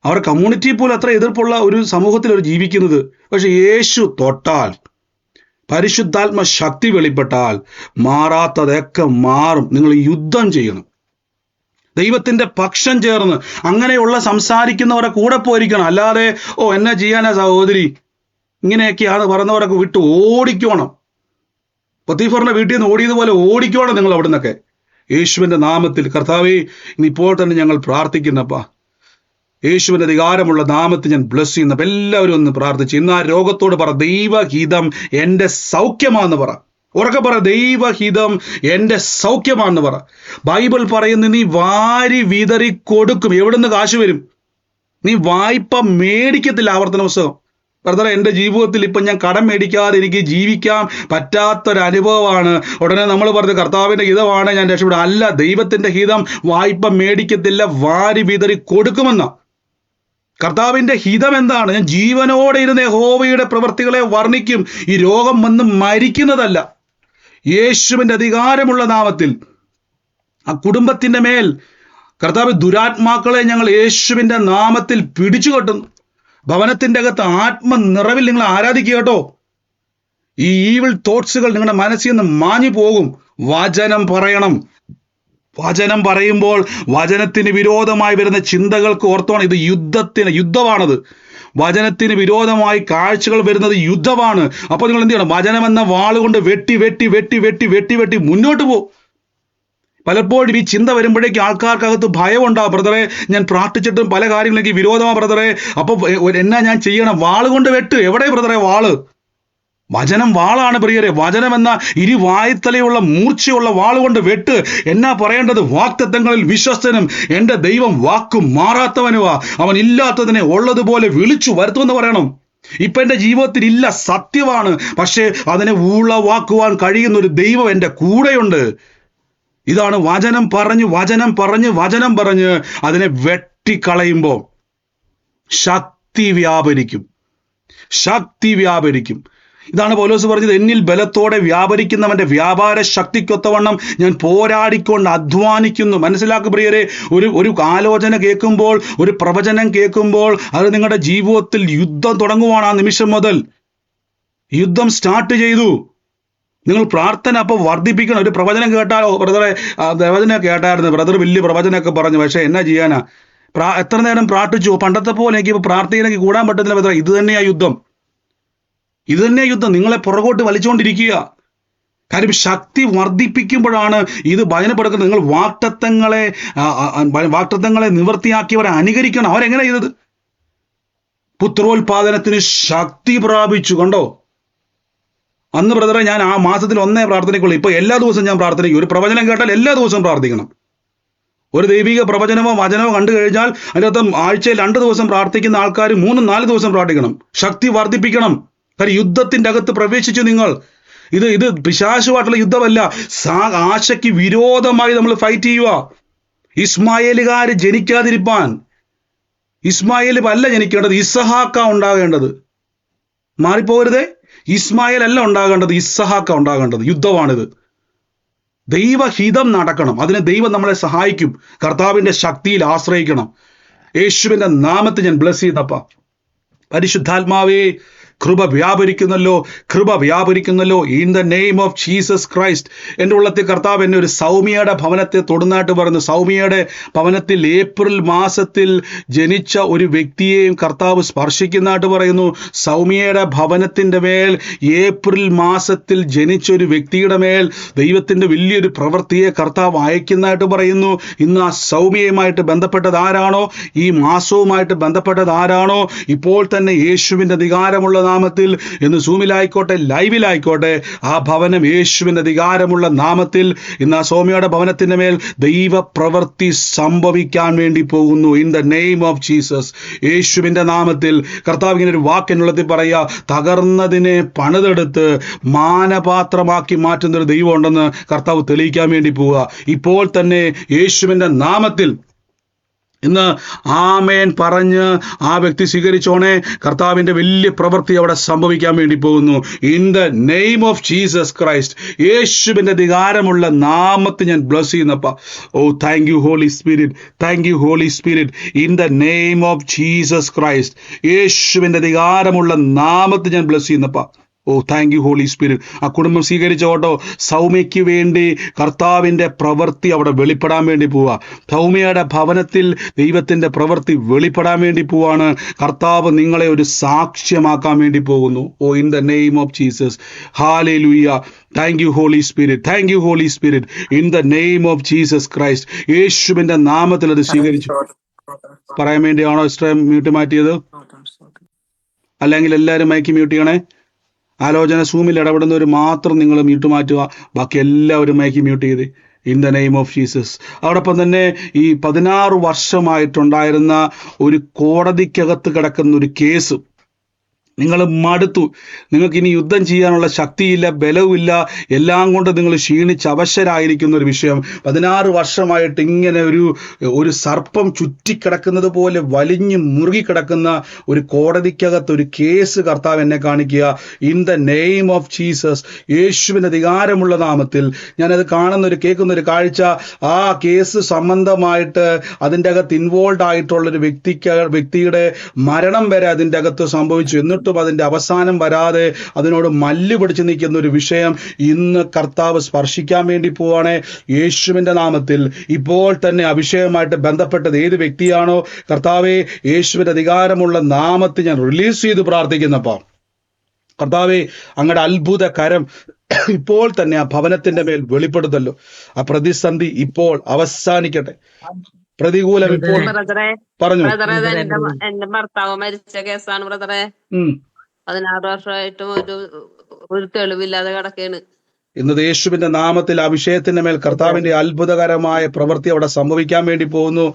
അവർ കമ്മ്യൂണിറ്റി പോലും അത്ര എതിർപ്പുള്ള ഒരു സമൂഹത്തിൽ അവർ ജീവിക്കുന്നത്. പക്ഷെ യേശു തൊട്ടാൽ, പരിശുദ്ധാത്മ ശക്തി വെളിപ്പെട്ടാൽ മാറാത്തതൊക്കെ മാറും. നിങ്ങൾ യുദ്ധം ചെയ്യണം, ദൈവത്തിൻ്റെ പക്ഷം ചേർന്ന്. അങ്ങനെയുള്ള സംസാരിക്കുന്നവരെ കൂടെ പോയിരിക്കണം. അല്ലാതെ എന്നാ ചെയ്യാനാ സഹോദരി, ഇങ്ങനെയൊക്കെയാണ് പറയുന്നവരൊക്കെ വിട്ട് ഓടിക്കോണം. പൊത്തീഫറിന്റെ വീട്ടിൽ നിന്ന് ഓടിയതുപോലെ ഓടിക്കോണം നിങ്ങൾ അവിടെ നിന്നൊക്കെ. യേശുവിൻ്റെ നാമത്തിൽ കർത്താവേ, ഇന്നിപ്പോൾ തന്നെ ഞങ്ങൾ പ്രാർത്ഥിക്കുന്നപ്പാ, യേശുവിൻ്റെ അധികാരമുള്ള നാമത്തിൽ ഞാൻ ബ്ലസ് ചെയ്യുന്നപ്പോൾ എല്ലാവരും ഒന്ന് പ്രാർത്ഥിച്ച് ഇന്ന് ആ രോഗത്തോട് പറ, ദൈവഹിതം എൻ്റെ സൗഖ്യമാണെന്ന് പറ. ഉറക്കെ പറ, ദൈവഹിതം എൻ്റെ സൗഖ്യമാണെന്ന് പറ. ബൈബിൾ പറയുന്നു, നീ വാരി വിതറി കൊടുക്കും. എവിടുന്ന് കാശ് വരും? നീ വായ്പ മേടിക്കത്തില്ല. ആവർത്തന പുസ്തകം. ബ്രദറെ, എൻ്റെ ജീവിതത്തിൽ ഇപ്പം ഞാൻ കടം മേടിക്കാതെ എനിക്ക് ജീവിക്കാൻ പറ്റാത്തൊരനുഭവമാണ്. ഉടനെ നമ്മൾ പറഞ്ഞു, കർത്താവിൻ്റെ ഹിതമാണ് ഞാൻ രക്ഷപ്പെടുക. അല്ല, ദൈവത്തിൻ്റെ ഹിതം വായ്പ മേടിക്കത്തില്ല, വാരി വിതറി കൊടുക്കുമെന്ന. കർത്താവിൻ്റെ ഹിതം എന്താണ്? ഞാൻ ജീവനോടെ ഇരുന്ന് യഹോവയുടെ പ്രവൃത്തികളെ വർണ്ണിക്കും. ഈ രോഗം വന്ന് മരിക്കുന്നതല്ല. യേശുവിൻ്റെ അധികാരമുള്ള നാമത്തിൽ ആ കുടുംബത്തിൻ്റെ മേൽ കർത്താവ്, ദുരാത്മാക്കളെ ഞങ്ങൾ യേശുവിൻ്റെ നാമത്തിൽ പിടിച്ചു കെട്ടുന്നു. ഭവനത്തിൻ്റെ അകത്ത് ആത്മനിറവിൽ നിങ്ങൾ ആരാധിക്കുക കേട്ടോ. ഈ ഈവിൾ തോട്ട്സുകൾ നിങ്ങളുടെ മനസ്സിൽ നിന്ന് മാഞ്ഞു പോകും. വചനം പറയണം. വചനം പറയുമ്പോൾ വചനത്തിന് വിരോധമായി വരുന്ന ചിന്തകൾക്ക് ഓർത്തോണം, ഇത് യുദ്ധമാണത്. വചനത്തിന് വിരോധമായി കാഴ്ചകൾ വരുന്നത് യുദ്ധമാണ്. അപ്പോൾ നിങ്ങൾ എന്ത് ചെയ്യണം? വചനം എന്ന വാളുകൊണ്ട് വെട്ടി വെട്ടി വെട്ടി വെട്ടി വെട്ടി വെട്ടി മുന്നോട്ട് പോകും. പലപ്പോഴും ഈ ചിന്ത വരുമ്പോഴേക്കും ആൾക്കാർക്കകത്ത് ഭയമുണ്ടാകും. ബ്രദറെ, ഞാൻ പ്രാർത്ഥിച്ചിട്ടും പല കാര്യങ്ങളിലേക്ക് വിരോധമാണ് ബ്രദറെ, അപ്പോൾ എന്നാ ഞാൻ ചെയ്യണം? വാളുകൊണ്ട് വെട്ട്. എവിടെ ബ്രദറെ വാള്? വചനം വാളാണ് പ്രിയരെ. വചനം എന്ന ഇരുവായ്ത്തലയുള്ള മൂർച്ചയുള്ള വാളുകൊണ്ട് വെട്ട്. എന്നാ പറയേണ്ടത്? വാക്തത്വങ്ങളിൽ വിശ്വസ്തനും എൻ്റെ ദൈവം വാക്കും മാറാത്തവനുവാ, അവൻ ഇല്ലാത്തതിനെ ഉള്ളതുപോലെ വിളിച്ചു വരുത്തുമെന്ന് പറയണം. ഇപ്പം എൻ്റെ ജീവിതത്തിൽ ഇല്ല, സത്യമാണ്, പക്ഷേ അതിനെ ഉളവാക്കുവാൻ കഴിയുന്ന ഒരു ദൈവം എൻ്റെ കൂടെയുണ്ട്. ഇതാണ് വചനം പറഞ്ഞ് വചനം പറഞ്ഞ് വചനം പറഞ്ഞ് അതിനെ വെട്ടിക്കളയുമ്പോൾ ശക്തി വ്യാപരിക്കും. ശക്തി വ്യാപരിക്കും. ഇതാണ് പൗലോസ് പറഞ്ഞത്, എന്നിൽ ബലത്തോടെ വ്യാപരിക്കുന്നവന്റെ വ്യാപാര ശക്തിക്കൊത്തവണ്ണം ഞാൻ പോരാടിക്കൊണ്ട് അധ്വാനിക്കുന്നു. മനസ്സിലാക്കുക പ്രിയരെ, ഒരു ആലോചന കേൾക്കുമ്പോൾ, ഒരു പ്രവചനം കേൾക്കുമ്പോൾ അത് നിങ്ങളുടെ ജീവിതത്തിൽ യുദ്ധം തുടങ്ങുവാണ്. ആ നിമിഷം മുതൽ യുദ്ധം സ്റ്റാർട്ട് ചെയ്തു. നിങ്ങൾ പ്രാർത്ഥന അപ്പോൾ വർദ്ധിപ്പിക്കണം. ഒരു പ്രവചനം കേട്ടാലോ, ബ്രദറെ പ്രവചനം കേട്ടായിരുന്നു, ബ്രദർ വലിയ പ്രവചനമൊക്കെ പറഞ്ഞു, പക്ഷെ എന്നാ ചെയ്യാനാ, എത്ര നേരം പ്രാർത്ഥിച്ചു. പണ്ടത്തെ പോലെ എനിക്ക് ഇപ്പോൾ പ്രാർത്ഥനയ്ക്ക് കൂടാൻ പറ്റുന്നില്ല ബ്രദറെ. ഇത് തന്നെയാ യുദ്ധം, ഇത് തന്നെയാ യുദ്ധം. നിങ്ങളെ പുറകോട്ട് വലിച്ചുകൊണ്ടിരിക്കുക. കാര്യം ശക്തി വർദ്ധിപ്പിക്കുമ്പോഴാണ് ഇത് ഭയപ്പെടുക്കുന്നത്. നിങ്ങൾ വാഗ്ദത്തങ്ങളെ നിവൃത്തിയാക്കിയവരെ അനുകരിക്കണം. അവരെങ്ങനെ ചെയ്തത്? പുത്രോത്പാദനത്തിന് ശക്തി പ്രാപിച്ചു. കണ്ടോ? അന്ന് ബ്രദറെ ഞാൻ ആ മാസത്തിൽ 1 പ്രാർത്ഥനയ്ക്കുള്ളൂ. ഇപ്പൊ എല്ലാ ദിവസവും ഞാൻ പ്രാർത്ഥനയ്ക്കും. ഒരു പ്രവചനം കേട്ടാൽ എല്ലാ ദിവസവും പ്രാർത്ഥിക്കണം. ഒരു ദൈവിക പ്രവചനമോ വചനമോ കണ്ടു കഴിഞ്ഞാൽ അതിനകത്ത് ആഴ്ചയിൽ 2 ദിവസം പ്രാർത്ഥിക്കുന്ന ആൾക്കാർ 3-4 ദിവസം പ്രാർത്ഥിക്കണം. ശക്തി വർദ്ധിപ്പിക്കണം. കാര്യം യുദ്ധത്തിന്റെ അകത്ത് പ്രവേശിച്ചു നിങ്ങൾ. ഇത് പിശാചുമായിട്ടുള്ള യുദ്ധമല്ല, ആശയ്ക്ക് വിരോധമായി നമ്മൾ ഫൈറ്റ് ചെയ്യുക. ഇസ്മായേലുകാര് ജനിക്കാതിരിപ്പാൻ, ഇസ്മായേൽ അല്ല ജനിക്കേണ്ടത്, ഇസഹാക്ക ഉണ്ടാകേണ്ടത്. മാറിപ്പോകരുതേ. ഇസ്മായേൽ അല്ല ഉണ്ടാകേണ്ടത്, ഇസഹാക്ക ഉണ്ടാകേണ്ടത്. യുദ്ധമാണിത്. ദൈവഹിതം നടക്കണം. അതിന് ദൈവം നമ്മളെ സഹായിക്കും. കർത്താവിന്റെ ശക്തിയിൽ ആശ്രയിക്കണം. യേശുവിന്റെ നാമത്തിൽ ഞാൻ ബ്ലസ് ചെയ്യുന്നപ്പ. പരിശുദ്ധാത്മാവേ, കൃപ വ്യാപരിക്കുന്നല്ലോ, കൃപ വ്യാപരിക്കുന്നല്ലോ. In the name of Jesus Christ. എൻ്റെ ഉള്ളത്തിൽ കർത്താവ് എന്നെ ഒരു സൗമ്യയുടെ ഭവനത്തെ തൊടുന്നായിട്ട് പറഞ്ഞു. സൗമ്യയുടെ ഭവനത്തിൽ ഏപ്രിൽ മാസത്തിൽ ജനിച്ച ഒരു വ്യക്തിയെയും കർത്താവ് സ്പർശിക്കുന്നതായിട്ട് പറയുന്നു. സൗമ്യയുടെ ഭവനത്തിൻ്റെ മേൽ ഏപ്രിൽ മാസത്തിൽ ജനിച്ച ഒരു വ്യക്തിയുടെ മേൽ ദൈവത്തിൻ്റെ വലിയൊരു പ്രവൃത്തിയെ കർത്താവ് അയക്കുന്നതായിട്ട് പറയുന്നു. ഇന്ന് ആ സൗമ്യയുമായിട്ട് ബന്ധപ്പെട്ടത് ആരാണോ, ഈ മാസവുമായിട്ട് ബന്ധപ്പെട്ടത് ആരാണോ, ഇപ്പോൾ തന്നെ യേശുവിൻ്റെ അധികാരമുള്ള നാമത്തിൽ, ഇന്ന് സൂമിലായിക്കോട്ടെ ലൈവിലായിക്കോട്ടെ, ആ ഭവനം യേശുവിൻ്റെ അധികാരമുള്ള നാമത്തിൽ ഇന്ന് ആ സൗമ്യയുടെ ഭവനത്തിൻ്റെ മേൽ ദൈവപ്രവൃത്തി സംഭവിക്കാൻ വേണ്ടി പോകുന്നു. In the name of Jesus. യേശുവിൻ്റെ നാമത്തിൽ കർത്താവ് ഇങ്ങനെ ഒരു വാക്കിനുള്ളത്തിൽ പറയുക, തകർന്നതിനെ പണിതെടുത്ത് മാനപാത്രമാക്കി മാറ്റുന്നൊരു ദൈവം ഉണ്ടെന്ന് കർത്താവ് തെളിയിക്കാൻ വേണ്ടി പോവുക. ഇപ്പോൾ തന്നെ യേശുവിൻ്റെ നാമത്തിൽ ഇന്ന് ആമേൻ പറഞ്ഞ് ആ വ്യക്തി സ്വീകരിച്ചോണേ. കർത്താവിൻ്റെ വലിയ പ്രവൃത്തി അവിടെ സംഭവിക്കാൻ വേണ്ടി പോകുന്നു. In the name of Jesus Christ. യേശുവിൻ്റെ അധികാരമുള്ള നാമത്തിൽ ഞാൻ ബ്ലസ് ചെയ്യുന്നപ്പ. Oh thank you holy spirit, thank you holy spirit. In the name of Jesus Christ. യേശുവിൻ്റെ അധികാരമുള്ള നാമത്തിൽ ഞാൻ ബ്ലസ് ചെയ്യുന്നപ്പ. Oh thank you holy spirit. ആ കുടുംബം സ്വീകരിച്ചോട്ടോ. സൗമ്യയ്ക്ക് വേണ്ടി കർത്താവിൻ്റെ പ്രവൃത്തി അവിടെ വെളിപ്പെടാൻ വേണ്ടി പോവുക. സൗമ്യയുടെ ഭവനത്തിൽ ദൈവത്തിൻ്റെ പ്രവൃത്തി വെളിപ്പെടാൻ വേണ്ടി പോവാണ്. കർത്താവ് നിങ്ങളെ ഒരു സാക്ഷ്യമാക്കാൻ വേണ്ടി പോകുന്നു. Oh in the name of Jesus. Hallelujah. Thank you holy spirit, thank you holy spirit. In the name of Jesus Christ. യേശുവിൻ്റെ നാമത്തിൽ അത് സ്വീകരിച്ചു. പറയാൻ വേണ്ടിയാണോ ഇഷ്ടം മ്യൂട്ട് മാറ്റിയത്? അല്ലെങ്കിൽ എല്ലാവരും മൈക്ക് മ്യൂട്ട് ചെയ്യണേ. ആലോചന സൂമിൽ ഇടപെടുന്നവർ മാത്രം നിങ്ങൾ മ്യൂട്ട് മാറ്റുക, ബാക്കി എല്ലാവരും മൈക്ക് മ്യൂട്ട് ചെയ്ത്. In the name of Jesus. അതോടൊപ്പം തന്നെ ഈ 16 വർഷമായിട്ടുണ്ടായിരുന്ന ഒരു കോടതിക്കകത്ത് കിടക്കുന്ന ഒരു കേസ് നിങ്ങൾ മടുത്തു. നിങ്ങൾക്ക് ഇനി യുദ്ധം ചെയ്യാനുള്ള ശക്തിയില്ല, ബലവുമില്ല, എല്ലാം കൊണ്ട് നിങ്ങൾ ക്ഷീണിച്ച് അവശരായിരിക്കുന്ന ഒരു വിഷയം. 16 വർഷമായിട്ട് ഇങ്ങനെ ഒരു സർപ്പം ചുറ്റിക്കിടക്കുന്നത് പോലെ വലിഞ്ഞ് മുറുകിക്കിടക്കുന്ന ഒരു കോടതിക്കകത്ത് ഒരു കേസ് കർത്താവ് എന്നെ കാണിക്കുക. In the name of Jesus. യേശുവിൻ്റെ അധികാരമുള്ള നാമത്തിൽ ഞാനത് കേൾക്കുന്ന ഒരു കാഴ്ച. ആ കേസ് സംബന്ധമായിട്ട് അതിൻ്റെ അകത്ത് ഇൻവോൾവ് ആയിട്ടുള്ളൊരു വ്യക്തിയുടെ മരണം വരെ അതിൻ്റെ അകത്ത് സംഭവിച്ചു. എന്നിട്ട് അതിന്റെ അവസാനം വരാതെ അതിനോട് മല്ല് പിടിച്ച് നിൽക്കുന്ന ഒരു വിഷയം ഇന്ന് കർത്താവ് സ്പർശിക്കാൻ വേണ്ടി പോവാണ്. യേശുവിന്റെ നാമത്തിൽ ഇപ്പോൾ തന്നെ അഭിഷേകമായിട്ട് ബന്ധപ്പെട്ടത് ഏത് വ്യക്തിയാണോ, കർത്താവെ യേശുവിന്റെ അധികാരമുള്ള നാമത്തിൽ ഞാൻ റിലീസ് ചെയ്ത് പ്രാർത്ഥിക്കുന്നപ്പോ, കർത്താവെ അങ്ങയുടെ അത്ഭുത കരം ഇപ്പോൾ തന്നെ ആ ഭവനത്തിന്റെ മേൽ വെളിപ്പെടുത്തല്ലോ. ആ പ്രതിസന്ധി ഇപ്പോൾ അവസാനിക്കട്ടെ. പ്രതികൂലം ഇപ്പോൾ പറഞ്ഞു. എന്റെ ഭർത്താവ് മരിച്ച കേസാണ് ബ്രദറെ. 16 വർഷമായിട്ടും ഒരു തെളിവില്ലാതെ കിടക്കാണ്. ഇന്ന് യേശുവിന്റെ നാമത്തിൽ അഭിഷേകത്തിന്റെ മേൽ കർത്താവിന്റെ അത്ഭുതകരമായ പ്രവൃത്തി അവിടെ സംഭവിക്കാൻ വേണ്ടി പോകുന്നു.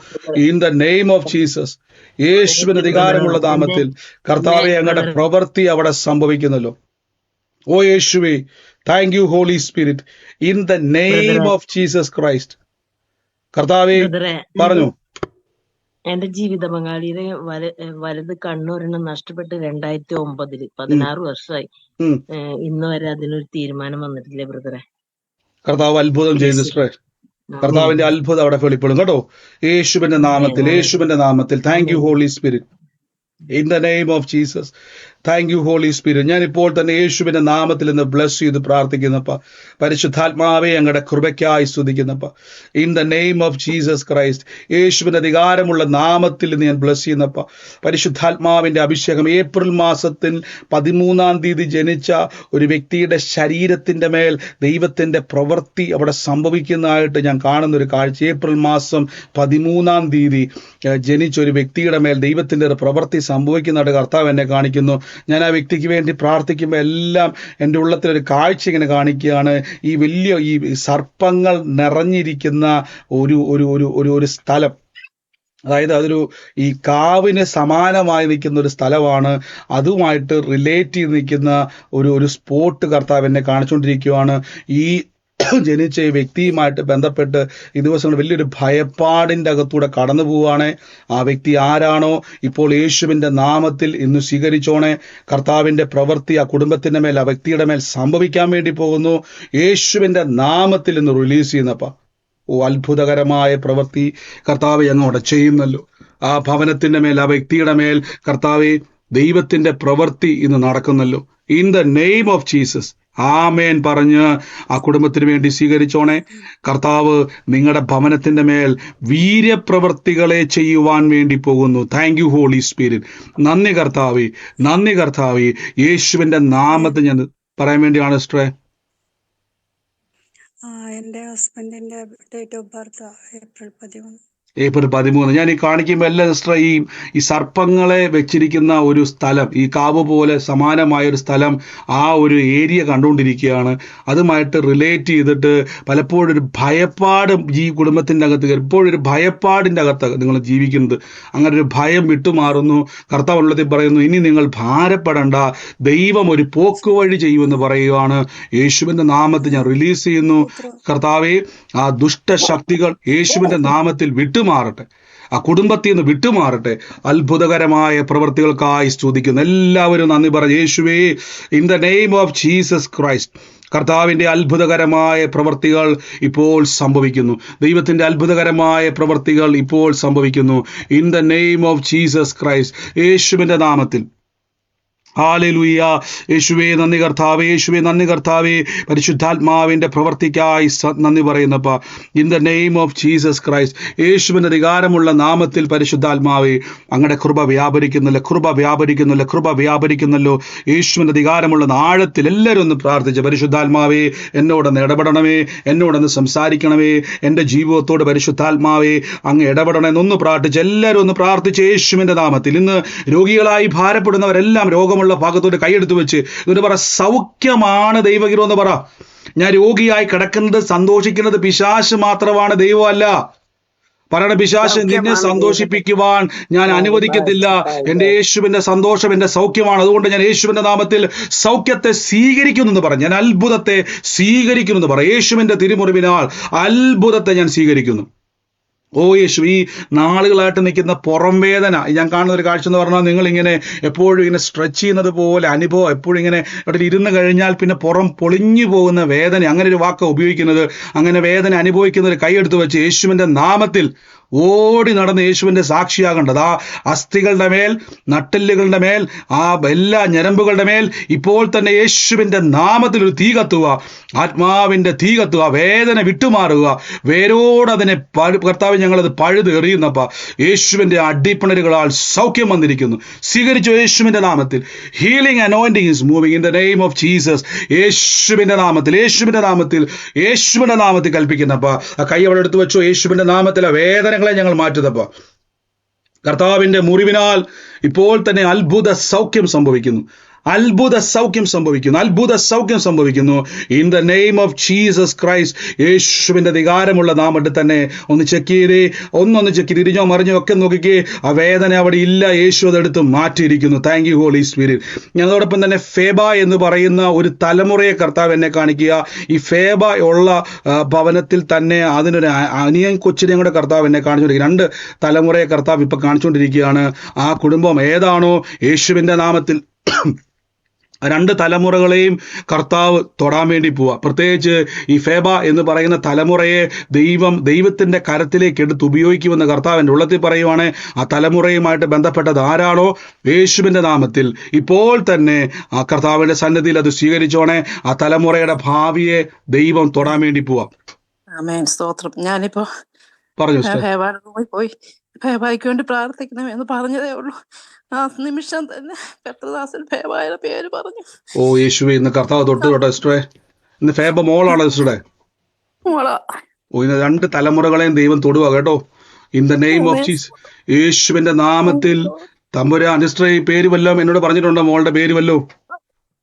In the name of Jesus. യേശുവിന്റെ അധികാരമുള്ള നാമത്തിൽ കർത്താവെ അങ്ങയുടെ പ്രവൃത്തി അവിടെ സംഭവിക്കുന്നല്ലോ. ഓ യേശുവേ, thank you holy spirit. In the name of Jesus Christ. കർത്താവെ പറഞ്ഞു. എന്റെ ജീവിത പങ്കാളിയുടെ വലത് കണ്ണൊരെണ്ണം നഷ്ടപ്പെട്ട് 2009 16 വർഷമായി. ഇന്ന് വരെ അതിനൊരു തീരുമാനം വന്നിട്ടില്ലേ ബ്രദറെ? കർത്താവ് അത്ഭുതം ചെയ്തു സിസ്റ്ററെ. കർത്താവിന്റെ അത്ഭുതം അവിടെ വെളിപ്പെടും കേട്ടോ. യേശുവിന്റെ നാമത്തിൽ, യേശുവിന്റെ നാമത്തിൽ. Thank you holy spirit. In the name of Jesus. Thank you holy Spirit. ഞാൻ ഇപ്പോൾ തന്നെ യേശുവിന്റെ നാമത്തിൽ നിന്ന് ബ്ലസ് ചെയ്ത് പ്രാർത്ഥിക്കുന്നപ്പ. പരിശുദ്ധാത്മാവെ ഞങ്ങളുടെ കൃപയ്ക്കായി സ്തുതിക്കുന്നപ്പ. In the name of Jesus Christ. യേശുവിന്റെ അധികാരമുള്ള നാമത്തിൽ നിന്ന് ഞാൻ ബ്ലസ് ചെയ്യുന്നപ്പ. പരിശുദ്ധാത്മാവിന്റെ അഭിഷേകം ഏപ്രിൽ മാസത്തിൽ 13-ാം തീയതി ജനിച്ച ഒരു വ്യക്തിയുടെ ശരീരത്തിന്റെ മേൽ ദൈവത്തിന്റെ പ്രവൃത്തി അവിടെ സംഭവിക്കുന്നതായിട്ട് ഞാൻ കാണുന്ന ഒരു കാഴ്ച. ഏപ്രിൽ മാസം 13-ാം തീയതി ജനിച്ച ഒരു വ്യക്തിയുടെ മേൽ ദൈവത്തിന്റെ ഒരു പ്രവൃത്തി സംഭവിക്കുന്നതായിട്ട് കർത്താവ് എന്നെ കാണിക്കുന്നു. ഞാൻ ആ വ്യക്തിക്ക് വേണ്ടി പ്രാർത്ഥിക്കുമ്പോൾ എല്ലാം എൻ്റെ ഉള്ളത്തിലൊരു കാഴ്ച ഇങ്ങനെ കാണിക്കുകയാണ്. ഈ വലിയ ഈ സർപ്പങ്ങൾ നിറഞ്ഞിരിക്കുന്ന ഒരു സ്ഥലം, അതായത് അതൊരു ഈ കാവിന് സമാനമായി നിൽക്കുന്ന ഒരു സ്ഥലമാണ്. അതുമായിട്ട് റിലേറ്റ് ചെയ്ത് നിൽക്കുന്ന ഒരു സ്പോട്ട് കർത്താവ് എന്നെ കാണിച്ചുകൊണ്ടിരിക്കുകയാണ്. ഈ ജനിച്ച ഈ വ്യക്തിയുമായിട്ട് ബന്ധപ്പെട്ട് ഈ ദിവസങ്ങൾ വലിയൊരു ഭയപ്പാടിൻ്റെ അകത്തൂടെ കടന്നു പോവുകയാണ്. ആ വ്യക്തി ആരാണോ ഇപ്പോൾ യേശുവിൻ്റെ നാമത്തിൽ ഇന്ന് സ്വീകരിച്ചോണേ. കർത്താവിൻ്റെ പ്രവൃത്തി ആ കുടുംബത്തിൻ്റെ മേൽ, ആ വ്യക്തിയുടെ മേൽ സംഭവിക്കാൻ വേണ്ടി പോകുന്നു. യേശുവിൻ്റെ നാമത്തിൽ ഇന്ന് റിലീസ് ചെയ്യുന്നപ്പ. അത്ഭുതകരമായ പ്രവൃത്തി കർത്താവ് അങ്ങോട്ട് ചെയ്യുന്നല്ലോ. ആ ഭവനത്തിൻ്റെ മേൽ, ആ വ്യക്തിയുടെ മേൽ കർത്താവെ ദൈവത്തിൻ്റെ പ്രവൃത്തി ഇന്ന് നടക്കുന്നല്ലോ. In the name of Jesus. ആമേൻ പറഞ്ഞ് ആ കുടുംബത്തിന് വേണ്ടി സ്വീകരിച്ചോണേ. കർത്താവ് നിങ്ങളുടെ ഭവനത്തിന്റെ മേൽ വീര്യപ്രവൃത്തികളെ ചെയ്യുവാൻ വേണ്ടി പോകുന്നു. Thank you holy spirit. നന്ദി കർത്താവേ, നന്ദി കർത്താവേ. യേശുവിന്റെ നാമത്തിൽ ഞാൻ പറയാൻ വേണ്ടിയാണ് സിസ്റ്ററെ. എന്റെ ഹസ്ബൻഡിന്റെ date of birth April 13. April 13. ഞാൻ ഈ കാണിക്കുമ്പോൾ എല്ലാ സിസ്റ്റർ ഈ സർപ്പങ്ങളെ വെച്ചിരിക്കുന്ന ഒരു സ്ഥലം, ഈ കാവ് പോലെ സമാനമായ ഒരു സ്ഥലം, ആ ഒരു ഏരിയ കണ്ടുകൊണ്ടിരിക്കുകയാണ്. അതുമായിട്ട് റിലേറ്റ് ചെയ്തിട്ട് പലപ്പോഴും ഒരു ഭയപ്പാട് ഈ കുടുംബത്തിൻ്റെ അകത്ത്, എപ്പോഴും ഒരു ഭയപ്പാടിൻ്റെ അകത്ത് നിങ്ങൾ ജീവിക്കുന്നത്. അങ്ങനെ ഒരു ഭയം വിട്ടുമാറുന്നു. കർത്താവ് ഉള്ളത്തിൽ പറയുന്നു, ഇനി നിങ്ങൾ ഭാരപ്പെടണ്ട, ദൈവം ഒരു പോക്കുവഴി ചെയ്യുമെന്ന് പറയുകയാണ്. യേശുവിൻ്റെ നാമത്തിൽ ഞാൻ റിലീസ് ചെയ്യുന്നു. കർത്താവെ, ആ ദുഷ്ടശക്തികൾ യേശുവിൻ്റെ നാമത്തിൽ വിട്ടുമാറട്ടെ, ആ കുടുംബത്തിൽ നിന്ന് വിട്ടുമാറട്ടെ. അത്ഭുതകരമായ പ്രവൃത്തികൾക്കായി സ്തുതിക്കുന്നു. എല്ലാവരും നന്ദി പറഞ്ഞു. യേശുവേ, in the name of Jesus Christ. കർത്താവിൻ്റെ അത്ഭുതകരമായ പ്രവൃത്തികൾ ഇപ്പോൾ സംഭവിക്കുന്നു. ദൈവത്തിൻ്റെ അത്ഭുതകരമായ പ്രവൃത്തികൾ ഇപ്പോൾ സംഭവിക്കുന്നു. In the name of Jesus Christ. യേശുവിൻ്റെ നാമത്തിൽ. ഹല്ലേലൂയ. യേശുവേ നന്ദി കർത്താവേ, യേശുവേ നന്ദി കർത്താവേ. പരിശുദ്ധാത്മാവിൻ്റെ പ്രവൃത്തിക്കായി നന്ദി പറയുന്നപ്പ. In the name of Jesus Christ. യേശുവിൻ്റെ അധികാരമുള്ള നാമത്തിൽ പരിശുദ്ധാത്മാവേ അങ്ങയുടെ കൃപ വ്യാപരിക്കുന്നല്ലോ, കൃപ വ്യാപരിക്കുന്നല്ലോ, കൃപ വ്യാപരിക്കുന്നല്ലോ. യേശുവിൻ്റെ അധികാരമുള്ള ആഴത്തിൽ എല്ലാവരും ഒന്ന് പ്രാർത്ഥിച്ച്, പരിശുദ്ധാത്മാവേ എന്നോടൊന്ന് ഇടപെടണമേ, എന്നോടൊന്ന് സംസാരിക്കണമേ, എൻ്റെ ജീവിതത്തോട് പരിശുദ്ധാത്മാവേ അങ്ങ് ഇടപെടണമെന്നൊന്ന് പ്രാർത്ഥിച്ച്, എല്ലാവരും ഒന്ന് പ്രാർത്ഥിച്ച് യേശുവിൻ്റെ നാമത്തിൽ. ഇന്ന് രോഗികളായി ഭാരപ്പെടുന്നവരെല്ലാം രോഗമുള്ള ഭാഗത്തോട്ട് കൈയെടുത്ത് വെച്ച് എന്നിട്ട് പറ, സൗഖ്യമാണ് ദൈവഹിതം എന്ന് പറ. ഞാൻ രോഗിയായി കിടക്കുന്നത്, സന്തോഷിക്കുന്നത് പിശാച് മാത്രമാണ്, ദൈവമല്ല. പറയണ, പിശാച് നിന്നെ സന്തോഷിപ്പിക്കുവാൻ ഞാൻ അനുവദിക്കത്തില്ല. എൻ്റെ യേശുവിൻ്റെ സന്തോഷം എൻ്റെ സൗഖ്യമാണ്. അതുകൊണ്ട് ഞാൻ യേശുവിൻ്റെ നാമത്തിൽ സൗഖ്യത്തെ സ്വീകരിക്കുന്നു എന്ന് പറഞ്ഞു. ഞാൻ അത്ഭുതത്തെ സ്വീകരിക്കുന്നു എന്ന് പറ. യേശുവിൻ്റെ തിരുമുറിവിനാൽ അത്ഭുതത്തെ ഞാൻ സ്വീകരിക്കുന്നു. ഓ യേശു, ഈ നാളുകളായിട്ട് നിൽക്കുന്ന പുറം വേദന, ഞാൻ കാണുന്ന ഒരു കാഴ്ച എന്ന് പറഞ്ഞാൽ, നിങ്ങളിങ്ങനെ എപ്പോഴും ഇങ്ങനെ സ്ട്രെച്ച് ചെയ്യുന്നത് പോലെ അനുഭവം, എപ്പോഴും ഇങ്ങനെ അവിടെ ഇരുന്ന് കഴിഞ്ഞാൽ പിന്നെ പുറം പൊളിഞ്ഞു പോകുന്ന വേദന, അങ്ങനെ ഒരു വാക്ക് ഉപയോഗിക്കുന്നത്. അങ്ങനെ വേദന അനുഭവിക്കുന്നവർ കൈയെടുത്ത് വെച്ച് യേശുവിൻ്റെ നാമത്തിൽ ഓടി നടന്ന് യേശുവിൻ്റെ സാക്ഷിയാകേണ്ടത്. ആ അസ്ഥികളുടെ മേൽ, നട്ടെല്ലുകളുടെ മേൽ, ആ എല്ലാ ഞരമ്പുകളുടെ മേൽ ഇപ്പോൾ തന്നെ യേശുവിൻ്റെ നാമത്തിൽ ഒരു തീ കത്തുക, ആത്മാവിൻ്റെ തീ കത്തുക, വേദന വിട്ടുമാറുക, വേരോടതിനെ കർത്താവ് ഞങ്ങളത് പഴുത് എറിയുന്നപ്പ. യേശുവിൻ്റെ അടിപ്പിണരുകളാൽ സൗഖ്യം വന്നിരിക്കുന്നു. സ്വീകരിച്ചു യേശുവിൻ്റെ നാമത്തിൽ. Healing anointing is moving in the name of Jesus. യേശുവിൻ്റെ നാമത്തിൽ, യേശുവിൻ്റെ നാമത്തിൽ, യേശുവിൻ്റെ നാമത്തിൽ കൽപ്പിക്കുന്നപ്പ. ആ കൈ അവിടെ എടുത്ത് വെച്ചോ. യേശുവിൻ്റെ നാമത്തിൽ വേദന ഞങ്ങൾ മാറ്റുന്നപ്പോ. കർത്താവിന്റെ മുറിവിനാൽ ഇപ്പോൾ തന്നെ അത്ഭുത സൗഖ്യം സംഭവിക്കുന്നു. അത്ഭുത സൗഖ്യം സംഭവിക്കുന്നു, അത്ഭുത സൗഖ്യം സംഭവിക്കുന്നു. In the name of Jesus Christ, യേശുവിന്റെ അധികാരമുള്ള നാമത്തിൽ തന്നെ ഒന്ന് ചെക്ക് ചെയ്തേ, ഒന്നൊന്ന് ചെക്ക് ചെയ്ത് തിരിഞ്ഞോ മറിഞ്ഞോ ഒക്കെ നോക്കിക്കേ. ആ വേദന അവിടെ ഇല്ല, യേശു അതെടുത്ത് മാറ്റിയിരിക്കുന്നു. Thank you holy Spirit. ഞങ്ങളോടൊപ്പം തന്നെ ഫേബ എന്ന് പറയുന്ന ഒരു തലമുറയെ കർത്താവ് എന്നെ കാണിക്കുക. ഈ ഫേബ ഉള്ള ഭവനത്തിൽ തന്നെ അതിനൊരു അനിയൻ കൊച്ചിനെയും കൂടെ കർത്താവ് എന്നെ കാണിച്ചുകൊണ്ടിരിക്കുക. 2 തലമുറയെ കർത്താവ് ഇപ്പൊ കാണിച്ചുകൊണ്ടിരിക്കുകയാണ്. ആ കുടുംബം ഏതാണോ യേശുവിന്റെ നാമത്തിൽ 2 തലമുറകളെയും കർത്താവ് തൊടാൻ വേണ്ടി പോവുക. പ്രത്യേകിച്ച് ഈ ഫേബ എന്ന് പറയുന്ന തലമുറയെ ദൈവത്തിന്റെ കരത്തിലേക്ക് എടുത്ത് ഉപയോഗിക്കുമെന്ന് കർത്താവിൻ്റെ ഉള്ളത്തിൽ പറയുവാണ്. ആ തലമുറയുമായിട്ട് ബന്ധപ്പെട്ടത് ആരാണോ യേശുവിന്റെ നാമത്തിൽ ഇപ്പോൾ തന്നെ ആ കർത്താവിന്റെ സന്നിധിയിൽ അത് സ്വീകരിച്ചോണേ. ആ തലമുറയുടെ ഭാവിയെ ദൈവം തൊടാൻ വേണ്ടി പോവാം. ആമേൻ. സ്തോത്രം. ഞാനിപ്പോ പറഞ്ഞു റൂമിൽ പോയി ഫേബായിക്ക് വേണ്ടി പ്രാർത്ഥിക്കണമെന്ന് പറഞ്ഞതേ ഉള്ളൂ. ആ നിമിഷം തന്നെ കർത്തദാസൻ ഫേബായുടെ പേര് പറഞ്ഞു. ഓ യേശുവേ, ഇന്ന് കർത്താവ് തൊട്ട് തൊട്ടോ സിസ്റ്ററെ. ഇന്ന് ഫേബ മോളാണ് സിസ്റ്ററെ. മോളാ. ഓ, ഇന്ന് 2 തലമുറകളെയും ദൈവം തൊടുക കേട്ടോ. In the name of Jesus, യേശുവിന്റെ നാമത്തിൽ. തമ്പുരാൻ സിസ്റ്ററെ, ഈ പേര് വല്ലതും എന്നോട് പറഞ്ഞിട്ടുണ്ടോ? മോളുടെ പേര് വല്ലതും?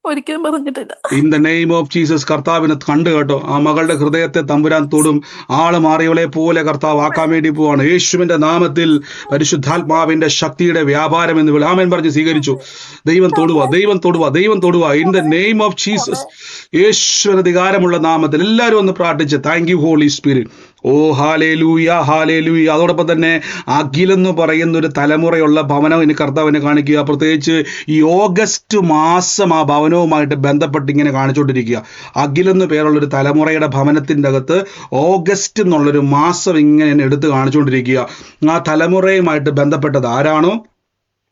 ഒരിക്കലും പറഞ്ഞിട്ടില്ല. In the name of Jesus, കർത്താവിനെ കണ്ടു കേട്ടോ. ആ മകളുടെ ഹൃദയത്തെ തമ്പുരാൻ തൊടും. ആള് മാറിയവളെ പോലെ കർത്താവ് ആക്കാൻ വേണ്ടി പോവാണ്. യേശുവിന്റെ നാമത്തിൽ പരിശുദ്ധാത്മാവിന്റെ ശക്തിയുടെ വ്യാപാരം എന്ന് ആമേൻ പറഞ്ഞ് സ്വീകരിച്ചു. ദൈവം തൊടുക, ദൈവം തൊടുക, ദൈവം തൊടുക. In the name of Jesus, യേശുവിന് അധികാരമുള്ള നാമത്തിൽ എല്ലാവരും ഒന്ന് പ്രാർത്ഥിച്ച്. Thank you holy spirit. Oh hallelujah, hallelujah. അതോടൊപ്പം തന്നെ അഖിലെന്ന് പറയുന്ന ഒരു തലമുറയുള്ള ഭവനം ഇനി കർത്താവിനെ കാണിക്കുക. പ്രത്യേകിച്ച് ഈ ഓഗസ്റ്റ് മാസം ആ ഭവനവുമായിട്ട് ബന്ധപ്പെട്ട് ഇങ്ങനെ കാണിച്ചുകൊണ്ടിരിക്കുക. അഖിലെന്ന് പേരുള്ളൊരു തലമുറയുടെ ഭവനത്തിൻ്റെ അകത്ത് ഓഗസ്റ്റ് എന്നുള്ളൊരു മാസം ഇങ്ങനെ എടുത്ത് കാണിച്ചുകൊണ്ടിരിക്കുക. ആ തലമുറയുമായിട്ട് ബന്ധപ്പെട്ടത് ആരാണോ,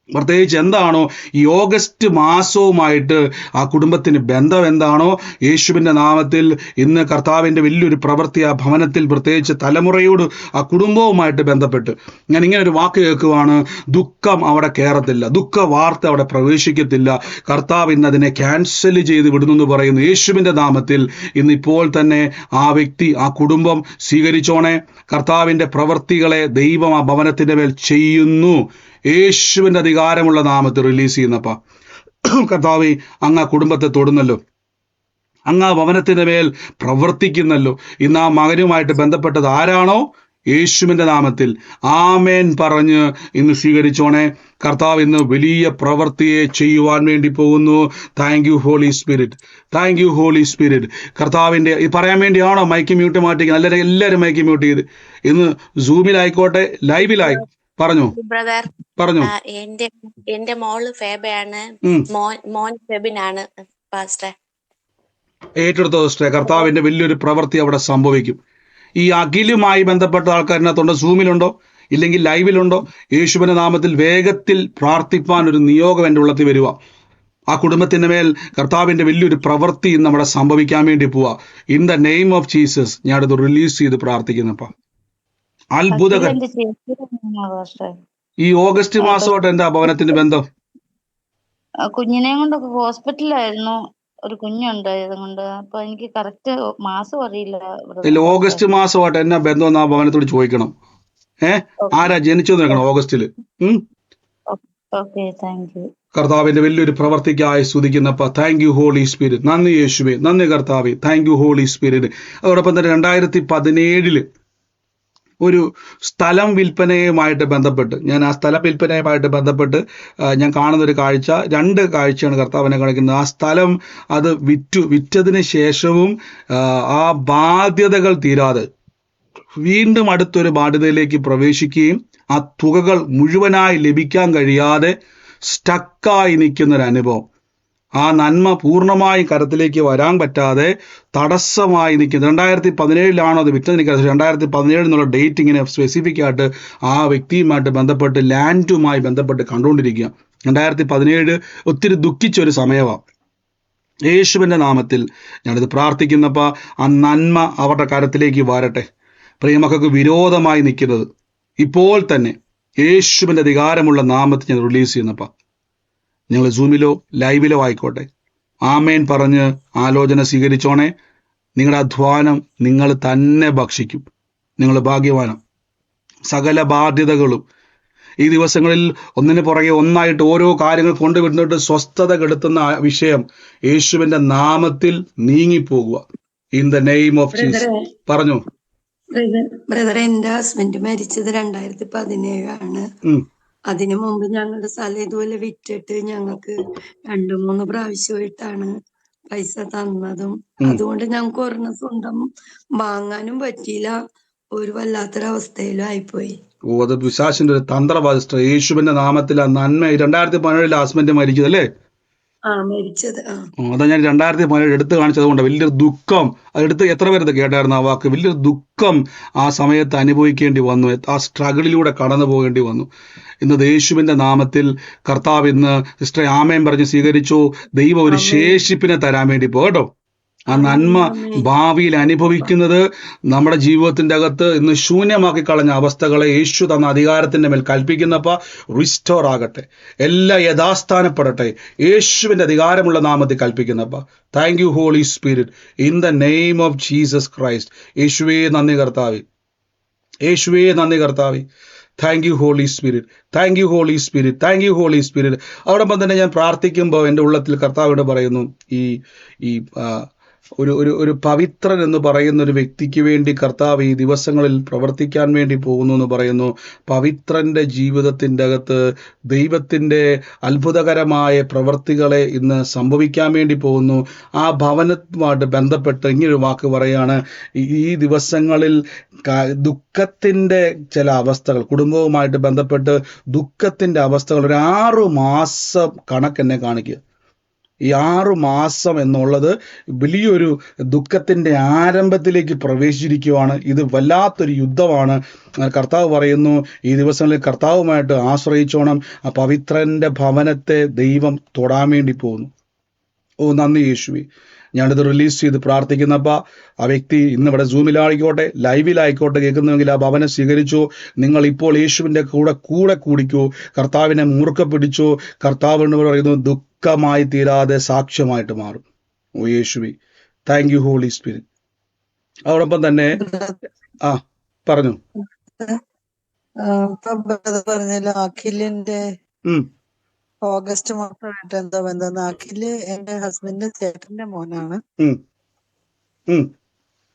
പ്രത്യേകിച്ച് എന്താണോ ഈ ഓഗസ്റ്റ് മാസവുമായിട്ട് ആ കുടുംബത്തിന് ബന്ധം എന്താണോ, യേശുവിൻ്റെ നാമത്തിൽ ഇന്ന് കർത്താവിൻ്റെ വലിയൊരു പ്രവൃത്തി ആ ഭവനത്തിൽ, പ്രത്യേകിച്ച് തലമുറയോട് ആ കുടുംബവുമായിട്ട് ബന്ധപ്പെട്ട് ഞാൻ ഇങ്ങനെ ഒരു വാക്ക് കേൾക്കുവാണ്. ദുഃഖം അവിടെ കയറത്തില്ല, ദുഃഖ വാർത്ത അവിടെ പ്രവേശിക്കത്തില്ല. കർത്താവ് ഇന്ന് അതിനെ ക്യാൻസൽ ചെയ്ത് വിടുന്നു എന്ന് പറയുന്നു. യേശുവിൻ്റെ നാമത്തിൽ ഇന്നിപ്പോൾ തന്നെ ആ വ്യക്തി, ആ കുടുംബം സ്വീകരിച്ചോണേ. കർത്താവിൻ്റെ പ്രവൃത്തികളെ ദൈവം ആ ഭവനത്തിൻ്റെ മേൽ ചെയ്യുന്നു. യേശുവിൻ്റെ അധികാരമുള്ള നാമത്തിൽ റിലീസ് ചെയ്യുന്നപ്പ കർത്താവേ, അങ്ങ് ആ കുടുംബത്തെ തൊടുന്നല്ലോ, അങ്ങ് ആ ഭവനത്തിൻ്റെ മേൽ പ്രവർത്തിക്കുന്നല്ലോ. ഇന്ന് ആ മകനുമായിട്ട് ബന്ധപ്പെട്ടത് ആരാണോ യേശുവിൻ്റെ നാമത്തിൽ ആമേൻ പറഞ്ഞ് ഇന്ന് സ്വീകരിച്ചോണേ. കർത്താവ് ഇന്ന് വലിയ പ്രവൃത്തിയെ ചെയ്യുവാൻ വേണ്ടി പോകുന്നു. Thank you holy spirit, thank you holy Spirit. കർത്താവിൻ്റെ ഈ പറയാൻ വേണ്ടിയാണോ മൈക്ക് മ്യൂട്ട് മാറ്റിക്കുന്നത്? അല്ലെങ്കിൽ എല്ലാവരും മൈക്ക് മ്യൂട്ട് ചെയ്ത് ഇന്ന് സൂമിലായിക്കോട്ടെ ലൈവിലായി പറഞ്ഞു ബ്രദർ. പറഞ്ഞു. എന്റെ മോള് ഫേബയാണ്, മോൻ ഫെബിനാണ് പാസ്റ്റർ. ഏറ്റെടുത്തോ സിസ്റ്ററെ, കർത്താവിന്റെ വലിയൊരു പ്രവൃത്തി അവിടെ സംഭവിക്കും. ഈ അഖിലുമായി ബന്ധപ്പെട്ട ആൾക്കാരിനകത്തുണ്ടോ? സൂമിലുണ്ടോ? ഇല്ലെങ്കിൽ ലൈവിലുണ്ടോ? യേശുവിന്റെ നാമത്തിൽ വേഗത്തിൽ പ്രാർത്ഥിപ്പാൻ ഒരു നിയോഗം എൻ്റെ ഉള്ളത്തിൽ വരിക. ആ കുടുംബത്തിന്റെ മേൽ കർത്താവിന്റെ വലിയൊരു പ്രവൃത്തി നമ്മുടെ സംഭവിക്കാൻ വേണ്ടി പോവാ. In the name of Jesus ഞാനത് റിലീസ് ചെയ്ത് പ്രാർത്ഥിക്കുന്നപ്പ. അത്ഭുതകരം. ഈ ഓഗസ്റ്റ് മാസമായിട്ട് എന്താ ഭവനത്തിന്റെ ബന്ധം? കുഞ്ഞിനെ കൊണ്ടൊക്കെ ഹോസ്പിറ്റലായിരുന്നു, ഒരു കുഞ്ഞുണ്ടായത് കൊണ്ട്. അപ്പൊ എനിക്ക് കറക്റ്റ് മാസം അറിയില്ല. ഓഗസ്റ്റ് മാസമായിട്ട് എന്നാ ബന്ധം എന്ന് ആ ഭവനത്തോട് ചോദിക്കണം. ആരാ ജനിച്ചെന്ന് വെക്കണം ഓഗസ്റ്റില്. കർത്താവിന്റെ വലിയൊരു പ്രവർത്തിക്കായി സ്തുതിക്കുന്നപ്പ. Thank you holy spirit. നന്ദി യേശുവേ, നന്ദി കർത്താവേ. Thank you holy spirit. അതോടൊപ്പം തന്നെ 2017 ഒരു സ്ഥലം വിൽപ്പനയുമായിട്ട് ബന്ധപ്പെട്ട് ഞാൻ ആ സ്ഥലം വിൽപ്പനയുമായിട്ട് ബന്ധപ്പെട്ട് ഞാൻ കാണുന്നൊരു കാഴ്ച, 2 കാഴ്ചയാണ് കർത്താവിനെ കാണിക്കുന്നത്. ആ സ്ഥലം അത് വിറ്റതിന് ശേഷവും ആ ബാധ്യതകൾ തീരാതെ വീണ്ടും അടുത്തൊരു ബാധ്യതയിലേക്ക് പ്രവേശിക്കുകയും ആ തുകകൾ മുഴുവനായി ലഭിക്കാൻ കഴിയാതെ സ്റ്റക്കായി നിൽക്കുന്നൊരു അനുഭവം. ആ നന്മ പൂർണ്ണമായി കരത്തിലേക്ക് വരാൻ പറ്റാതെ തടസ്സമായി നിൽക്കുന്നത്. 2017 അത് വിറ്റത് എനിക്ക് 2017 എന്നുള്ള ഡേറ്റ് ഇങ്ങനെ സ്പെസിഫിക് ആയിട്ട് ആ വ്യക്തിയുമായിട്ട് ബന്ധപ്പെട്ട് ലാൻഡുമായി ബന്ധപ്പെട്ട് കണ്ടുകൊണ്ടിരിക്കുക. 2017 ഒത്തിരി ദുഃഖിച്ചൊരു സമയമാണ്. യേശുവിൻ്റെ നാമത്തിൽ ഞാനിത് പ്രാർത്ഥിക്കുന്നപ്പോൾ ആ നന്മ അവരുടെ കരത്തിലേക്ക് വരട്ടെ. പ്രിയമക്കൾക്ക് വിരോധമായി നിൽക്കുന്നത് ഇപ്പോൾ തന്നെ യേശുവിൻ്റെ അധികാരമുള്ള നാമത്തിൽ ഞാൻ റിലീസ് ചെയ്യുന്നപ്പോൾ നിങ്ങൾ സൂമിലോ ലൈവിലോ ആയിക്കോട്ടെ ആമേൻ പറഞ്ഞ് ആലോചന സ്വീകരിച്ചോണേ. നിങ്ങളുടെ അധ്വാനം നിങ്ങൾ തന്നെ ഭക്ഷിക്കും. നിങ്ങൾ ഭാഗ്യവാനം. സകല ബാധ്യതകളും ഈ ദിവസങ്ങളിൽ ഒന്നിന് പുറകെ ഒന്നായിട്ട് ഓരോ കാര്യങ്ങൾ കൊണ്ടുവിടുന്നിട്ട് സ്വസ്ഥത കെടുത്തുന്ന വിഷയം യേശുവിന്റെ നാമത്തിൽ നീങ്ങിപ്പോകുക. In the name of Jesus. പറഞ്ഞു ബ്രദറെ, എന്റെ ഹസ്ബൻഡ് മരിച്ചത് 2017 അതിനു മുമ്പ് ഞങ്ങളുടെ സ്ഥലം ഇതുപോലെ വിറ്റിട്ട് ഞങ്ങൾക്ക് 2-3 പ്രാവശ്യമായിട്ടാണ് പൈസ തന്നതും. അതുകൊണ്ട് ഞങ്ങൾക്ക് ഒരെണ്ണം സ്വന്തം വാങ്ങാനും പറ്റിയില്ല. ഒരു വല്ലാത്തൊരവസ്ഥയിലും ആയിപ്പോയി. അത് പിശാചിന്റെ ഒരു തന്ത്രവാദിസ്റ്റർ. യേശുവിന്റെ നാമത്തിൽ ആ നന്മ 2017 ഹസ്ബൻഡ് മരിച്ചത് അല്ലേ? മരിച്ചത്. അതാ ഞാൻ 2017 എടുത്തു കാണിച്ചത് കൊണ്ട് വലിയൊരു ദുഃഖം. അതെടുത്ത് എത്ര പേരത് കേട്ടായിരുന്നു ആ വാക്ക്? വലിയൊരു ദുഃഖം ആ സമയത്ത് അനുഭവിക്കേണ്ടി വന്നു. ആ സ്ട്രഗിളിലൂടെ കടന്നു പോകേണ്ടി വന്നു. ഇന്ന് യേശുവിന്റെ നാമത്തിൽ കർത്താവ് ഇന്ന് സിസ്റ്റർ ആമേൻ പറഞ്ഞ് സ്വീകരിച്ചു. ദൈവം ഒരു ശേഷിപ്പിനെ തരാൻ വേണ്ടി കേട്ടോ. ആ നന്മ ഭാവിയിൽ അനുഭവിക്കുന്നത് നമ്മുടെ ജീവിതത്തിന്റെ അകത്ത് ഇന്ന് ശൂന്യമാക്കി കളഞ്ഞ അവസ്ഥകളെ യേശു തന്ന അധികാരത്തിന്റെ മേൽ കൽപ്പിക്കുന്നപ്പ റിസ്റ്റോർ ആകട്ടെ, എല്ലാം യഥാസ്ഥാനപ്പെടട്ടെ യേശുവിന്റെ അധികാരമുള്ള നാമത്തിൽ കൽപ്പിക്കുന്നപ്പ. Thank you holy spirit, in the name of Jesus Christ. യേശുവേ നന്ദി കർത്താവേ, യേശുവേ നന്ദി കർത്താവേ. Thank you holy spirit, thank you holy spirit, thank you holy spirit. അതോടൊപ്പം തന്നെ ഞാൻ പ്രാർത്ഥിക്കുമ്പോൾ എൻ്റെ ഉള്ളത്തിൽ കർത്താവിനോട് പറയുന്നു, ഈ ഒരു പവിത്രൻ എന്ന് പറയുന്ന ഒരു വ്യക്തിക്ക് വേണ്ടി കർത്താവ് ഈ ദിവസങ്ങളിൽ പ്രവർത്തിക്കാൻ വേണ്ടി പോകുന്നു എന്ന് പറയുന്നു. പവിത്രന്റെ ജീവിതത്തിൻ്റെ അകത്ത് ദൈവത്തിൻ്റെ അത്ഭുതകരമായ പ്രവർത്തികളെ ഇന്ന് സംഭവിക്കാൻ വേണ്ടി പോകുന്നു. ആ ഭവനവുമായിട്ട് ബന്ധപ്പെട്ട് ഇങ്ങനൊരു വാക്ക് പറയാണ്, ഈ ദിവസങ്ങളിൽ ദുഃഖത്തിൻ്റെ ചില അവസ്ഥകൾ, കുടുംബവുമായിട്ട് ബന്ധപ്പെട്ട് ദുഃഖത്തിൻ്റെ അവസ്ഥകൾ ഒരു 6 മാസം കണക്കെന്നെ കാണിക്കുക. ഈ 6 മാസം എന്നുള്ളത് വലിയൊരു ദുഃഖത്തിൻ്റെ ആരംഭത്തിലേക്ക് പ്രവേശിച്ചിരിക്കുകയാണ്. ഇത് വല്ലാത്തൊരു യുദ്ധമാണ്. കർത്താവ് പറയുന്നു, ഈ ദിവസങ്ങളിൽ കർത്താവുമായിട്ട് ആശ്രയിച്ചോണം. ആ പവിത്രന്റെ ഭവനത്തെ ദൈവം തൊടാൻ വേണ്ടി പോകുന്നു. ഓ നന്ദി യേശുവേ. ഞാനിത് റിലീസ് ചെയ്ത് പ്രാർത്ഥിക്കുന്നപ്പ ആ വ്യക്തി ഇന്ന് ഇവിടെ സൂമിലായിക്കോട്ടെ ലൈവിലായിക്കോട്ടെ കേൾക്കുന്നുവെങ്കിൽ ആ ഭവനം സ്വീകരിച്ചു. നിങ്ങൾ ഇപ്പോൾ യേശുവിൻ്റെ കൂടെ കൂടിക്കൂ. കർത്താവിനെ മുറുക്കെ പിടിച്ചു. കർത്താവ് എന്ന് പറയുന്നത് ദുഃഖമായി തീരാതെ സാക്ഷ്യമായിട്ട് മാറും. ഓ യേശുവേ, താങ്ക് യു ഹോളി സ്പിരിറ്റ്. അതോടൊപ്പം തന്നെ പറഞ്ഞു പറഞ്ഞല്ലോ അഖിലിന്റെ ഓഗസ്റ്റ് മാസമായിട്ട് എന്താ ബന്ധം? അഖില് എന്റെ ഹസ്ബൻഡിന്റെ ചേട്ടന്റെ മോനാണ്.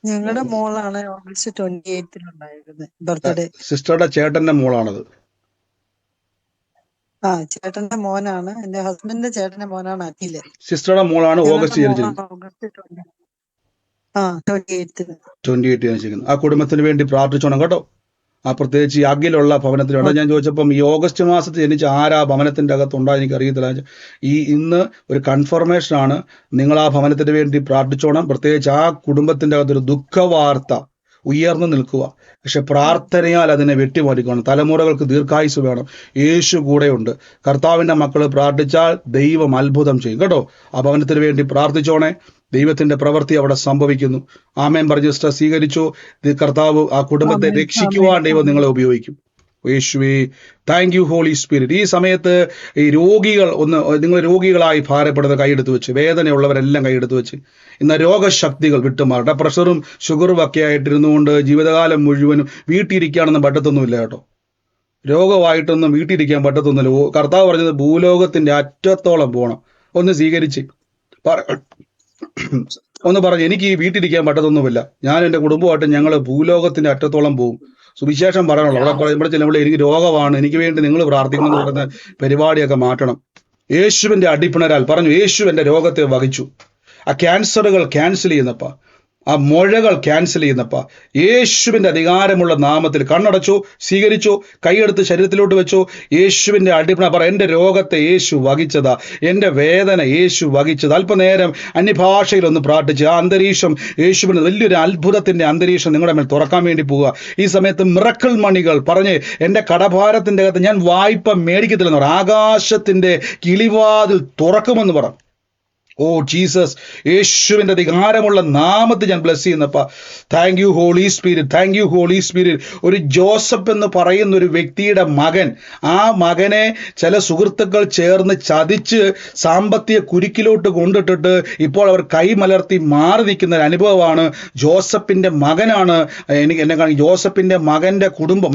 ഞങ്ങളുടെ മോളാണ് ഓഗസ്റ്റ് 28 ഉണ്ടായിരുന്നത് ബർത്ത്ഡേ. സിസ്റ്ററുടെ ചേട്ടന്റെ മോളാണത്. ചേട്ടന്റെ മോനാണ്, എന്റെ ഹസ്ബൻഡിന്റെ ചേട്ടന്റെ മോനാണ് അഖില്. സിസ്റ്ററുടെ മോളാണ് ഓഗസ്റ്റ് 28. ആ കുടുംബത്തിന് വേണ്ടി പ്രാർത്ഥിച്ചോണം കേട്ടോ. ആ പ്രത്യേകിച്ച് ഈ അഖിലുള്ള ഭവനത്തിലുണ്ട്. ഞാൻ ചോദിച്ചപ്പം ഈ ഓഗസ്റ്റ് മാസത്തിൽ ജനിച്ച ആരാ ഭവനത്തിന്റെ അകത്തുണ്ടോ എനിക്ക് അറിയത്തില്ല. ഇന്ന് ഒരു കൺഫർമേഷൻ ആണ്. നിങ്ങൾ ആ ഭവനത്തിന് വേണ്ടി പ്രാർത്ഥിച്ചോണം. പ്രത്യേകിച്ച് ആ കുടുംബത്തിന്റെ അകത്തൊരു ദുഃഖവാർത്ത ഉയർന്നു നിൽക്കുക. പക്ഷെ പ്രാർത്ഥനയാൽ അതിനെ വെട്ടിമാറ്റിക്കണം. തലമുറകൾക്ക് ദീർഘായുസ് വേണം. യേശു കൂടെയുണ്ട്. കർത്താവിന്റെ മക്കൾ പ്രാർത്ഥിച്ചാൽ ദൈവം അത്ഭുതം ചെയ്യും കേട്ടോ. ആ ഭവനത്തിന് വേണ്ടി പ്രാർത്ഥിച്ചോണേ. ദൈവത്തിന്റെ പ്രവൃത്തി അവിടെ സംഭവിക്കുന്നു. ആമേൻ പറഞ്ഞ സിസ്റ്റർ സ്വീകരിച്ചു. കർത്താവ് ആ കുടുംബത്തെ രക്ഷിക്കുവാൻ ദൈവം നിങ്ങളെ ഉപയോഗിക്കും. യേശുവേ, താങ്ക് യു ഹോളി സ്പിരിറ്റ്. ഈ സമയത്ത് ഈ രോഗികൾ നിങ്ങൾ രോഗികളായി ഭാരപ്പെടുന്ന കൈയെടുത്ത് വെച്ച്, വേദനയുള്ളവരെല്ലാം കൈയെടുത്ത് വെച്ച് ഇന്ന് രോഗശക്തികൾ വിട്ടുമാറട്ടെ. പ്രഷറും ഷുഗറും ഒക്കെ ആയിട്ടിരുന്നുകൊണ്ട് ജീവിതകാലം മുഴുവനും വീട്ടിലിരിക്കുകയാണെന്ന് പറ്റത്തൊന്നുമില്ല കേട്ടോ. രോഗമായിട്ടൊന്നും വീട്ടിലിരിക്കാൻ പറ്റത്തൊന്നുമില്ല. കർത്താവ് പറഞ്ഞത് ഭൂലോകത്തിന്റെ അറ്റത്തോളം പോകണം. ഒന്ന് സ്വീകരിച്ച് ഒന്ന് പറഞ്ഞു, എനിക്ക് ഈ വീട്ടിലിരിക്കാൻ പറ്റത്തൊന്നുമില്ല. ഞാൻ എൻ്റെ കുടുംബമായിട്ട് ഞങ്ങൾ ഭൂലോകത്തിന്റെ അറ്റത്തോളം പോകും. സുവിശേഷം പറയാനുള്ളൂ. ഇവിടെ ചെല്ലുമ്പോൾ എനിക്ക് രോഗമാണ്, എനിക്ക് വേണ്ടി നിങ്ങൾ പ്രാർത്ഥിക്കുന്നു പറയുന്ന പരിപാടിയൊക്കെ മാറ്റണം. യേശുവിന്റെ അടിപ്പിണരാൽ പറഞ്ഞു, യേശു എൻ്റെ രോഗത്തെ വഹിച്ചു. ആ ക്യാൻസറുകൾ ക്യാൻസൽ ചെയ്യുന്നപ്പ, ആ മുഴകൾ ക്യാൻസൽ ചെയ്യുന്നപ്പ യേശുവിന്റെ അധികാരമുള്ള നാമത്തിൽ കണ്ണടച്ചു, സ്വീകരിച്ചു, കൈയെടുത്ത് ശരീരത്തിലോട്ട് വെച്ചു. യേശുവിന്റെ അടിപ്പിണ പറ, എൻ്റെ രോഗത്തെ യേശു വഹിച്ചതാ, എൻ്റെ വേദന യേശു വഹിച്ചത്. അല്പനേരം അന്യഭാഷയിൽ ഒന്ന് പ്രാർത്ഥിച്ച് ആ അന്തരീക്ഷം യേശുവിന് വലിയൊരു അത്ഭുതത്തിന്റെ അന്തരീക്ഷം നിങ്ങളുടെ മേൽ തുറക്കാൻ വേണ്ടി പോവുക. ഈ സമയത്ത് മിറക്കിൾ മണികൾ പറഞ്ഞ് എൻ്റെ കടഭാരത്തിന്റെ അകത്ത് ഞാൻ വായ്പ മേടിക്കത്തില്ലെന്ന് പറ. ആകാശത്തിന്റെ കിളിവാതിൽ തുറക്കുമെന്ന് പറ. ഓ ജീസസ്, യേശുവിൻ്റെ അധികാരമുള്ള നാമത്തിൽ ഞാൻ ബ്ലെസ് ചെയ്യുന്നപ്പാ. Thank you holy spirit, thank you holy spirit. ഒരു ജോസഫ് എന്ന് പറയുന്ന ഒരു വ്യക്തിയുടെ മകൻ, ആ മകനെ ചില സുഹൃത്തുക്കൾ ചേർന്ന് ചതിച്ച് സാമ്പത്തിക കുരുക്കിലോട്ട് കൊണ്ടിട്ടിട്ട് ഇപ്പോൾ അവർ കൈമലർത്തി മാറി നിൽക്കുന്ന ഒരു അനുഭവമാണ്. ജോസഫിൻ്റെ മകനാണ് എന്നെ ജോസഫിൻ്റെ മകൻ്റെ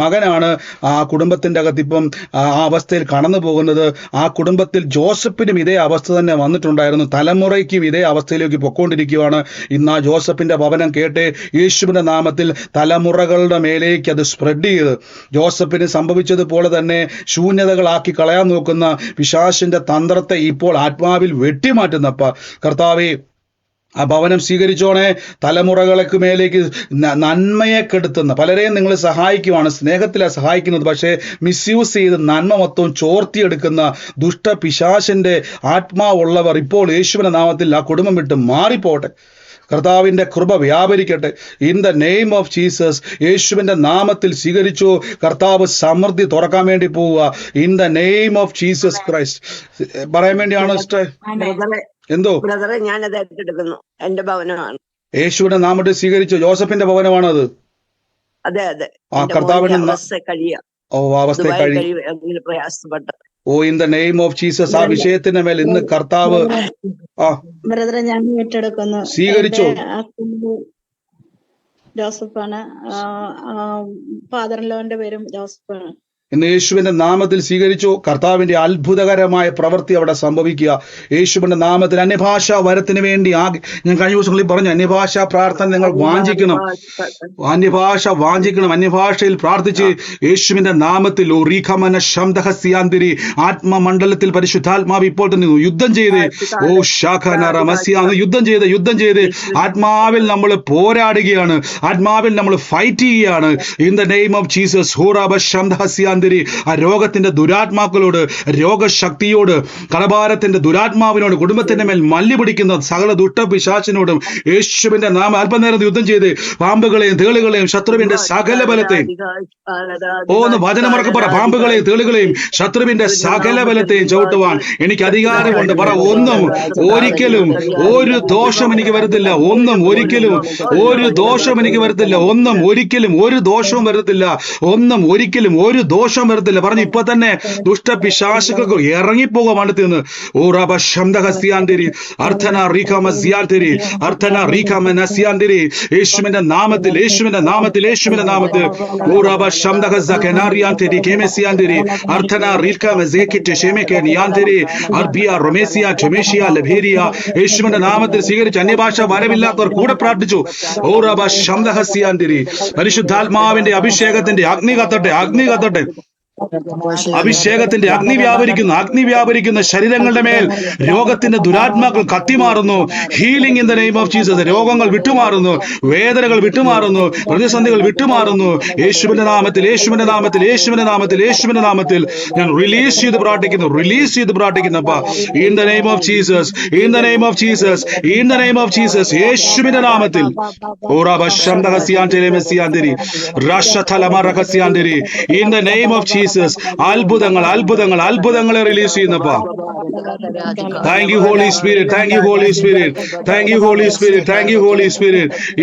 മകനാണ് ആ കുടുംബത്തിൻ്റെ അകത്ത് ഇപ്പം ആ അവസ്ഥയിൽ കടന്നു പോകുന്നത്. ആ കുടുംബത്തിൽ ജോസഫിനും ഇതേ അവസ്ഥ തന്നെ വന്നിട്ടുണ്ടായിരുന്നു. തലമുറയ്ക്കും ഇതേ അവസ്ഥയിലേക്ക് പൊക്കോണ്ടിരിക്കുകയാണ്. ഇന്ന് ആ ജോസഫിൻ്റെ ഭവനം കേട്ട് യേശുവിൻ്റെ നാമത്തിൽ തലമുറകളുടെ മേലേക്ക് അത് സ്പ്രെഡ് ചെയ്ത് ജോസഫിന് സംഭവിച്ചതുപോലെ തന്നെ ശൂന്യതകളാക്കി കളയാൻ നോക്കുന്ന പിശാചിൻ്റെ തന്ത്രത്തെ ഇപ്പോൾ ആത്മാവിൽ വെട്ടിമാറ്റുന്നപ്പ കർത്താവേ, ആ ഭവനം സ്വീകരിച്ചോണേ. തലമുറകൾക്ക് മേലേക്ക് നന്മയെ കെടുത്തുന്ന പലരെയും നിങ്ങൾ സഹായിക്കുവാണ്, സ്നേഹത്തിലാണ് സഹായിക്കുന്നത്, പക്ഷേ മിസ്യൂസ് ചെയ്ത് നന്മ മൊത്തം ചോർത്തിയെടുക്കുന്ന ദുഷ്ട പിശാചിൻ്റെ ആത്മാവുള്ളവർ ഇപ്പോൾ യേശുവിൻ്റെ നാമത്തിൽ ആ കുടുംബം വിട്ട് മാറിപ്പോട്ടെ. കർത്താവിൻ്റെ കൃപ വ്യാപരിക്കട്ടെ. In the name of Jesus, യേശുവിൻ്റെ നാമത്തിൽ സ്വീകരിച്ചു. കർത്താവ് സമൃദ്ധി തുറക്കാൻ വേണ്ടി പോവുക. In the name of Jesus Christ. പറയാൻ വേണ്ടിയാണോ സിസ്റ്റർ? എന്തോ ബ്രദറെ, ഞാനത് ഏറ്റെടുക്കുന്നു. എന്റെ ഭവനമാണ്. യേശുവിന്റെ നാമത്തിൽ സ്വീകരിച്ചു. ജോസഫിന്റെ ഭവനമാണ് അത്. അതെ അതെ. ആ കർത്താവിന്റെ അവസ്ഥ പ്രയാസപ്പെട്ട്. Oh in the name of Jesus, ആ വിഷയത്തിന്റെ മേൽ ഇന്ന് കർത്താവ് ബ്രദറെ ഞാൻ ഏറ്റെടുക്കുന്നു. സ്വീകരിച്ചു. ജോസഫാണ്. ഫാദറിന്റെ പേരും ജോസഫാണ്. ഇന്ന് യേശുവിന്റെ നാമത്തിൽ സ്വീകരിച്ചു. കർത്താവിന്റെ അത്ഭുതകരമായ പ്രവൃത്തി അവിടെ സംഭവിക്കുക. യേശുവിന്റെ നാമത്തിൽ അന്യഭാഷാ വരത്തിന് വേണ്ടി ഞാൻ കഴിഞ്ഞ ദിവസങ്ങളിൽ പറഞ്ഞു, അന്യഭാഷാ പ്രാർത്ഥന നിങ്ങൾ വാഞ്ചിക്കണം, അന്യഭാഷയിൽ പ്രാർത്ഥിച്ച് യേശുവിന്റെ നാമത്തിൽ ആത്മമണ്ഡലത്തിൽ പരിശുദ്ധാത്മാവ് ഇപ്പോൾ തന്നെ യുദ്ധം ചെയ്ത് യുദ്ധം ചെയ്ത് ആത്മാവിൽ നമ്മൾ പോരാടുകയാണ്, ആത്മാവിൽ നമ്മൾ ഫൈറ്റ് ചെയ്യുകയാണ്. In the name of Jesus. ആ രോഗത്തിന്റെ ദുരാത്മാക്കളോട്, രോഗശക്തിയോട്, കടഭാരത്തിന്റെ ദുരാത്മാവിനോട്, കുടുംബത്തിന്റെ മേൽ മല്ലി പിടിക്കുന്ന സകല ദുഷ്ടപിശാചിനോടും യേശുവിന്റെ നാമം അല്പനേരം യുദ്ധം ചെയ്ത് പാമ്പുകളെയും തേളുകളെയും ശത്രുവിന്റെ സകല ബലത്തെയും ഒന്ന് വചനമറക്ക് പറ, പാമ്പുകളെയും തേളുകളെയും ശത്രുവിന്റെ സകല ബലത്തെയും ചവിട്ടുവാൻ എനിക്ക് അധികാരമുണ്ട്. പറ, ഒരിക്കലും ഒരു ദോഷം എനിക്ക് വരത്തില്ല. ഒരു ദോഷം എനിക്ക് വരത്തില്ല. ഒരു ദോഷവും വരത്തില്ല. പറഞ്ഞ് ഇപ്പൊ തന്നെ ദുഷ്ടപിശാചുക്കൾക്ക് ഇറങ്ങിപ്പോകുക മണ്ടത്തിന്ന്. യേശുവിന്റെ നാമത്തിൽ യേശുവിന്റെ നാമത്തിൽ സ്വീകരിച്ചു. അന്യഭാഷ വരവില്ലാത്തവർ കൂടെ പ്രാർത്ഥിച്ചു. പരിശുദ്ധാത്മാവിന്റെ അഭിഷേകത്തിന്റെ അഗ്നി കത്തട്ടെ. അഭിഷേകത്തിന്റെ അഗ്നി വ്യാപരിക്കുന്ന ശരീരങ്ങളുടെ മേൽ രോഗത്തിന്റെ ദുരാത്മാക്കൾ കത്തിമാറുന്നു. Healing in the name of Jesus. രോഗങ്ങൾ വിട്ടുമാറുന്നു, വേദനകൾ വിട്ടുമാറുന്നു, പ്രതിസന്ധികൾ വിട്ടുമാറുന്നു. യേശുവിന്റെ നാമത്തിൽ ഞാൻ റിലീസ് ചെയ്ത് പ്രാർത്ഥിക്കുന്നു. In the name of Jesus, യേശുവിന്റെ നാമത്തിൽ. In the name of Jesus, അത്ഭുതങ്ങളെ റിലീസ് ചെയ്യുന്നപ്പാ. Thank you holy spirit.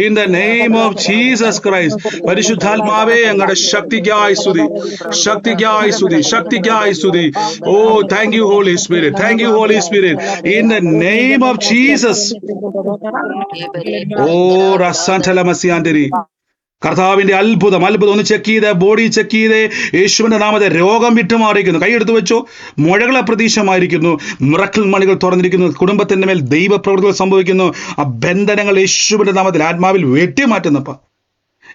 In the name of Jesus Christ. പരിശുദ്ധാത്മാവേ, ഞങ്ങളുടെ ശക്തിക്കായി സ്തുതി. Oh thank you holy spirit. In the name of Jesus. Oh റസാന്തലമസിയാന്തരി. കർത്താവിന്റെ അത്ഭുതം ഒന്ന് ചെക്ക് ചെയ്ത്, ബോഡി ചെക്ക് ചെയ്ത്, യേശുവിന്റെ നാമത്തെ രോഗം വിട്ടുമാറിയിരിക്കുന്നു. കൈയെടുത്ത് വെച്ചോ. മുഴകൾ അപ്രതീക്ഷമായിരിക്കുന്നു. മിറക്കിൾ മണികൾ തുറന്നിരിക്കുന്നു. കുടുംബത്തിന്റെ മേൽ ദൈവപ്രവൃത്തികൾ സംഭവിക്കുന്നു. ആ ബന്ധനങ്ങൾ യേശുവിന്റെ നാമത്തിൽ ആത്മാവിൽ വെട്ടിമാറ്റുന്നപ്പ.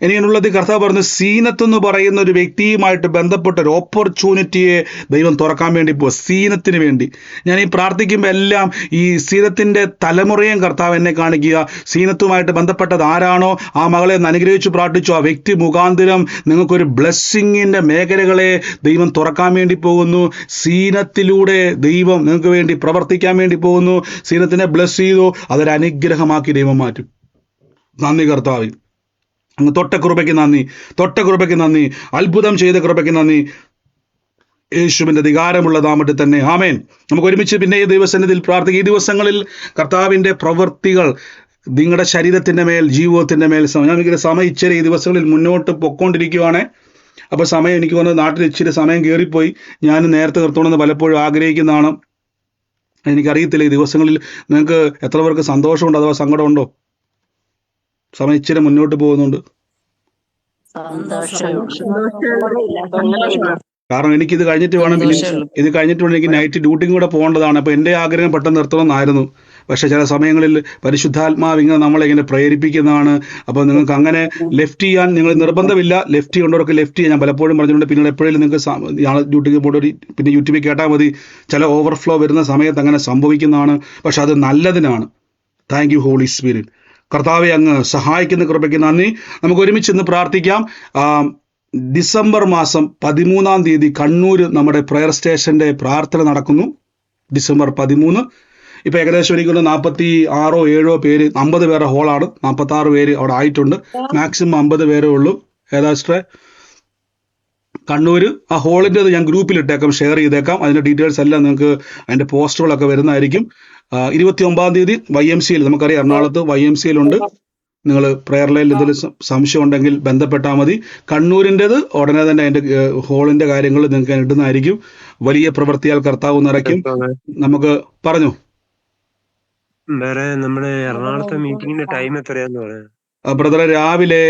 എനിക്കുള്ളത് കർത്താവ് പറഞ്ഞു, സീനത്ത് എന്ന് പറയുന്ന ഒരു വ്യക്തിയുമായിട്ട് ബന്ധപ്പെട്ട ഒരു ഓപ്പർച്യൂണിറ്റിയെ ദൈവം തുറക്കാൻ വേണ്ടി പോവുക. സീനത്തിന് വേണ്ടി ഞാൻ ഈ പ്രാർത്ഥിക്കുമ്പോൾ എല്ലാം ഈ സീനത്തിൻ്റെ തലമുറയും കർത്താവ് എന്നെ കാണിക്കുക. സീനത്തുമായിട്ട് ബന്ധപ്പെട്ടത് ആരാണോ ആ മകളെ അനുഗ്രഹിച്ചു പ്രാർത്ഥിച്ചു. ആ വ്യക്തി മുഖാന്തരം നിങ്ങൾക്കൊരു ബ്ലെസ്സിങ്ങിൻ്റെ മേഖലകളെ ദൈവം തുറക്കാൻ വേണ്ടി പോകുന്നു. സീനത്തിലൂടെ ദൈവം നിങ്ങൾക്ക് വേണ്ടി പ്രവർത്തിക്കാൻ വേണ്ടി പോകുന്നു. സീനത്തിനെ ബ്ലെസ് ചെയ്തു, അതൊരു അനുഗ്രഹമാക്കി ദൈവം മാറ്റും. നന്ദി കർത്താവ്. അങ്ങ് തൊട്ട കൃപയ്ക്ക് നന്ദി. അത്ഭുതം ചെയ്ത കൃപയ്ക്ക് നന്ദി. യേശുവിന്റെ അധികാരമുള്ള നാമത്തിൽ തന്നെ ആമേൻ. നമുക്ക് ഒരുമിച്ച് പിന്നെ ഈ ദൈവസന്നിധിയിൽ പ്രാർത്ഥിക്കും. ഈ ദിവസങ്ങളിൽ കർത്താവിന്റെ പ്രവൃത്തികൾ നിങ്ങളുടെ ശരീരത്തിന്റെ മേൽ, ജീവിതത്തിന്റെ മേൽ, ഞങ്ങൾക്ക് സമയം ഇച്ചിരി ഈ ദിവസങ്ങളിൽ മുന്നോട്ട് പൊക്കോണ്ടിരിക്കുവാണ്. അപ്പോൾ സമയം എനിക്ക് തോന്നുന്നത് നാട്ടിൽ ഇച്ചിരി സമയം കയറിപ്പോയി. ഞാൻ നേരത്തെ നിർത്തണമെന്ന് പലപ്പോഴും ആഗ്രഹിക്കുന്നതാണ്. എനിക്കറിയത്തില്ല ഈ ദിവസങ്ങളിൽ നിങ്ങൾക്ക് എത്ര പേർക്ക് സന്തോഷമുണ്ടോ അഥവാ സങ്കടമുണ്ടോ? സമയം ഇച്ചിരി മുന്നോട്ട് പോകുന്നുണ്ട്. കാരണം എനിക്കിത് കഴിഞ്ഞിട്ട് വേണം എനിക്ക് നൈറ്റ് ഡ്യൂട്ടിയും കൂടെ പോകേണ്ടതാണ്. അപ്പോൾ എൻ്റെ ആഗ്രഹം പെട്ടെന്ന് നിർത്തണമെന്നായിരുന്നു. പക്ഷേ ചില സമയങ്ങളിൽ പരിശുദ്ധാത്മാവ് ഇങ്ങനെ നമ്മളെ ഇങ്ങനെ പ്രേരിപ്പിക്കുന്നതാണ്. അപ്പോൾ നിങ്ങൾക്ക് അങ്ങനെ ലെഫ്റ്റ് ചെയ്യാൻ നിങ്ങൾ നിർബന്ധമില്ല. ലെഫ്റ്റ് ചെയ്യേണ്ടവർക്ക് ലെഫ്റ്റ് ചെയ്യാൻ ഞാൻ പലപ്പോഴും പറഞ്ഞിട്ടുണ്ട്. പിന്നീട് എപ്പോഴും നിങ്ങൾക്ക് ഡ്യൂട്ടിക്ക് പോയി പിന്നെ യൂട്യൂബിൽ കേട്ടാൽ മതി. ചില ഓവർഫ്ലോ വരുന്ന സമയത്ത് അങ്ങനെ സംഭവിക്കുന്നതാണ്. പക്ഷെ അത് നല്ലതിനാണ്. Thank you holy Spirit. കർത്താവെ അങ്ങ് സഹായിക്കുന്ന കൃപയ്ക്ക് നന്ദി. നമുക്ക് ഒരുമിച്ച് ഇന്ന് പ്രാർത്ഥിക്കാം. ഡിസംബർ മാസം 13-ാം തീയതി കണ്ണൂർ നമ്മുടെ പ്രയർ സ്റ്റേഷന്റെ പ്രാർത്ഥന നടക്കുന്നു. ഡിസംബർ 13. ഇപ്പൊ ഏകദേശം എനിക്കൊന്ന് 46-7 പേര്, 50 പേരുടെ ഹോളാണ്. 46 പേര് അവിടെ ആയിട്ടുണ്ട്. മാക്സിമം 50 പേരേ ഉള്ളൂ. ഏതാശ്രേ കണ്ണൂര് ആ ഹോളിൻ്റെത് ഞാൻ ഗ്രൂപ്പിൽ ഇട്ടേക്കാം, ഷെയർ ചെയ്തേക്കാം. അതിന്റെ ഡീറ്റെയിൽസ് എല്ലാം നിങ്ങൾക്ക് അതിന്റെ പോസ്റ്ററുകളൊക്കെ വരുന്നതായിരിക്കും. 29-ാം തീയതി YMCA നമുക്കറിയാം എറണാകുളത്ത് YMCA ഉണ്ട്. നിങ്ങൾ പ്രെയർ ലൈനിൽ എന്തെങ്കിലും സംശയം ഉണ്ടെങ്കിൽ ബന്ധപ്പെട്ടാൽ മതി. കണ്ണൂരിൻ്റെത് ഉടനെ തന്നെ അതിന്റെ ഹോളിന്റെ കാര്യങ്ങൾ നിങ്ങൾക്ക് ഇടുന്നതായിരിക്കും. വലിയ പ്രവൃത്തിയാൽ കർത്താവ് നിറയ്ക്കും. നമുക്ക് പറഞ്ഞു വേറെ നമ്മുടെ എറണാകുളത്തെ മീറ്റിംഗിന്റെ ടൈം എത്രയാന്ന് പറയാം ബ്രദറെ. രാവിലെ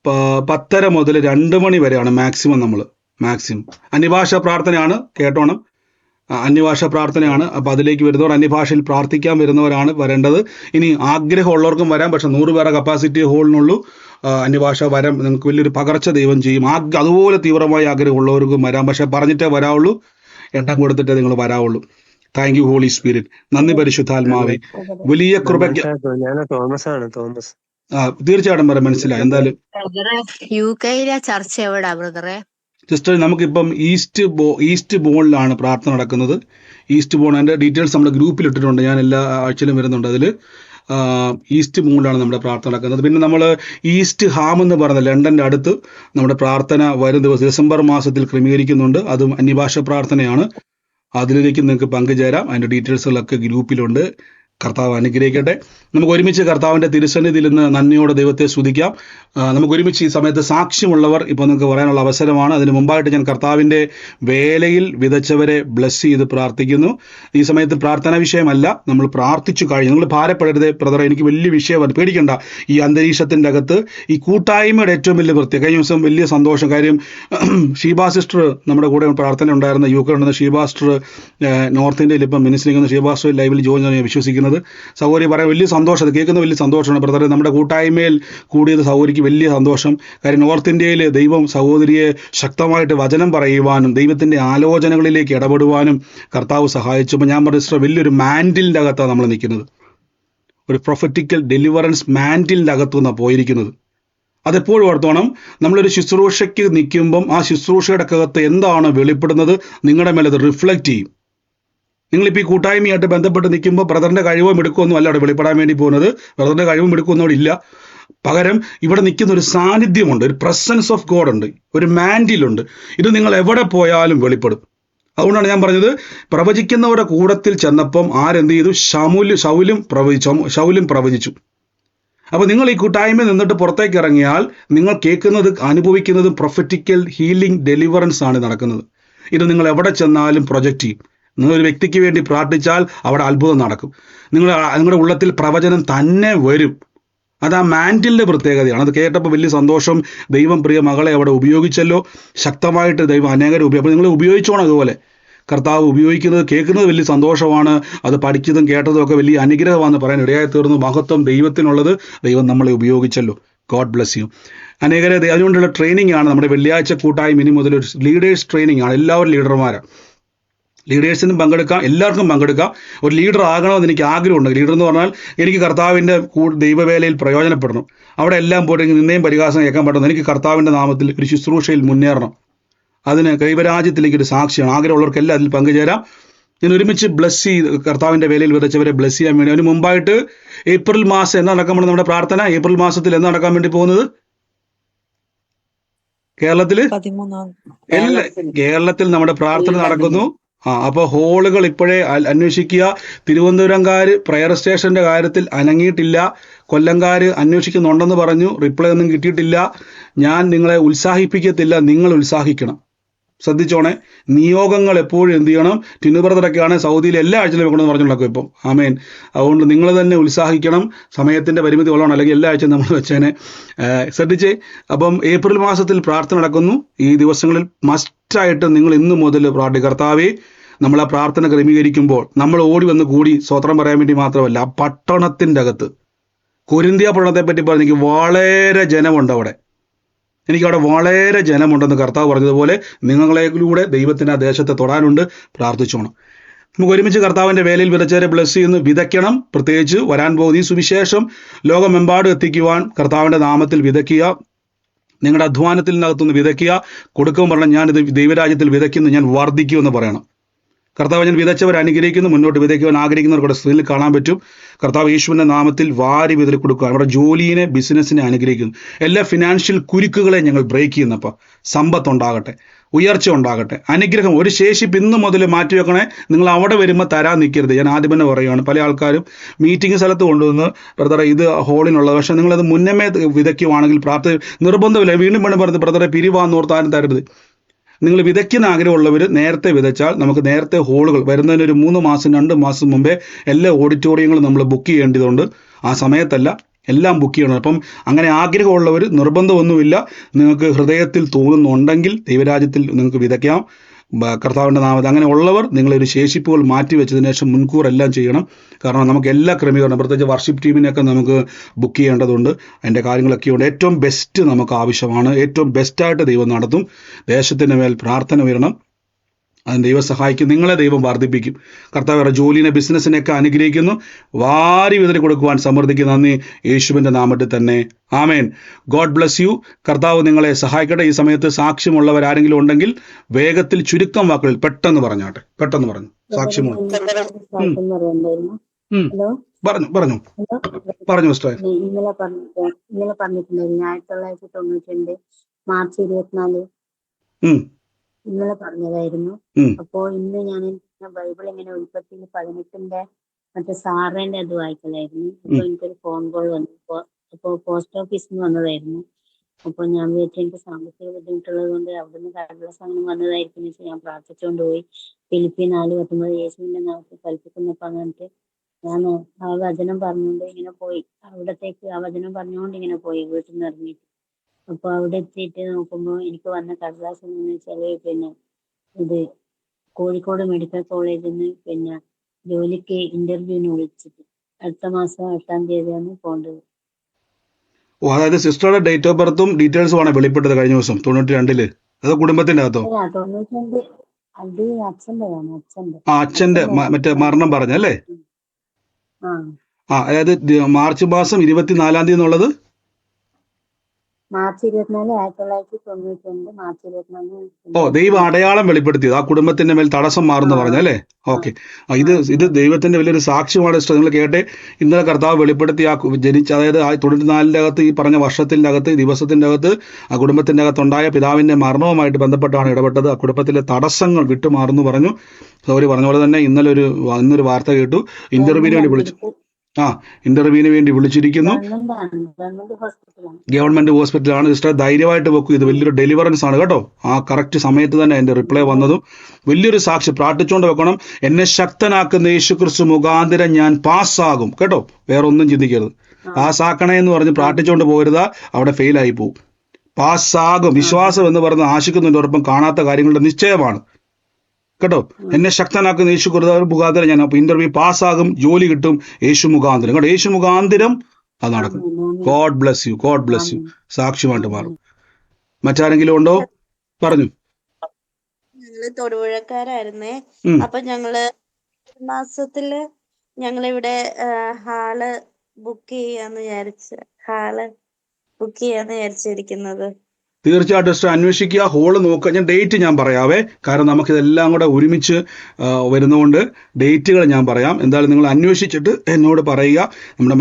10:30 മുതൽ 2 മണി വരെയാണ് മാക്സിമം. അന്യഭാഷ പ്രാർത്ഥനയാണ്, കേട്ടോണം. അന്യഭാഷ പ്രാർത്ഥനയാണ്. അപ്പോൾ അതിലേക്ക് വരുന്നവർ അന്യഭാഷയിൽ പ്രാർത്ഥിക്കാൻ വരുന്നവരാണ് വരേണ്ടത്. ഇനി ആഗ്രഹമുള്ളവർക്കും വരാം. പക്ഷെ 100 പേരെ കപ്പാസിറ്റി ഹോളിനുള്ളൂ. അന്യഭാഷ വരാം. നിങ്ങൾക്ക് വലിയൊരു പകർച്ച ദൈവം ചെയ്യും. അതുപോലെ തീവ്രമായി ആഗ്രഹമുള്ളവർക്കും വരാം. പക്ഷെ പറഞ്ഞിട്ടേ വരാവുള്ളൂ, എണ്ണം കൊടുത്തിട്ടേ നിങ്ങൾ വരാവുള്ളൂ. Thank you holy spirit. നന്ദി പരിശുദ്ധാത്മാവേ. വലിയ കൃപയ്ക്ക് തീർച്ചയായിട്ടും പറയാം. മനസ്സിലായി. എന്തായാലും യുകെയിലെ ചർച്ച എവിടാ ബ്രദറെ? സിസ്റ്റർ, നമുക്കിപ്പം ഈസ്റ്റ് ബോണിലാണ് പ്രാർത്ഥന നടക്കുന്നത്. ഈസ്റ്റ് ബോൺ അതിൻ്റെ ഡീറ്റെയിൽസ് നമ്മുടെ ഗ്രൂപ്പിൽ ഇട്ടിട്ടുണ്ട്. ഞാൻ എല്ലാ ആഴ്ചയിലും വരുന്നുണ്ട്. അതിൽ ഈസ്റ്റ് ബോണിലാണ് നമ്മുടെ പ്രാർത്ഥന നടക്കുന്നത്. പിന്നെ നമ്മൾ ഈസ്റ്റ് ഹാം എന്ന് പറയുന്ന ലണ്ടൻ്റെ അടുത്ത് നമ്മുടെ പ്രാർത്ഥന വരും ദിവസം ഡിസംബർ മാസത്തിൽ ക്രമീകരിക്കുന്നുണ്ട്. അതും അന്യഭാഷ പ്രാർത്ഥനയാണ്. അതിലേക്ക് നിങ്ങൾക്ക് പങ്കുചേരാം. അതിൻ്റെ ഡീറ്റെയിൽസുകളൊക്കെ ഗ്രൂപ്പിലുണ്ട്. കർത്താവ് അനുഗ്രഹിക്കട്ടെ. നമുക്ക് ഒരുമിച്ച് കർത്താവിൻ്റെ തിരുസന്നിധിയിൽ നിന്ന് നന്ദിയോടെ ദൈവത്തെ സ്തുതിക്കാം. നമുക്ക് ഒരുമിച്ച് ഈ സമയത്ത് സാക്ഷ്യമുള്ളവർ ഇപ്പോൾ നിങ്ങൾക്ക് പറയാനുള്ള അവസരമാണ്. അതിന് മുമ്പായിട്ട് ഞാൻ കർത്താവിൻ്റെ വേലയിൽ വിതച്ചവരെ ബ്ലെസ് ചെയ്ത് പ്രാർത്ഥിക്കുന്നു. ഈ സമയത്ത് പ്രാർത്ഥനാ വിഷയമല്ല, നമ്മൾ പ്രാർത്ഥിച്ചു കഴിഞ്ഞു. നിങ്ങൾ ഭാരപ്പെടരുത് ബ്രദറെ, എനിക്ക് വലിയ വിഷയമാണ്, പേടിക്കണ്ട. ഈ അന്തരീക്ഷത്തിൻ്റെ അകത്ത് ഈ കൂട്ടായ്മയുടെ ഏറ്റവും വലിയ വൃത്തി. കഴിഞ്ഞ ദിവസം വലിയ സന്തോഷം. കാര്യം ഷീബ സിസ്റ്റർ നമ്മുടെ കൂടെ പ്രാർത്ഥന ഉണ്ടായിരുന്ന UK ഉണ്ടെന്ന ഷീബ സിസ്റ്റർ നോർത്ത് ഇന്ത്യയിൽ ഇപ്പം മിനിസ്ട്രിക്കുന്ന ഷീബ സിസ്റ്റർ ലൈവിൽ ജോയിൻ ചെയ്യാൻ വിശ്വസിക്കുന്നത്. സഹോദരി പറയാൻ വലിയ സന്തോഷം, അത് കേൾക്കുന്ന വലിയ സന്തോഷമാണ് ബ്രദറെ. നമ്മുടെ കൂട്ടായ്മയിൽ കൂടിയത് സഹോദരിക്ക് വലിയ സന്തോഷം. കാര്യം നോർത്ത് ഇന്ത്യയിൽ ദൈവം സഹോദരിയെ ശക്തമായിട്ട് വചനം പറയുവാനും ദൈവത്തിൻ്റെ ആലോചനകളിലേക്ക് ഇടപെടുവാനും കർത്താവ് സഹായിച്ചപ്പോൾ ഞാൻ പറഞ്ഞ സിസ്റ്റർ വലിയൊരു മാൻഡിലിൻ്റെ അകത്താണ് നമ്മൾ നിൽക്കുന്നത്. ഒരു പ്രൊഫറ്റിക്കൽ ഡെലിവറൻസ് മാൻഡിലിൻ്റെ അകത്തുനിന്നാണ് പോയിരിക്കുന്നത്. അതെപ്പോഴും ഓർത്തോണം. നമ്മളൊരു ശുശ്രൂഷയ്ക്ക് നിൽക്കുമ്പം ആ ശുശ്രൂഷയുടെ അകത്ത് എന്താണ് വെളിപ്പെടുന്നത് നിങ്ങളുടെ മേലെ അത് റിഫ്ലക്റ്റ് ചെയ്യും. നിങ്ങളിപ്പോൾ ഈ കൂട്ടായ്മയായിട്ട് ബന്ധപ്പെട്ട് നിൽക്കുമ്പോൾ ബ്രദറിൻ്റെ കഴിവോ മിടുക്കൊന്നും അല്ല അവിടെ വെളിപ്പെടാൻ വേണ്ടി പോകുന്നത്. ബ്രദറിൻ്റെ കഴിവും മിടുക്കൊന്നും അവിടെ ഇല്ല. പകരം ഇവിടെ നിൽക്കുന്ന ഒരു സാന്നിധ്യമുണ്ട്, ഒരു പ്രസൻസ് ഓഫ് ഗോഡ് ഉണ്ട്, ഒരു മാൻഡിലുണ്ട്. ഇത് നിങ്ങൾ എവിടെ പോയാലും വെളിപ്പെടും. അതുകൊണ്ടാണ് ഞാൻ പറഞ്ഞത്, പ്രവചിക്കുന്നവരുടെ കൂട്ടത്തിൽ ചെന്നപ്പം ആരെന്ത് ചെയ്തു? ശൗലും പ്രവചിച്ചു. അപ്പോൾ നിങ്ങൾ ഈ കൂട്ടായ്മ നിന്നിട്ട് പുറത്തേക്ക് ഇറങ്ങിയാൽ നിങ്ങൾ കേൾക്കുന്നത് അനുഭവിക്കുന്നതും പ്രൊഫറ്റിക്കൽ ഹീലിംഗ് ഡെലിവറൻസ് ആണ് നടക്കുന്നത്. ഇത് നിങ്ങൾ എവിടെ ചെന്നാലും പ്രൊജക്റ്റ് ചെയ്യും. നിങ്ങളൊരു വ്യക്തിക്ക് വേണ്ടി പ്രാർത്ഥിച്ചാൽ അവിടെ അത്ഭുതം നടക്കും. നിങ്ങളുടെ ഉള്ളത്തിൽ പ്രവചനം തന്നെ വരും. അത് ആ മാൻഡിലിൻ്റെ പ്രത്യേകതയാണ്. അത് കേട്ടപ്പോൾ വലിയ സന്തോഷം. ദൈവം പ്രിയ മകളെ അവിടെ ഉപയോഗിച്ചല്ലോ. ശക്തമായിട്ട് ദൈവം അനേകരെ അപ്പോൾ നിങ്ങൾ ഉപയോഗിച്ചോണം. അതുപോലെ കർത്താവ് ഉപയോഗിക്കുന്നത് കേൾക്കുന്നത് വലിയ സന്തോഷമാണ്. അത് പഠിച്ചതും കേട്ടതും ഒക്കെ വലിയ അനുഗ്രഹമാണെന്ന് പറയാൻ ഇടയായി തീർന്നു. മഹത്വം ദൈവത്തിനുള്ളത്. ദൈവം നമ്മളെ ഉപയോഗിച്ചല്ലോ. God bless you. അനേകരെ അതുകൊണ്ടുള്ള ട്രെയിനിങ് ആണ് നമ്മുടെ വെള്ളിയാഴ്ച കൂട്ടായ്മ. ഇനി മുതൽ ഒരു ലീഡേഴ്സ് ട്രെയിനിങ് ആണ്. എല്ലാവരും ലീഡർമാരാണ്. ലീഡേഴ്സിനും പങ്കെടുക്കാം, എല്ലാവർക്കും പങ്കെടുക്കാം. ഒരു ലീഡർ ആകണമെന്ന് എനിക്ക് ആഗ്രഹമുണ്ട്. ലീഡർ എന്ന് പറഞ്ഞാൽ എനിക്ക് കർത്താവിൻ്റെ ദൈവവേലയിൽ പ്രയോജനപ്പെടണം. അവിടെ എല്ലാം പോയിട്ട് നിന്നെയും പരിഹാസം കേൾക്കാൻ പറ്റുന്നു. എനിക്ക് കർത്താവിൻ്റെ നാമത്തിൽ ഒരു ശുശ്രൂഷയിൽ മുന്നേറണം. അതിന് ദൈവരാജ്യത്തിലേക്ക് ഒരു സാക്ഷിയാണ്. ആഗ്രഹമുള്ളവർക്കെല്ലാം അതിൽ പങ്കുചേരാം. ഞാൻ ഒരുമിച്ച് ബ്ലെസ് ചെയ്ത് കർത്താവിൻ്റെ വേലയിൽ വിതച്ചവരെ ബ്ലെസ് ചെയ്യാൻ വേണ്ടി അതിന് മുമ്പായിട്ട് ഏപ്രിൽ മാസം എന്നാ നടക്കാൻ നമ്മുടെ പ്രാർത്ഥന? ഏപ്രിൽ മാസത്തിൽ എന്നാ നടക്കാൻ വേണ്ടി പോകുന്നത്? കേരളത്തില് 13-ാം എല്ലാ കേരളത്തിൽ നമ്മുടെ പ്രാർത്ഥന നടക്കുന്നു. അപ്പൊ ഹോളുകൾ ഇപ്പോഴേ അന്വേഷിക്കുക. തിരുവനന്തപുരംകാര് പ്രയർ സ്റ്റേഷന്റെ കാര്യത്തിൽ അനങ്ങിയിട്ടില്ല. കൊല്ലംകാര് അന്വേഷിക്കുന്നുണ്ടെന്ന് പറഞ്ഞു, റിപ്ലൈ ഒന്നും കിട്ടിയിട്ടില്ല. ഞാൻ നിങ്ങളെ ഉത്സാഹിപ്പിക്കത്തില്ല, നിങ്ങൾ ഉത്സാഹിക്കണം. ശ്രദ്ധിച്ചോണേ, നിയോഗങ്ങൾ എപ്പോഴും എന്ത് ചെയ്യണം? ടിനു ബ്രദറൊക്കെയാണ് സൗദിയിൽ എല്ലാ ആഴ്ചയിലും വെക്കണമെന്ന് പറഞ്ഞുണ്ടാക്കും ഇപ്പം. ആമേൻ. അതുകൊണ്ട് നിങ്ങൾ തന്നെ ഉത്സാഹിക്കണം. സമയത്തിന്റെ പരിമിതി ഉള്ളതാണ്, അല്ലെങ്കിൽ എല്ലാ ആഴ്ചയും നമ്മൾ വെച്ചേനെ. ശ്രദ്ധിച്ചേ. അപ്പം ഏപ്രിൽ മാസത്തിൽ പ്രാർത്ഥന നടക്കുന്നു. ഈ ദിവസങ്ങളിൽ മസ്റ്റായിട്ട് നിങ്ങൾ ഇന്ന് മുതൽ കർത്താവേ, നമ്മൾ ആ പ്രാർത്ഥന ക്രമീകരിക്കുമ്പോൾ നമ്മൾ ഓടി വന്ന് കൂടി സ്വത്രം പറയാൻ വേണ്ടി മാത്രമല്ല, ആ പട്ടണത്തിൻ്റെ അകത്ത് കൊരിന്ത്യ പട്ടണത്തെ പറ്റി പറഞ്ഞെങ്കിൽ വളരെ ജനമുണ്ട് അവിടെ. എനിക്കവിടെ വളരെ ജനമുണ്ടെന്ന് കർത്താവ് പറഞ്ഞതുപോലെ നിങ്ങളെക്കൂടെ ദൈവത്തിന് ആ ദേശത്തെ തൊടാനുണ്ട്. പ്രാർത്ഥിച്ചോണം. നമുക്ക് ഒരുമിച്ച് കർത്താവിൻ്റെ വേലയിൽ വിതച്ചവരെ ബ്ലസ് ചെയ്യുന്നു. വിതയ്ക്കണം. പ്രത്യേകിച്ച് വരാൻ പോകുന്ന ഈ സുവിശേഷം ലോകമെമ്പാടും എത്തിക്കുവാൻ കർത്താവിൻ്റെ നാമത്തിൽ വിതയ്ക്കുക. നിങ്ങളുടെ അധ്വാനത്തിൽ നിന്നകത്തുനിന്ന് വിതയ്ക്കുക. കൊടുക്കുമ്പോൾ പറഞ്ഞാൽ ഞാനിത് ദൈവരാജ്യത്തിൽ വിതയ്ക്കുന്നു, ഞാൻ വർദ്ധിക്കുമെന്ന് പറയണം. കർത്താവ് ഞാൻ വിതച്ചവർ അനുഗ്രഹിക്കുന്നു. മുന്നോട്ട് വിതയ്ക്കുവാൻ ആഗ്രഹിക്കുന്നവർക്കൂടെ സ്ക്രീനിൽ കാണാൻ പറ്റും. കർത്താവ് യേശുവിൻ്റെ നാമത്തിൽ വാരി വിതറി കൊടുക്കുക. നമ്മുടെ ജോലിയെ, ബിസിനസ്സിനെ അനുഗ്രഹിക്കുന്നു. എല്ലാ ഫിനാൻഷ്യൽ കുരുക്കുകളെ ഞങ്ങൾ ബ്രേക്ക് ചെയ്യുന്നപ്പോൾ സമ്പത്ത് ഉണ്ടാകട്ടെ, ഉയർച്ച ഉണ്ടാകട്ടെ, അനുഗ്രഹം. ഒരു ശേഷിപ്പ് ഇന്ന് മുതൽ മാറ്റിവെക്കണേ. നിങ്ങൾ അവിടെ വരുമ്പോൾ തരാൻ നിൽക്കരുത്. ഞാൻ ആദ്യം തന്നെ പറയുകയാണ്, പല ആൾക്കാരും മീറ്റിംഗ് സ്ഥലത്ത് കൊണ്ടുവന്ന് ബ്രദറെ ഇത് ഹോളിനുള്ളത്, പക്ഷേ നിങ്ങളത് മുന്നമേ വിതയ്ക്കുവാണെങ്കിൽ നിർബന്ധമില്ല. വീണ്ടും വേണം പറഞ്ഞത് ബ്രദറെ പിരിവാന്നോർത്താനും തരരുത്. നിങ്ങൾ വിതയ്ക്കുന്ന ആഗ്രഹമുള്ളവർ നേരത്തെ വിതച്ചാൽ നമുക്ക് നേരത്തെ ഹോളുകൾ വരുന്നതിന് ഒരു 3 മാസം 2 മാസം മുമ്പേ എല്ലാ ഓഡിറ്റോറിയങ്ങളും നമ്മൾ ബുക്ക് ചെയ്യേണ്ടതുണ്ട്. ആ സമയത്തല്ല, എല്ലാം ബുക്ക് ചെയ്യണം. അപ്പം അങ്ങനെ ആഗ്രഹമുള്ളവർ, നിർബന്ധമൊന്നുമില്ല, നിങ്ങൾക്ക് ഹൃദയത്തിൽ തോന്നുന്നുണ്ടെങ്കിൽ ദൈവരാജ്യത്തിൽ നിങ്ങൾക്ക് വിതയ്ക്കാം. കർത്താവിൻ്റെ നാമത്തിൽ അങ്ങനെ ഉള്ളവർ നിങ്ങളൊരു ശേഷിപ്പുകൾ മാറ്റി വെച്ചതിന് ശേഷം മുൻകൂർ എല്ലാം ചെയ്യണം. കാരണം നമുക്ക് എല്ലാ ക്രമീകരണം, പ്രത്യേകിച്ച് വർഷിപ്പ് ടീമിനെയൊക്കെ നമുക്ക് ബുക്ക് ചെയ്യേണ്ടതുണ്ട്. അതിൻ്റെ കാര്യങ്ങളൊക്കെ ഉണ്ട്. ഏറ്റവും ബെസ്റ്റ് നമുക്ക് ആവശ്യമാണ്. ഏറ്റവും ബെസ്റ്റായിട്ട് ദൈവം നടത്തും. ദേശത്തിൻ്റെ മേൽ പ്രാർത്ഥന വരണം. അതിന് ദൈവം സഹായിക്കും. നിങ്ങളെ ദൈവം വർദ്ധിപ്പിക്കും. കർത്താവ് ജോലിനെ, ബിസിനസ്സിനെയൊക്കെ അനുഗ്രഹിക്കുന്നു. വാരി വിതറി കൊടുക്കുവാൻ സമൃദ്ധിക്ക് നന്ദി, യേശുവിൻ്റെ നാമത്തിൽ തന്നെ. ആമേൻ. God bless you. കർത്താവ് നിങ്ങളെ സഹായിക്കട്ടെ. ഈ സമയത്ത് സാക്ഷ്യമുള്ളവർ ആരെങ്കിലും ഉണ്ടെങ്കിൽ വേഗത്തിൽ ചുരുക്കം വാക്കുകളിൽ പെട്ടെന്ന് പറഞ്ഞാട്ടെ. പെട്ടെന്ന് പറഞ്ഞു. സാക്ഷ്യമുള്ള പറഞ്ഞു മിസ്റ്റർ. ഇന്നലെ പറഞ്ഞിട്ടുണ്ടായിരുന്നു 1992 മാർച്ച് 24 ഇന്നലെ പറഞ്ഞതായിരുന്നു. അപ്പോ ഇന്ന് ഞാൻ ബൈബിൾ ഇങ്ങനെ ഉൽപ്പത്തിയിൽ 18 മറ്റേ സാറേന്റെ അത് വായിക്കലായിരുന്നു. അപ്പൊ എനിക്കൊരു ഫോൺ കോൾ വന്നു. അപ്പൊ പോസ്റ്റ് ഓഫീസിൽ നിന്ന് വന്നതായിരുന്നു. അപ്പൊ ഞാൻ വിചാരിച്ചു എനിക്ക് സാമ്പത്തിക ബുദ്ധിമുട്ടുള്ളത് കൊണ്ട് അവിടുന്ന് കടലാസ് അങ്ങനെ വന്നതായിരിക്കും. ഞാൻ പ്രാർത്ഥിച്ചുകൊണ്ട് പോയി. ഫിലിപ്പിയർ 4:19 യേശുവിന്റെ നാമത്തിൽ കൽപ്പിക്കുന്നപ്പോ അങ്ങനത്തെ ഞാൻ ആ വചനം പറഞ്ഞുകൊണ്ട് ഇങ്ങനെ പോയി. അവിടത്തേക്ക് ആ വചനം പറഞ്ഞുകൊണ്ട് ഇങ്ങനെ പോയി വീട്ടിൽ നിന്ന് ഇറങ്ങിയിട്ട്. അപ്പൊ അവിടെ എത്തിയിട്ട് നോക്കുമ്പോ എനിക്ക് വന്ന കടലാസ് എന്ന് വെച്ചാല് പിന്നെ ഇത് കോഴിക്കോട് മെഡിക്കൽ കോളേജിൽ നിന്ന് ജോലിക്ക് ഇന്റർവ്യൂവിന് വിളിച്ചിട്ട് അടുത്ത മാസം 8-ാം തീയതിയാണ് പോകേണ്ടത്. അതായത് സിസ്റ്ററുടെ ഡേറ്റ് ഓഫ് ബർത്തും ഡീറ്റെയിൽസും ആണ് വെളിപ്പെട്ടത് കഴിഞ്ഞ ദിവസം 92 അത് കുടുംബത്തിന്റെ അകത്തോ? 92 അത് അച്ഛൻ്റെതാണ്. അച്ഛന്റെ മറ്റേ മരണം പറഞ്ഞല്ലേ? അതായത് മാർച്ച് മാസം 24-ാം തീയതി എന്നുള്ളത് മാർച്ച് 24 1992 മാർച്ച് 24. ദൈവം അടയാളം വെളിപ്പെടുത്തിയത് ആ കുടുംബത്തിന്റെ മേൽ തടസ്സം മാറുന്നു പറഞ്ഞല്ലേ? ഓക്കെ. ഇത് ദൈവത്തിന്റെ വലിയൊരു സാക്ഷ്യമാണ്. നിങ്ങൾ കേട്ടെ. ഇന്നലെ കർത്താവ് വെളിപ്പെടുത്തി ആ ജനിച്ച, അതായത് 94-ന്റെ അകത്ത്, ഈ പറഞ്ഞ വർഷത്തിന്റെ അകത്ത്, ദിവസത്തിന്റെ അകത്ത് ആ കുടുംബത്തിന്റെ അകത്തുണ്ടായ പിതാവിന്റെ മരണവുമായിട്ട് ബന്ധപ്പെട്ടാണ് ഇടപെട്ടത്. ആ കുടുംബത്തിലെ തടസ്സങ്ങൾ വിട്ടുമാറുന്നു പറഞ്ഞു. സൗരി പറഞ്ഞ പോലെ തന്നെ ഇന്നൊരു വാർത്ത കേട്ടു. ഇന്റർവ്യൂവിന് വേണ്ടി വിളിച്ചു. ഇന്റർവ്യൂവിന് വേണ്ടി വിളിച്ചിരിക്കുന്നു. ഗവൺമെന്റ് ഹോസ്പിറ്റലാണ്. സിസ്റ്റർ ധൈര്യമായിട്ട് വെക്കും. ഇത് വലിയൊരു ഡെലിവറൻസ് ആണ് കേട്ടോ. ആ കറക്റ്റ് സമയത്ത് തന്നെ അതിന്റെ റിപ്ലൈ വന്നതും വലിയൊരു സാക്ഷി. പ്രാർത്ഥിച്ചുകൊണ്ട് വെക്കണം. എന്നെ ശക്തനാക്കുന്ന യേശുക്രിസ്തു മുഖാന്തരം ഞാൻ പാസ്സാകും കേട്ടോ. വേറെ ഒന്നും ചിന്തിക്കരുത്. പാസ്സാക്കണേ എന്ന് പറഞ്ഞ് പ്രാർത്ഥിച്ചുകൊണ്ട് പോകരുത്. അവിടെ ഫെയിലായി പോകും. പാസ്സാകും. വിശ്വാസം എന്ന് പറയുന്നത് ആശിക്കുന്നതിനോടൊപ്പം കാണാത്ത കാര്യങ്ങളുടെ നിശ്ചയമാണ് കേട്ടോ. എന്നെ ശക്തനാക്കുന്ന യേശു മുഖാന്തരം ഞാൻ ഇന്റർവ്യൂ പാസ്സാകും, ജോലി കിട്ടും യേശു മുഖാന്തരം കേട്ടോ. യേശു മുഖാന്തരം അത് നടക്കും. God bless you. God bless you. സാക്ഷ്യമായിട്ട് മാറും. മറ്റാരെങ്കിലും ഉണ്ടോ? പറഞ്ഞു. ഞങ്ങള് തൊടുപുഴക്കാരായിരുന്നേ. അപ്പൊ ഞങ്ങള് മാസത്തില് ഞങ്ങളിവിടെ ഹാള് ബുക്ക് ചെയ്യാന്ന് വിചാരിച്ചിരിക്കുന്നത്. തീർച്ചയായിട്ടും സിസ്റ്റർ അന്വേഷിക്കുക, ഹോള് നോക്കുക. ഞാൻ ഡേറ്റ് ഞാൻ പറയാവേ, കാരണം നമുക്കിതെല്ലാം കൂടെ ഒരുമിച്ച് വരുന്നതുകൊണ്ട് ഡേറ്റുകൾ ഞാൻ പറയാം. എന്തായാലും നിങ്ങൾ അന്വേഷിച്ചിട്ട് എന്നോട് പറയുക. നമ്മുടെ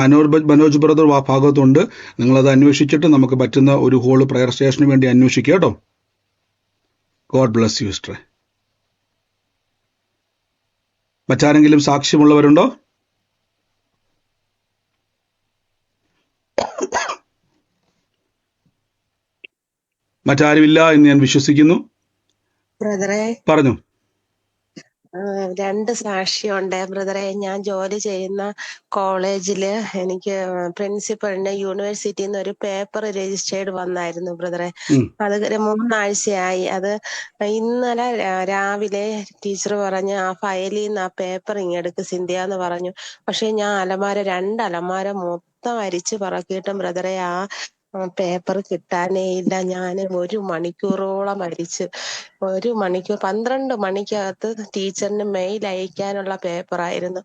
മനോജ് ബ്രദർ ഭാഗത്തുണ്ട്. നിങ്ങളത് അന്വേഷിച്ചിട്ട് നമുക്ക് പറ്റുന്ന ഒരു ഹോള് പ്രയർ സ്റ്റേഷന് വേണ്ടി അന്വേഷിക്കുക കേട്ടോ. God bless you sister. മറ്റാരെങ്കിലും സാക്ഷ്യമുള്ളവരുണ്ടോ? മറ്റാരുമില്ല എന്ന് ഞാൻ വിശ്വസിക്കുന്നു. ബ്രദറെ, പറഞ്ഞു. രണ്ട് സാക്ഷിയുണ്ട് ബ്രദറെ. ഞാൻ ജോലി ചെയ്യുന്ന കോളേജില് എനിക്ക് പ്രിൻസിപ്പളിന് യൂണിവേഴ്സിറ്റിയിൽ നിന്ന് ഒരു പേപ്പർ രജിസ്റ്റേർഡ് വന്നായിരുന്നു ബ്രദറെ. അത് 3 ആഴ്ചയായി. അത് ഇന്നലെ രാവിലെ ടീച്ചർ പറഞ്ഞ് ആ ഫയലിൽ നിന്ന് ആ പേപ്പർ ഇങ്ങെടുക്ക് സിന്ധ്യ എന്ന് പറഞ്ഞു. പക്ഷെ ഞാൻ 2 അലമാര മൊത്തം അരിച്ചു പറക്കിയിട്ടും ബ്രദറെ ആ പേപ്പർ കിട്ടാനേ ഇല്ല. ഞാൻ 1 മണിക്കൂറോളം അരിച്ച് 1 മണിക്കൂർ 12 മണിക്കകത്ത് ടീച്ചറിന് മെയിൽ അയക്കാനുള്ള പേപ്പറായിരുന്നു.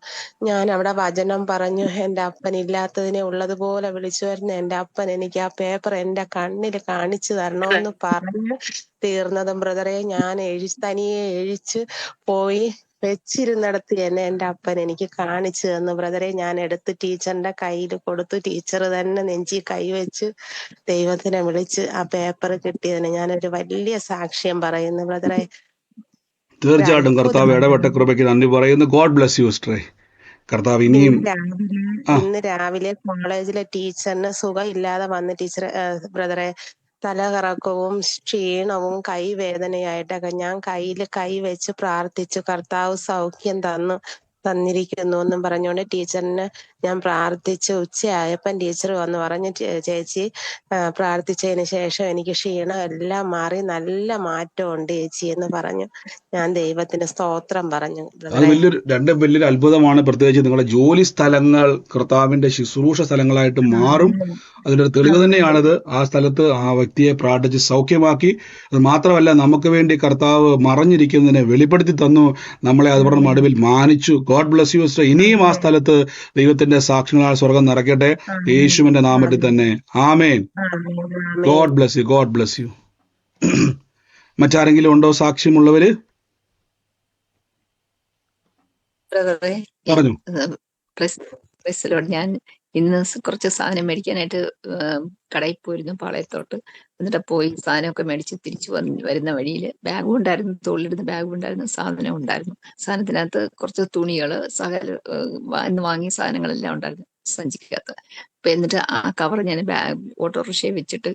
ഞാൻ അവിടെ വചനം പറഞ്ഞു. എൻ്റെ അപ്പൻ ഇല്ലാത്തതിനെ ഉള്ളതുപോലെ വിളിച്ചു വരുന്ന എൻ്റെ അപ്പൻ എനിക്ക് ആ പേപ്പർ എൻ്റെ കണ്ണിൽ കാണിച്ചു തരണമെന്ന് പറഞ്ഞു തീർന്നതും ബ്രദറെ ഞാൻ തനിയെ എഴിച്ച് പോയി വെച്ചിരുന്നിടത്ത് തന്നെ എൻ്റെ അപ്പൻ എനിക്ക് കാണിച്ചു തന്നു ബ്രദറെ. ഞാൻ എടുത്ത് ടീച്ചറിന്റെ കയ്യിൽ കൊടുത്തു. ടീച്ചർ തന്നെ നെഞ്ചി കൈവച്ച് ദൈവത്തിനെ വിളിച്ച് ആ പേപ്പർ കിട്ടിയതിന് ഞാനൊരു വലിയ സാക്ഷ്യം പറയുന്നു ബ്രദറെ. തീർച്ചയായിട്ടും കർത്താവ് ഇടപെട്ട കൃപയ്ക്ക് നന്ദി പറയുന്നു. God bless you sister. കർത്താവ് ഇനിയും ഇന്ന് രാവിലെ കോളേജിലെ ടീച്ചറിന് സുഖമില്ലാതെ വന്ന് ടീച്ചർ ബ്രദറെ തലകറക്കവും ക്ഷീണവും കൈവേദനയായിട്ടൊക്കെ ഞാൻ കൈ വെച്ച് പ്രാർത്ഥിച്ചു. കർത്താവ് സൗഖ്യം തന്നിരിക്കുന്നു എന്നും പറഞ്ഞുകൊണ്ട് ടീച്ചറിന് ഞാൻ പ്രാർത്ഥിച്ചു. ഉച്ചയായപ്പം ടീച്ചർ വന്ന് പറഞ്ഞു, ചേച്ചി പ്രാർത്ഥിച്ചതിന് ശേഷം എനിക്ക് ക്ഷീണം എല്ലാം മാറി, നല്ല മാറ്റമുണ്ട് ചേച്ചി എന്ന് പറഞ്ഞു. ഞാൻ ദൈവത്തിന് സ്തോത്രം പറഞ്ഞു. അത് വലിയൊരു അത്ഭുതമാണ്. പ്രത്യേകിച്ച് നിങ്ങളുടെ ജോലി സ്ഥലങ്ങൾ കർത്താവിന്റെ ശുശ്രൂഷ സ്ഥലങ്ങളായിട്ട് മാറും. അതിന്റെ ഒരു തെളിവ് തന്നെയാണിത്. ആ സ്ഥലത്ത് ആ വ്യക്തിയെ പ്രാർത്ഥിച്ച് സൗഖ്യമാക്കി. അത് മാത്രമല്ല, നമുക്ക് വേണ്ടി കർത്താവ് മറഞ്ഞിരിക്കുന്നതിനെ വെളിപ്പെടുത്തി തന്നു. നമ്മളെ അതുപോലെ നടുവിൽ മാനിച്ചു. God bless you sister. ഇനിയും ആ സ്ഥലത്ത് ദൈവത്തിന്റെ സാക്ഷ്യങ്ങളാൽ സ്വർഗം നിറയ്ക്കട്ടെ, യേശുവിന്റെ നാമത്തിൽ തന്നെ. ആമേൻ. God bless you. God bless you. മറ്റാരെങ്കിലും ഉണ്ടോ സാക്ഷ്യമുള്ളവര്? പറഞ്ഞു. ഞാൻ ഇന്ന് കുറച്ച് സാധനം മേടിക്കാനായിട്ട് കടയിൽ പോയിരുന്നു, പാളയത്തോട്ട്. എന്നിട്ട് പോയി സാധനമൊക്കെ മേടിച്ച് തിരിച്ചു വരുന്ന വഴിയിൽ ബാഗും ഉണ്ടായിരുന്നു, തോളിലിടുന്ന ബാഗും ഉണ്ടായിരുന്നു, സാധനം ഉണ്ടായിരുന്നു. സാധനത്തിനകത്ത് കുറച്ച് തുണികൾ, ഇന്ന് വാങ്ങിയ സാധനങ്ങളെല്ലാം ഉണ്ടായിരുന്നു സഞ്ചിക്കകത്ത്. അപ്പൊ എന്നിട്ട് ആ കവർ ഞാൻ ഓട്ടോറിക്ഷയെ വെച്ചിട്ട്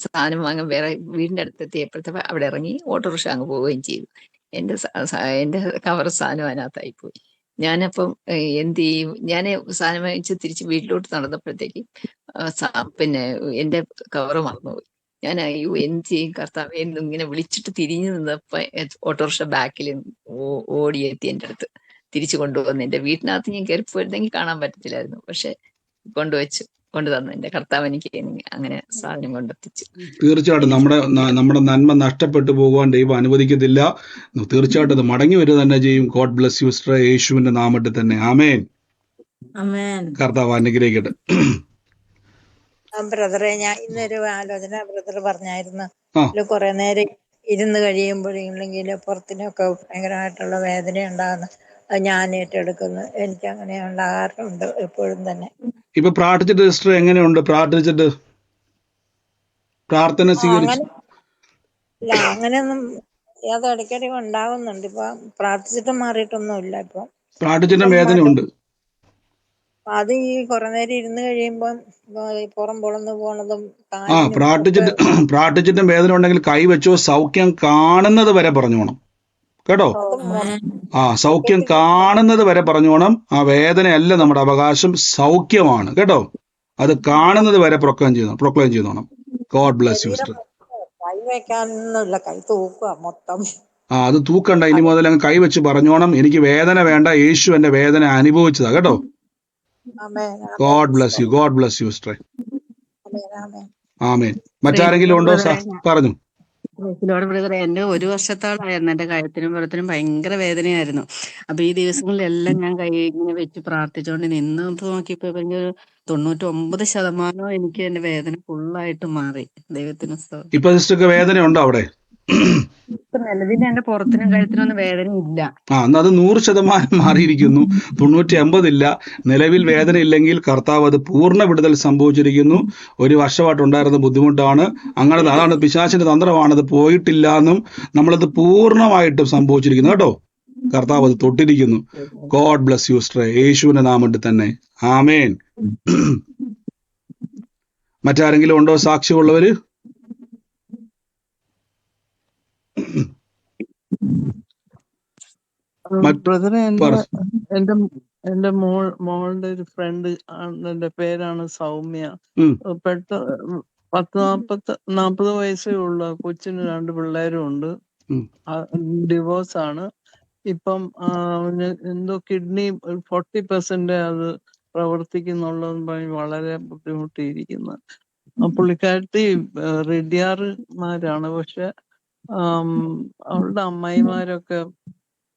സാധനം വാങ്ങാൻ വേറെ വീടിന്റെ അടുത്ത് എത്തിയപ്പോഴത്തെ അവിടെ ഇറങ്ങി ഓട്ടോറിക്ഷ അങ്ങ് പോവുകയും ചെയ്തു. എന്റെ കവർ സാധനം അതിനകത്തായി പോയി. ഞാനപ്പം എന്ത് ചെയ്യും? ഞാൻ സാധനം വാങ്ങിച്ച് തിരിച്ച് വീട്ടിലോട്ട് നടന്നപ്പോഴത്തേക്ക് പിന്നെ എന്റെ കവറ് മറന്നുപോയി. ഞാൻ അയ്യോ എന്ത് ചെയ്യും കർത്താവേ എന്ന് ഇങ്ങനെ വിളിച്ചിട്ട് തിരിഞ്ഞു നിന്നപ്പോ ഓട്ടോറിക്ഷ ബാക്കിൽ ഓടിയെത്തി എൻ്റെ അടുത്ത് തിരിച്ചു കൊണ്ടുവന്ന്. എന്റെ വീട്ടിനകത്ത് ഞാൻ കയറി പോയിരുന്നെങ്കിൽ കാണാൻ പറ്റത്തില്ലായിരുന്നു. പക്ഷെ കൊണ്ടുതന്നു എന്റെ കർത്താവ് എനിക്ക് അങ്ങനെ സാധനം കൊണ്ടെത്തിച്ചു. തീർച്ചയായിട്ടും നമ്മുടെ നന്മ നഷ്ടപ്പെട്ടു പോകുവാൻ ദൈവം അനുവദിക്കത്തില്ല. തീർച്ചയായിട്ടും അത് മടങ്ങി വരിക തന്നെ ചെയ്യും. ഗോഡ് ബ്ലസ് യു സിസ്റ്റർ, യേശുവിന്റെ നാമത്തിൽ തന്നെ. ആമേൻ. കർത്താവ് അനുഗ്രഹിക്കട്ടെ. ബ്രദറെ, ഞാൻ ഇന്നൊരു ആലോചന ബ്രദർ പറഞ്ഞായിരുന്നു. കുറെ നേരം ഇരുന്ന് കഴിയുമ്പോഴെങ്കിൽ പുറത്തിനൊക്കെ ഭയങ്കരമായിട്ടുള്ള വേദന ഉണ്ടാകുന്നു. അത് ഞാൻ ഏറ്റെടുക്കുന്നു. എനിക്ക് അങ്ങനെ ഉണ്ടാകാറുണ്ട് എപ്പോഴും തന്നെ. ഇപ്പൊ പ്രാർത്ഥിച്ചിട്ട് സിസ്റ്റർ എങ്ങനെയുണ്ട്? പ്രാർത്ഥിച്ചിട്ട് പ്രാർത്ഥന സ്വീകരിച്ചു? ഇല്ല, അങ്ങനെയൊന്നും അത് ഇടയ്ക്കിടയ്ക്ക് ഉണ്ടാകുന്നുണ്ട്. ഇപ്പൊ പ്രാർത്ഥിച്ചിട്ട് മാറിയിട്ടൊന്നുമില്ല. ഇപ്പൊ പ്രാർത്ഥിച്ചിട്ട് വേദനയുണ്ട്. അത് ഈ കുറെ നേരം ഇരുന്ന് കഴിയുമ്പം പുറം പൊളന്ന് പോണതും പ്രാർത്ഥിച്ചിട്ടും വേദന ഉണ്ടെങ്കിൽ കൈ വെച്ചോ, സൗഖ്യം കാണുന്നത് വരെ പറഞ്ഞോണം കേട്ടോ. സൗഖ്യം കാണുന്നത് വരെ പറഞ്ഞോണം. ആ വേദനയല്ല നമ്മുടെ അവകാശം, സൗഖ്യമാണ് കേട്ടോ. അത് കാണുന്നത് വരെ പ്രൊക്ലെയിം ചെയ്തോണം. God bless you sister. കൈ വെക്കാനൊന്നുമില്ല, കൈ തൂക്കുക മൊത്തം. അത് തൂക്കണ്ട. ഇനി മുതൽ അങ്ങ് കൈ വെച്ച് പറഞ്ഞോണം, എനിക്ക് വേദന വേണ്ട, യേശു എന്റെ വേദന അനുഭവിച്ചതാ കേട്ടോ. God bless you. God bless you sister. ആമേൻ. മറ്റാരെങ്കിലും ഉണ്ടോ? പറഞ്ഞു. ബ്രദറെ, എന്റെ 1 വർഷത്തോളായിരുന്നു എന്റെ കഴുത്തിനും പുറത്തിനും ഭയങ്കര വേദനയായിരുന്നു. അപ്പൊ ഈ ദിവസങ്ങളിലെല്ലാം ഞാൻ കൈ ഇങ്ങനെ വെച്ച് പ്രാർത്ഥിച്ചുകൊണ്ട് നിന്ന് നോക്കിയപ്പോ എനിക്ക് 99% എനിക്ക് എന്റെ വേദന ഫുള്ളായിട്ട് മാറി. ദൈവത്തിന് സ്തോത്രം. ഇപ്പൊ സിസ്റ്റർക്ക് വേദന ഉണ്ടോ അവിടെ? ഇപ്പൊ നിലവിൽ എന്റെ പുറത്തിനും കഴുത്തിനും ഒന്നും വേദന ഇല്ല. എന്നാൽ അത് 100% മാറിയിരിക്കുന്നു. 90-80 ഇല്ല. നിലവിൽ വേദന ഇല്ലെങ്കിൽ കർത്താവ് അത് പൂർണ്ണ വിടുതൽ സംഭവിച്ചിരിക്കുന്നു. 1 വർഷമായിട്ടുണ്ടായിരുന്ന ബുദ്ധിമുട്ടാണ്. അങ്ങനെ അതാണ് പിശാചിന്റെ തന്ത്രമാണത്, പോയിട്ടില്ല എന്നും നമ്മളത് പൂർണ്ണമായിട്ടും സംഭവിച്ചിരിക്കുന്നു കേട്ടോ. കർത്താവ് അത് തൊട്ടിരിക്കുന്നു. ഗോഡ് ബ്ലസ് യു സിസ്റ്റർ, യേശുവിന്റെ നാമത്തിൽ തന്നെ. ആമേൻ. മറ്റാരെങ്കിലും ഉണ്ടോ സാക്ഷ്യമുള്ളവര്? ബ്രദറെ, എന്റെ മോളുടെ ഒരു ഫ്രണ്ട് എന്റെ പേരാണ് സൗമ്യ. 40 വയസ്സേ ഉള്ളു. കൊച്ചിന് 2 പിള്ളേരും ഉണ്ട്. ഡിവോഴ്സ് ആണ്. ഇപ്പം എന്തോ കിഡ്നി 40% അത് പ്രവർത്തിക്കുന്നുള്ളതെന്ന് പറഞ്ഞ് വളരെ ബുദ്ധിമുട്ടിയിരിക്കുന്നു. പുള്ളിക്കാരത്തി റെഡിയാർമാരാണ്. പക്ഷെ അവളുടെ അമ്മായിമാരൊക്കെ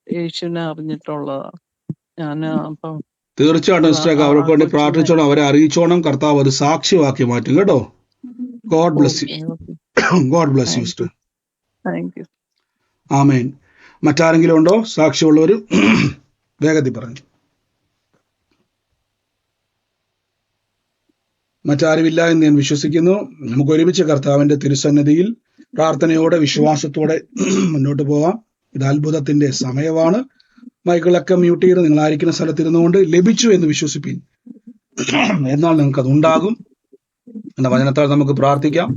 യേശുവിനെ അറിഞ്ഞിട്ടുള്ളതാണ്. അപ്പം തീർച്ചയായിട്ടും സിസ്റ്റർ അവർക്ക് വേണ്ടി പ്രാർത്ഥിച്ചോണം, അവരെ അറിയിച്ചോണം. കർത്താവ് അത് സാക്ഷ്യമാക്കി മാറ്റും കേട്ടോ. God bless you. God bless you sister. Thank you. ആമേൻ. മറ്റാരെങ്കിലും ഉണ്ടോ സാക്ഷ്യമുള്ളവർ? വേഗത്തിൽ പറഞ്ഞു. മറ്റാരുമില്ല എന്ന് ഞാൻ വിശ്വസിക്കുന്നു. നമുക്ക് ഒരുമിച്ച് കർത്താവിന്റെ തിരുസന്നിധിയിൽ പ്രാർത്ഥനയോടെ വിശ്വാസത്തോടെ മുന്നോട്ട് പോകാം. ഇത് അത്ഭുതത്തിന്റെ സമയമാണ്. മൈക്കിളൊക്കെ മ്യൂട്ട് ചെയ്ത് നിങ്ങളായിരിക്കുന്ന സ്ഥലത്തിരുന്നുകൊണ്ട് ലഭിച്ചു എന്ന് വിശ്വസിപ്പിൻ. എന്നാൽ നിങ്ങൾക്ക് അതുണ്ടാകും എന്ന വചനത്താൽ നമുക്ക് പ്രാർത്ഥിക്കാം.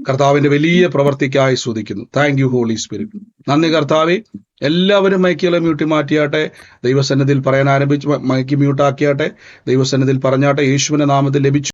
കർത്താവിന്റെ വലിയ പ്രവർത്തിക്കായി സ്തുതിക്കുന്നു. Thank you holy spirit. നന്ദി കർത്താവേ. എല്ലാവരും മൈക്കുകളെ മ്യൂട്ടി മാറ്റിയാട്ടെ. ദൈവസന്നിധിയിൽ പറയാൻ ആരംഭിച്ച് മൈക്ക് മ്യൂട്ടാക്കിയാട്ടെ. ദൈവസന്നിധിയിൽ പറഞ്ഞാട്ടെ. യേശുവിന്റെ നാമത്തിൽ ലഭിച്ചു.